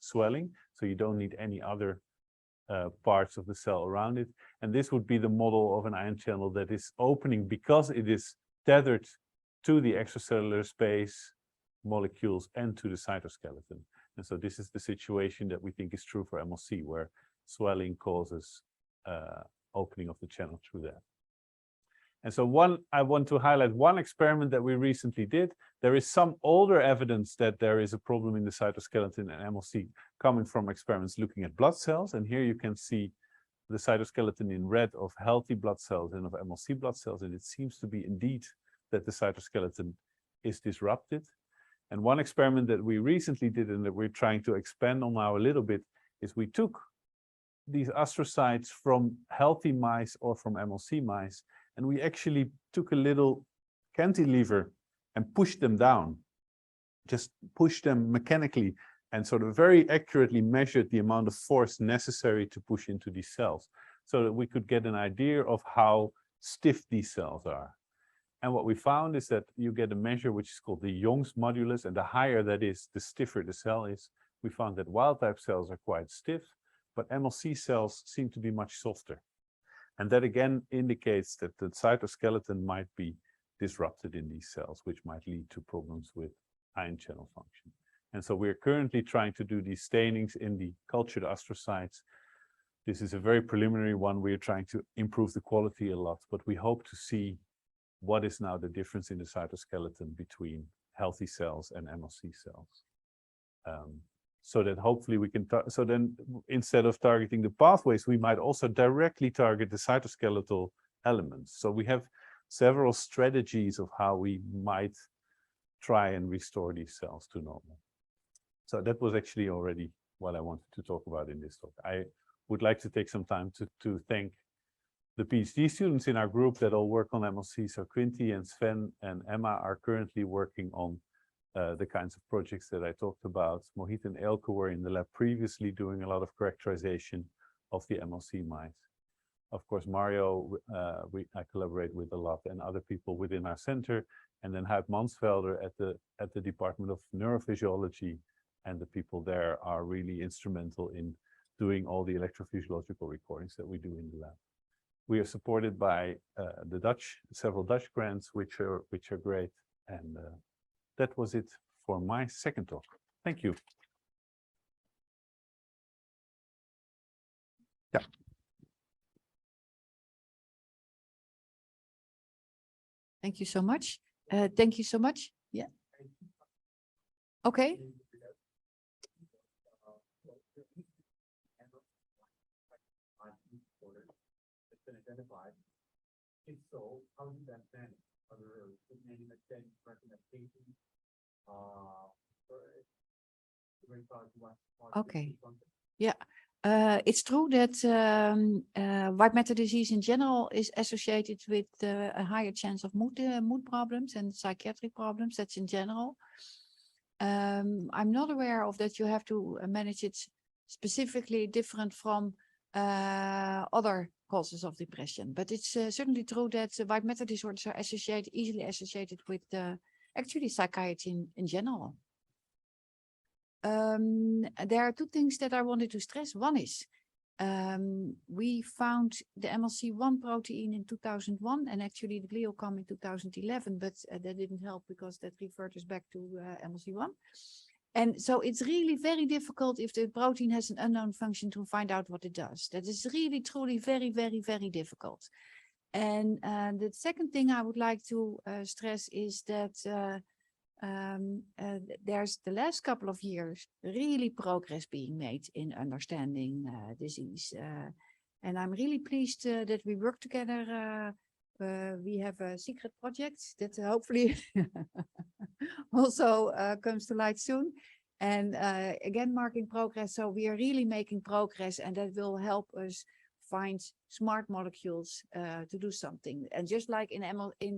[SPEAKER 2] swelling. So you don't need any other parts of the cell around it. And this would be the model of an ion channel that is opening because it is tethered to the extracellular space molecules and to the cytoskeleton. And so this is the situation that we think is true for MLC, where swelling causes opening of the channel through that. And so I want to highlight one experiment that we recently did. There is some older evidence that there is a problem in the cytoskeleton and MLC coming from experiments looking at blood cells. And here you can see the cytoskeleton in red of healthy blood cells and of MLC blood cells. And it seems to be indeed that the cytoskeleton is disrupted. And one experiment that we recently did and that we're trying to expand on now a little bit is we took these astrocytes from healthy mice or from MLC mice, and we actually took a little cantilever and pushed them down, just pushed them mechanically and sort of very accurately measured the amount of force necessary to push into these cells so that we could get an idea of how stiff these cells are. And what we found is that you get a measure which is called the Young's modulus, and the higher that is, the stiffer the cell is. We found that wild-type cells are quite stiff, but MLC cells seem to be much softer. And that again indicates that the cytoskeleton might be disrupted in these cells, which might lead to problems with ion channel function. And so we're currently trying to do these stainings in the cultured astrocytes. This is a very preliminary one. We're trying to improve the quality a lot, but we hope to see what is now the difference in the cytoskeleton between healthy cells and MLC cells. So that hopefully we can, so then instead of targeting the pathways, we might also directly target the cytoskeletal elements. So we have several strategies of how we might try and restore these cells to normal. So that was actually already what I wanted to talk about in this talk. I would like to take some time to thank the PhD students in our group that all work on MLC. So Quinty and Sven and Emma are currently working on the kinds of projects that I talked about. Mohit and Elke were in the lab previously doing a lot of characterization of the MLC mice. Of course, Mario, I collaborate with a lot, and other people within our center, and then Huib Mansvelder at the Department of Neurophysiology, and the people there are really instrumental in doing all the electrophysiological recordings that we do in the lab. We are supported by several Dutch grants, which are great, and that was it for my second talk. Thank you. Yeah.
[SPEAKER 1] Thank you so much. Thank you so much. Yeah. Okay.
[SPEAKER 3] Identified. If so, how do that manage? Are there any recommendations?
[SPEAKER 1] Okay. Yeah. It's true that white matter disease in general is associated with a higher chance of mood problems and psychiatric problems. That's in general. I'm not aware of that you have to manage it specifically different from other causes of depression, but it's certainly true that white matter disorders are easily associated with actually psychiatry in general. There are two things that I wanted to stress. One is we found the MLC1 protein in 2001 and actually the gliocom in 2011, but that didn't help because that referred us back to MLC1. And so it's really very difficult if the protein has an unknown function to find out what it does. That is really, truly very, very, very difficult. And the second thing I would like to stress is that there's the last couple of years really progress being made in understanding disease. And I'm really pleased that we work together. We have a secret project that hopefully also comes to light soon. And again, marking progress. So we are really making progress, and that will help us find smart molecules to do something. And just like in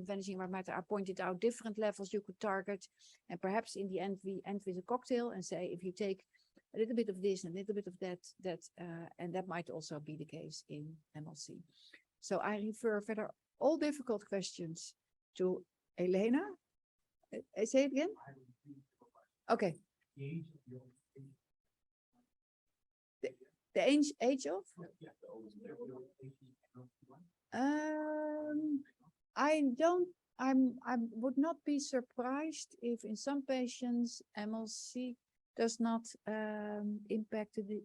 [SPEAKER 1] vanishing white matter, I pointed out different levels you could target. And perhaps in the end, we end with a cocktail and say, if you take a little bit of this and a little bit of that, and that might also be the case in MLC. So I refer further all difficult questions to Elena. Say it again? Okay. The age of? I would not be surprised if in some patients MLC does not impact the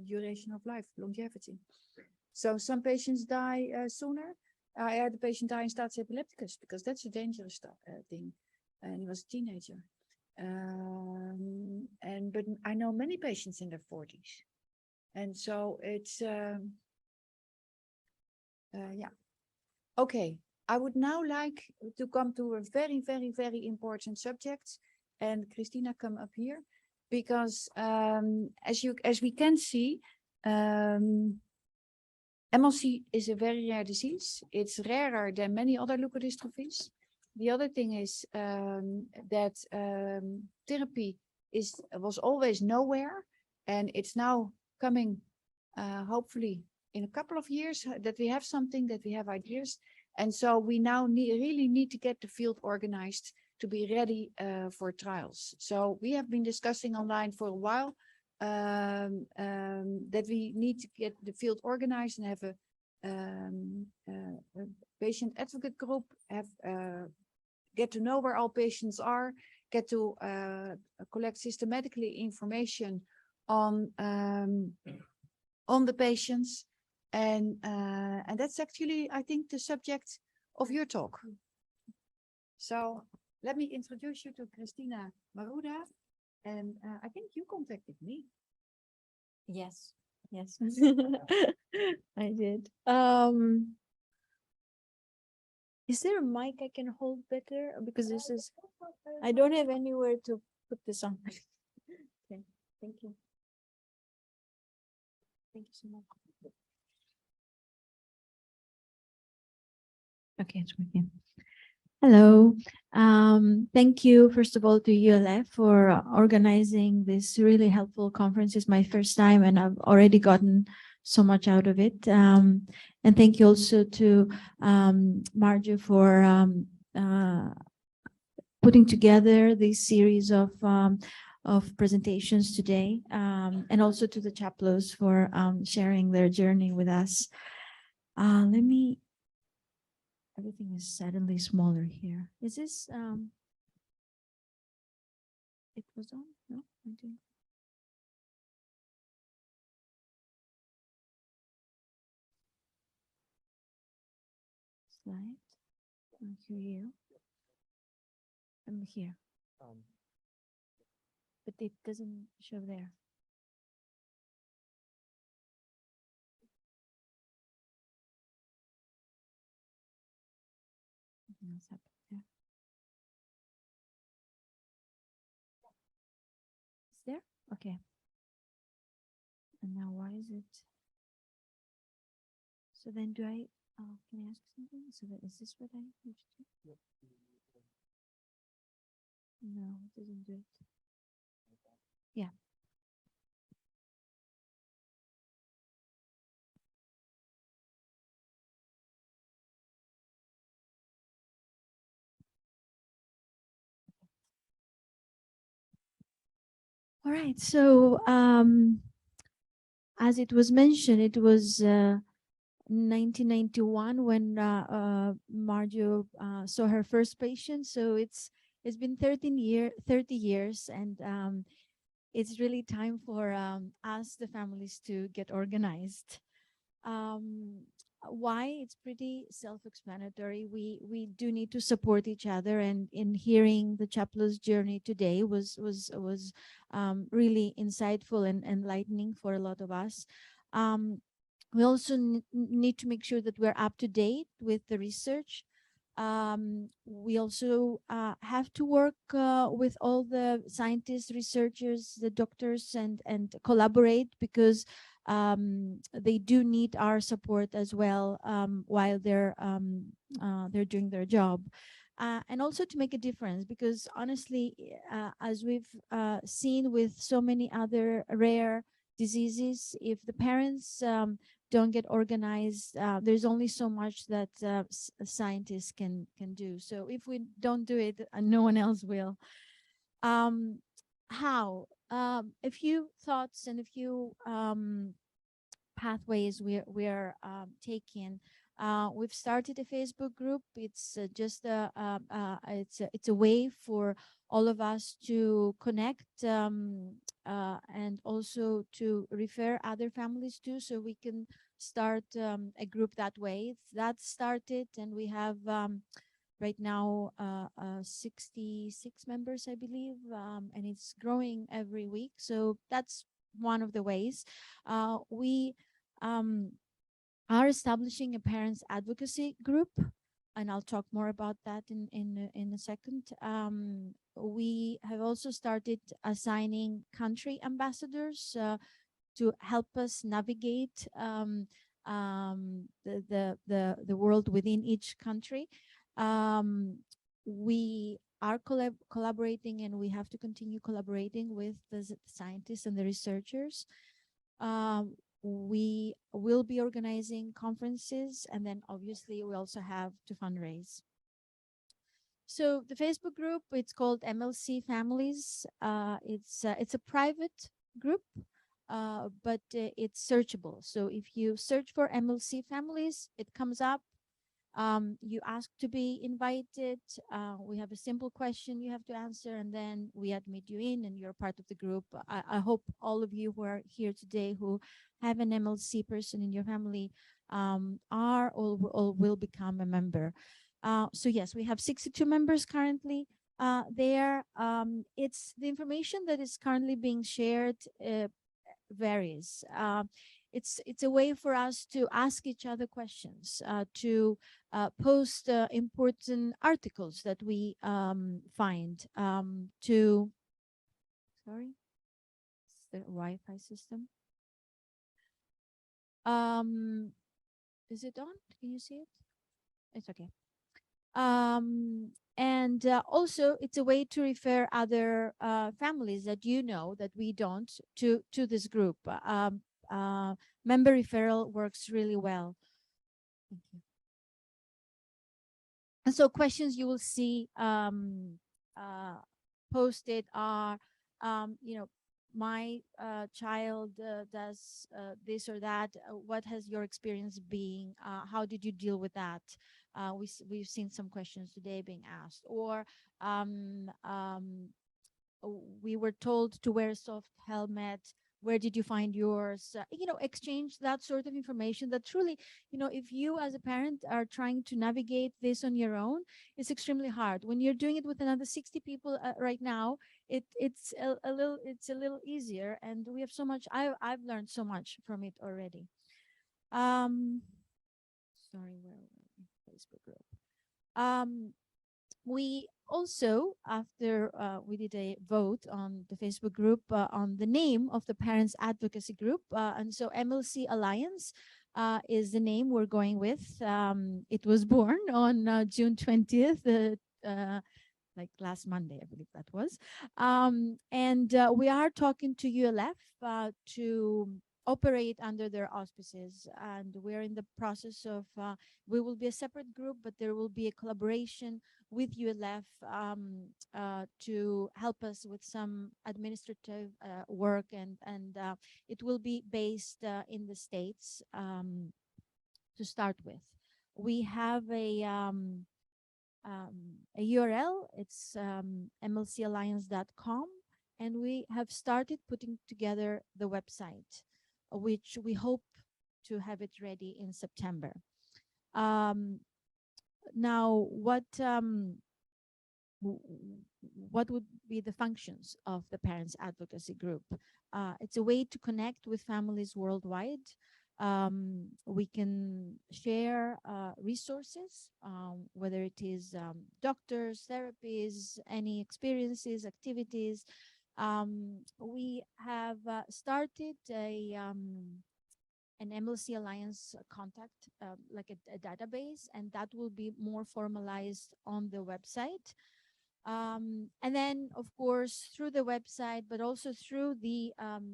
[SPEAKER 1] duration of life, longevity. So some patients die sooner. I had a patient die in status epilepticus because that's a dangerous thing, and he was a teenager. But I know many patients in their 40s, and so it's yeah. Okay, I would now like to come to a very, very, very important subject, and Christina, come up here, because as we can see, MLC is a very rare disease. It's rarer than many other leukodystrophies. The other thing is that therapy was always nowhere, and it's now coming, hopefully in a couple of years, that we have something, that we have ideas. And so we now really need to get the field organized to be ready for trials. So we have been discussing online for a while that we need to get the field organized and have a patient advocate group, get to know where all patients are, get to collect systematically information on the patients, and that's actually, I think, the subject of your talk. So let me introduce you to Christina Maruda, and I think you contacted me.
[SPEAKER 5] Yes, yes, I did. Is there a mic I can hold better? Because this is, I don't have anywhere to put this on. Okay, thank you. Thank you so much. Okay, it's working. Hello. Thank you, first of all, to ULF for organizing this really helpful conference. It's my first time, and I've already gotten so much out of it. And thank you also to Marjo for putting together this series of presentations today, and also to the Chaplos for sharing their journey with us. Let me. Everything is suddenly smaller here. Is this, it was on? No, I didn't. Slide. I hear you. I'm here. But it doesn't show there. What's happened there? Is there? Okay. And now why is it? So then do I, can I ask something? So that, is this what I need to do? No, it doesn't do it. Yeah. All right. So, as it was mentioned, it was 1991 when Marjo saw her first patient. So it's been 30 years, and it's really time for us, the families, to get organized. Why? It's pretty self-explanatory. We do need to support each other, and in hearing the chaplain's journey today was really insightful and enlightening for a lot of us. We also need to make sure that we're up to date with the research. We also have to work with all the scientists, researchers, the doctors, and collaborate, because they do need our support as well while they're doing their job. And also to make a difference, because honestly, as we've seen with so many other rare diseases, if the parents don't get organized, there's only so much that scientists can do. So if we don't do it, no one else will. How? A few thoughts and a few pathways we're taking. We've started a Facebook group. It's just it's a way for all of us to connect and also to refer other families to, so we can start a group that way. That started, and we have right now 66 members, I believe, and it's growing every week. So that's one of the ways. We are establishing a parents advocacy group, and I'll talk more about that in a second. We have also started assigning country ambassadors to help us navigate the world within each country. We are collaborating, and we have to continue collaborating with the scientists and the researchers. We will be organizing conferences, and then obviously we also have to fundraise. So the Facebook group, it's called MLC Families. It's a private group, but it's searchable. So if you search for MLC Families, it comes up. You ask to be invited. We have a simple question you have to answer, and then we admit you in, and you're part of the group. I hope all of you who are here today who have an MLC person in your family are or will become a member. So yes, we have 62 members currently there. It's the information that is currently being shared varies. It's a way for us to ask each other questions, to post important articles that we find, to, sorry, it's the Wi-Fi system. Is it on? Can you see it? It's okay. And also it's a way to refer other families that you know that we don't to this group. Member referral works really well. Thank you. And so questions you will see posted are, you know, my child does this or that. What has your experience been? How did you deal with that? We've seen some questions today being asked. Or we were told to wear a soft helmet. Where did you find yours? You know, exchange that sort of information that truly, you know, if you as a parent are trying to navigate this on your own, it's extremely hard. When you're doing it with another 60 people right now, it's a little easier, and we have so much. I've learned so much from it already. Sorry, where Facebook group. We also, after we did a vote on the Facebook group on the name of the Parents Advocacy Group, and so MLC Alliance is the name we're going with. It was born on June 20th, like last Monday, I believe that was. And we are talking to ULF to operate under their auspices, and we're in the process of we will be a separate group, but there will be a collaboration with ULF to help us with some administrative work, and it will be based in the States to start with. We have a URL. It's mlcalliance.com, and we have started putting together the website, which we hope to have it ready in September. Now, what would be the functions of the Parents Advocacy Group? It's a way to connect with families worldwide. We can share resources, whether it is doctors, therapies, any experiences, activities. We have started an MLC Alliance contact, like a database, and that will be more formalized on the website. And then, of course, through the website, but also through the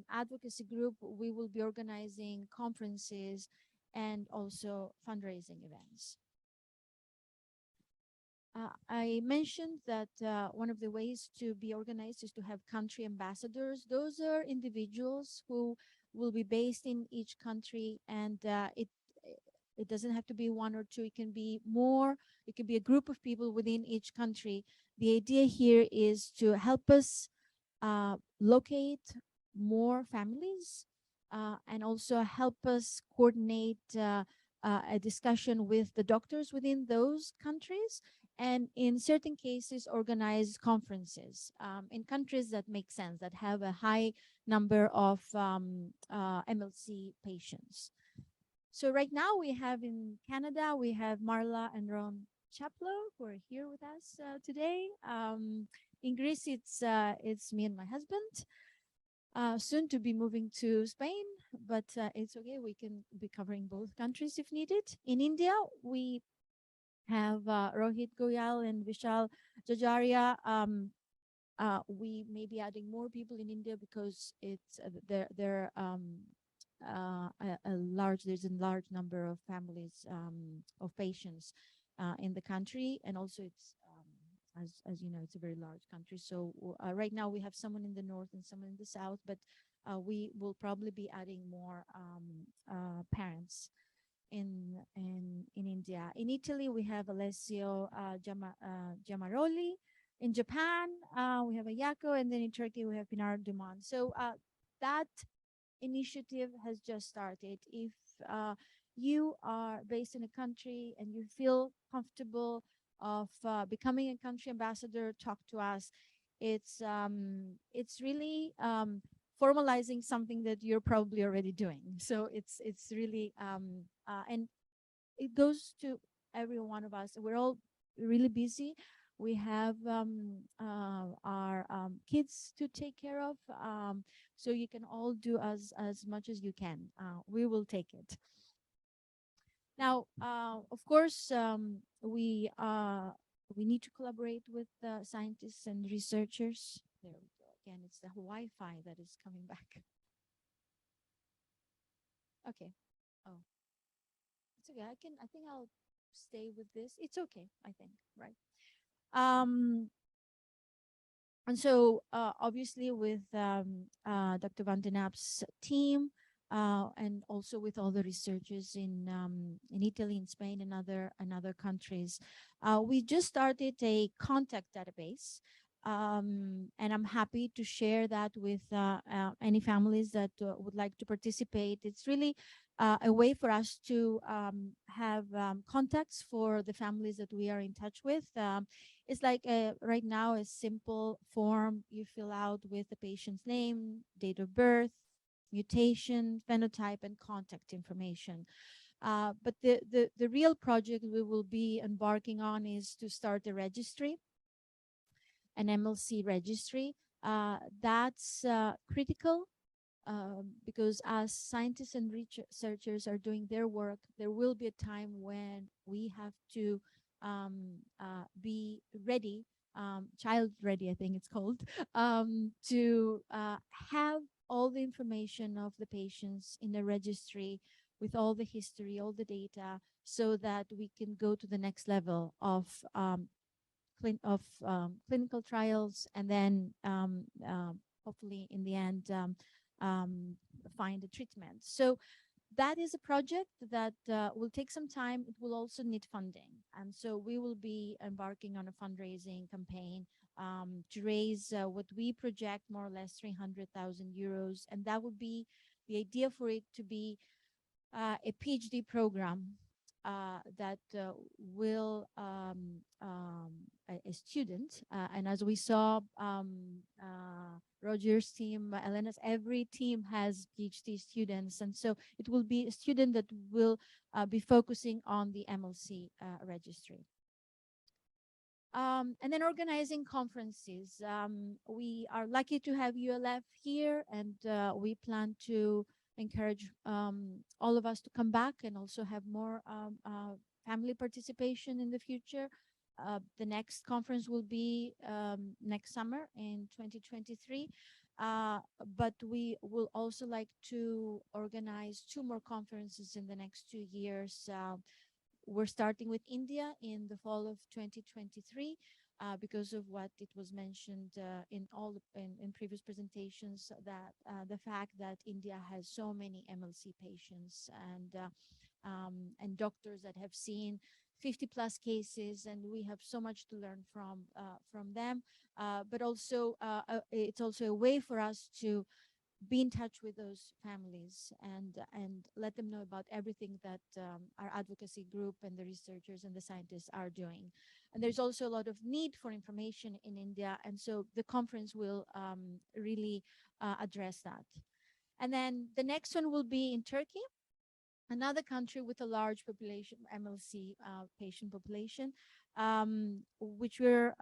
[SPEAKER 5] advocacy group, we will be organizing conferences and also fundraising events. I mentioned that one of the ways to be organized is to have country ambassadors. Those are individuals who will be based in each country, and it doesn't have to be one or two. It can be more. It can be a group of people within each country. The idea here is to help us locate more families and also help us coordinate a discussion with the doctors within those countries, and in certain cases organize conferences in countries that make sense, that have a high number of MLC patients. So right now we have in Canada, we have Marla and Ron Chaplow, who are here with us today. In Greece, it's me and my husband. Soon to be moving to Spain, but it's okay. We can be covering both countries if needed. In India, we have Rohit Goyal and Vishal Jajaria. We may be adding more people in India because it's there's a large number of families of patients in the country, and also it's as you know, it's a very large country. So right now we have someone in the north and someone in the south, but we will probably be adding more parents in India. In Italy, we have Alessio Giamaroli. In Japan, we have Ayako, and then in Turkey, we have Pinar Dumont. So that initiative has just started. If you are based in a country and you feel comfortable of becoming a country ambassador, talk to us. It's really formalizing something that you're probably already doing. So it's really and it goes to every one of us. We're all really busy. We have our kids to take care of. So you can all do as much as you can. We will take it. Now, of course, we need to collaborate with scientists and researchers. There we go. Again, it's the Wi-Fi that is coming back. Okay. Oh, it's okay. I think I'll stay with this. It's okay, I think, right? And so, obviously, with Dr. Van den App's team, and also with all the researchers in Italy, in Spain, and other countries. We just started a contact database, and I'm happy to share that with any families that would like to participate. It's really a way for us to have contacts for the families that we are in touch with. It's like right now a simple form you fill out with the patient's name, date of birth, mutation, phenotype, and contact information. But the real project we will be embarking on is to start a registry, an MLC registry. That's critical because as scientists and researchers are doing their work, there will be a time when we have to be ready, child ready, I think it's called, to have all the information of the patients in the registry with all the history, all the data, so that we can go to the next level of clinical trials, and then hopefully in the end find a treatment. So that is a project that will take some time. It will also need funding. And so we will be embarking on a fundraising campaign to raise what we project more or less 300,000 euros. And that would be the idea for it to be a PhD program that will a student, and as we saw, Roger's team, Elena's, every team has PhD students, and so it will be a student that will be focusing on the MLC registry. And then organizing conferences. We are lucky to have ULF here, and we plan to encourage all of us to come back and also have more family participation in the future. The next conference will be next summer in 2023. But we will also like to organize 2 more conferences in the next 2 years. We're starting with India in the fall of 2023 because of what it was mentioned in previous presentations, that the fact that India has so many MLC patients and doctors that have seen 50+ cases, and we have so much to learn from them. But also, it's also a way for us to be in touch with those families and let them know about everything that our advocacy group and the researchers and the scientists are doing. And there's also a lot of need for information in India, and so the conference will really address that. And then the next one will be in Turkey, another country with a large population, MLC patient population, which we're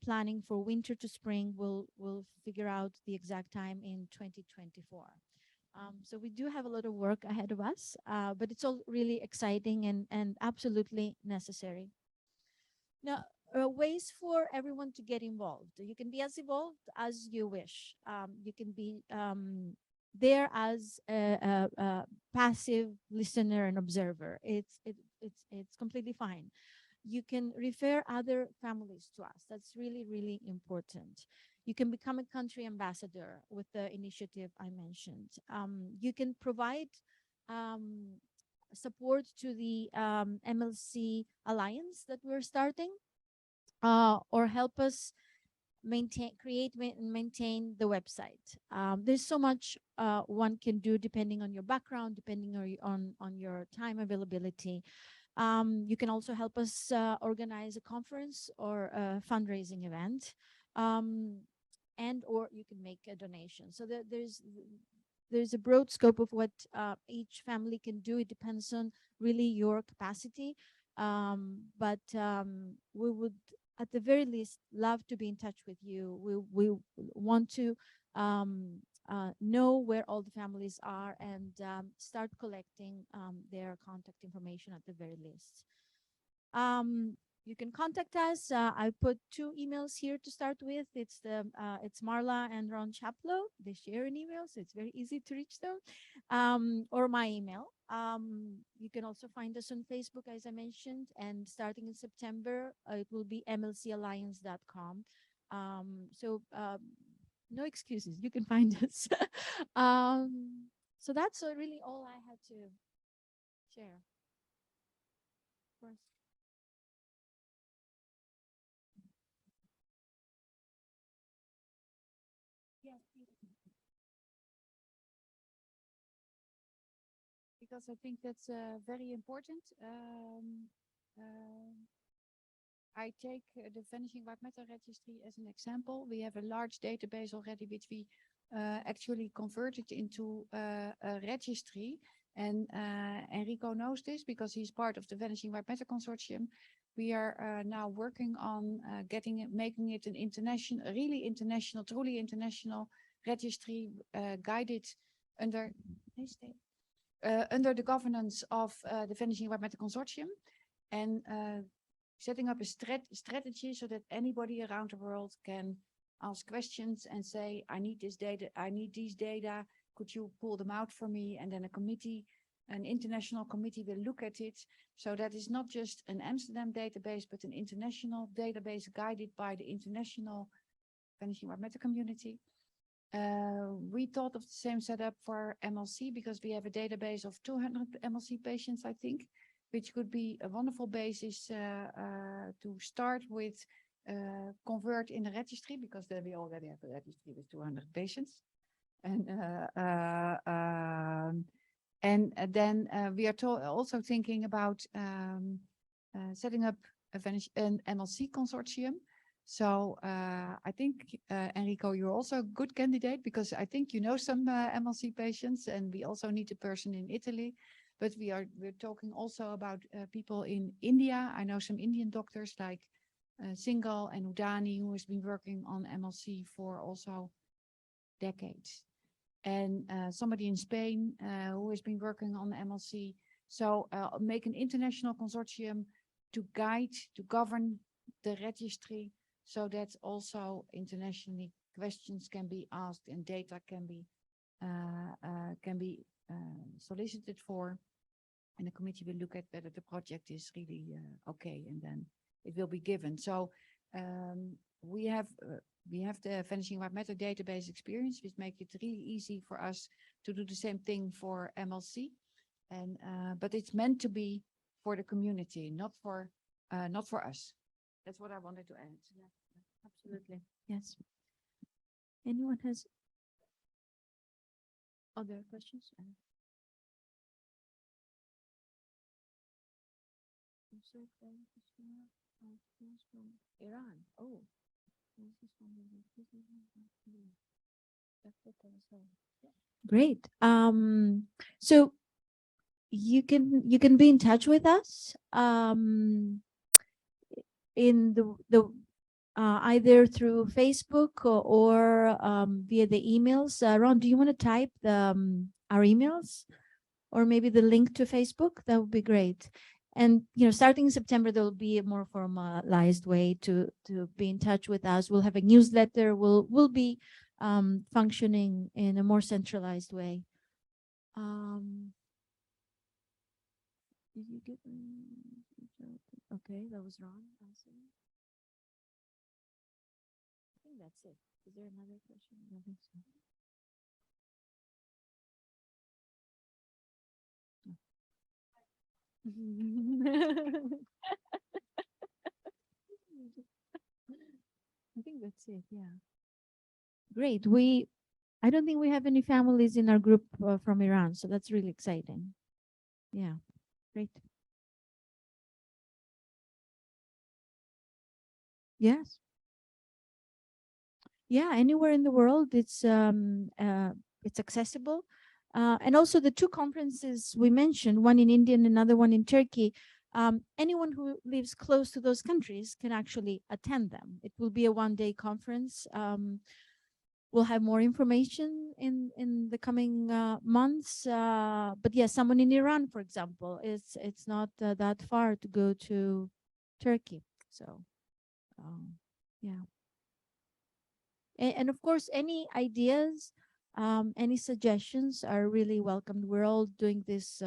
[SPEAKER 5] planning for winter to spring. We'll figure out the exact time in 2024. So we do have a lot of work ahead of us, but it's all really exciting and absolutely necessary. Now, ways for everyone to get involved. You can be as involved as you wish. You can be there as a passive listener and observer. It's completely fine. You can refer other families to us. That's really, really important. You can become a country ambassador with the initiative I mentioned. You can provide support to the MLC Alliance that we're starting, or help us create and maintain the website. There's so much one can do depending on your background, depending on your time availability. You can also help us organize a conference or a fundraising event, and or you can make a donation. So there's a broad scope of what each family can do. It depends on really your capacity, but we would, at the very least, love to be in touch with you. We want to know where all the families are and start collecting their contact information at the very least. You can contact us. I put 2 emails here to start with. It's Marla and Ron Chaplow. They share an email, so it's very easy to reach them, or my email. You can also find us on Facebook, as I mentioned, and starting in September, it will be mlcalliance.com. So no excuses, you can find us. So that's really all I had to share. Of course. Yes,
[SPEAKER 1] because I think that's very important. I take the Vanishing White Matter registry as an example. We have a large database already, which we actually converted into a registry. And Enrico knows this because he's part of the Vanishing White Matter Consortium. We are now working on making it an international, really international, truly international registry, guided under the governance of the Vanishing White Matter Consortium, and setting up a strategy so that anybody around the world can ask questions and say, I need this data, I need these data, could you pull them out for me? And then a committee an international committee will look at it. So that is not just an Amsterdam database, but an international database guided by the international vanishing white matter community. We thought of the same setup for MLC because we have a database of 200 MLC patients, I think, which could be a wonderful basis to start with, convert in the registry, because then we already have a registry with 200 patients. And then we are also thinking about setting up an MLC consortium. So I think, Enrico, you're also a good candidate because I think you know some MLC patients, and we also need a person in Italy. But we're talking also about people in India. I know some Indian doctors like Singhal and Udani, who has been working on MLC for also decades. And somebody in Spain who has been working on MLC. So make an international consortium to guide, to govern the registry, so that also internationally questions can be asked and data can be solicited for. And the committee will look at whether the project is really okay, and then it will be given. So we have the vanishing white matter database experience, which makes it really easy for us to do the same thing for MLC. And but it's meant to be for the community, not for us. That's what I wanted to add.
[SPEAKER 5] Yeah, absolutely. Yes. Anyone has other questions?
[SPEAKER 1] Iran. Oh.
[SPEAKER 5] Great. So you can be in touch with us in the either through Facebook or via the emails. Ron, do you want to type the our emails or maybe the link to Facebook? That would be great. And starting in September, there will be a more formalized way to be in touch with us. We'll have a newsletter. We'll be functioning in a more centralized way. Did you get? Okay, that was wrong. I think that's it. Is there another question? I don't think so. I think that's it. Yeah. Great. I don't think we have any families in our group from Iran, so that's really exciting. Yeah. Great. Yes. Yeah. Anywhere in the world, it's accessible. And also the two conferences we mentioned, one in India and another one in Turkey, anyone who lives close to those countries can actually attend them. It will be a one-day conference. We'll have more information in the coming months. But yeah, someone in Iran, for example, it's not that far to go to Turkey. So yeah. And of course, any ideas, any suggestions are really welcomed. We're all doing this.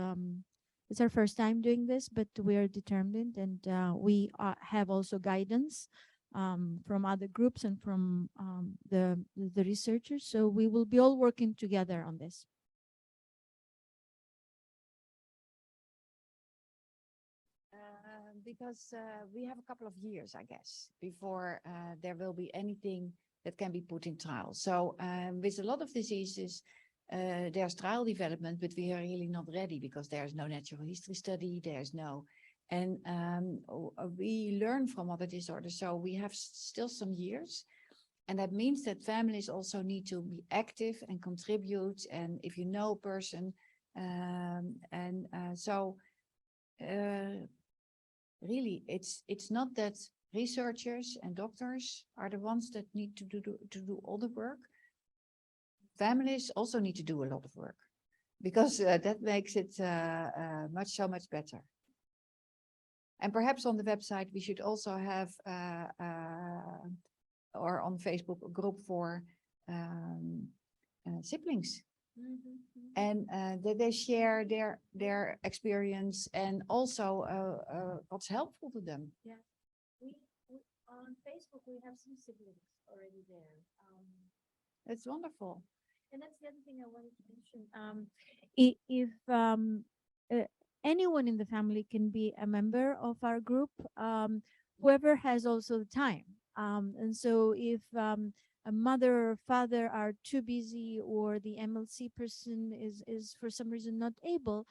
[SPEAKER 5] It's our first time doing this, but we are determined, and we have also guidance from other groups and from the researchers. So we will be all working together on this.
[SPEAKER 1] Because we have a couple of years, I guess, before there will be anything that can be put in trial. So with a lot of diseases, there's trial development, but we are really not ready because there's no natural history study, there's no, and we learn from other disorders. So we have still some years, and that means that families also need to be active and contribute. And if you know a person, really, it's not that researchers and doctors are the ones that need to do all the work. Families also need to do a lot of work, because that makes it so much better. And perhaps on the website we should also have, or on Facebook, a group for siblings, and that they share their experience and also what's helpful to them.
[SPEAKER 5] We on Facebook, we have some siblings already there.
[SPEAKER 1] It's wonderful.
[SPEAKER 5] And that's the other thing I wanted to mention. If anyone in the family can be a member of our group, whoever has also the time. And so if a mother or father are too busy, or the MLC person is for some reason not able,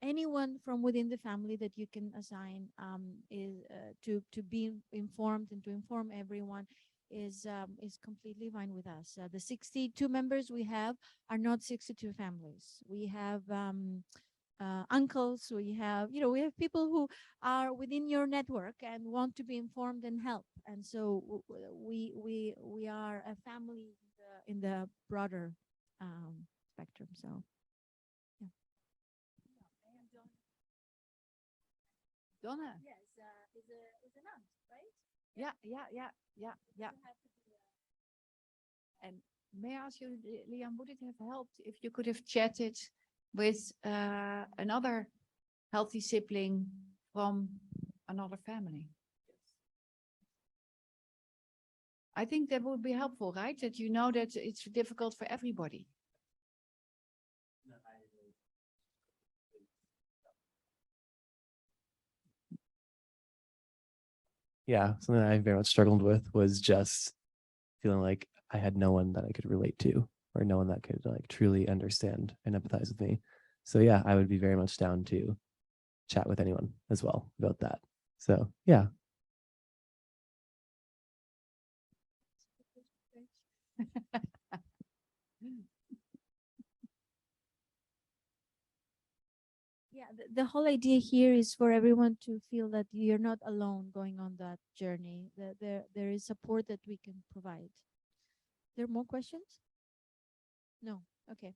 [SPEAKER 5] anyone from within the family that you can assign is to be informed and to inform everyone is completely fine with us. The 62 members we have are not 62 families. We have uncles, we have people who are within your network and want to be informed and help. And so we are a family in the broader spectrum. So yeah.
[SPEAKER 1] Donna.
[SPEAKER 5] Yes, is an aunt, right?
[SPEAKER 1] Yeah. And may I ask you, Liam, would it have helped if you could have chatted with another healthy sibling from another family? I think that would be helpful, right? That you know that it's difficult for everybody.
[SPEAKER 7] Yeah, something that I very much struggled with was just feeling like I had no one that I could relate to, or no one that could like truly understand and empathize with me. So yeah, I would be very much down to chat with anyone as well about that. So yeah.
[SPEAKER 5] Yeah, the whole idea here is for everyone to feel that you're not alone going on that journey, that there is support that we can provide. There are more questions? No. Okay.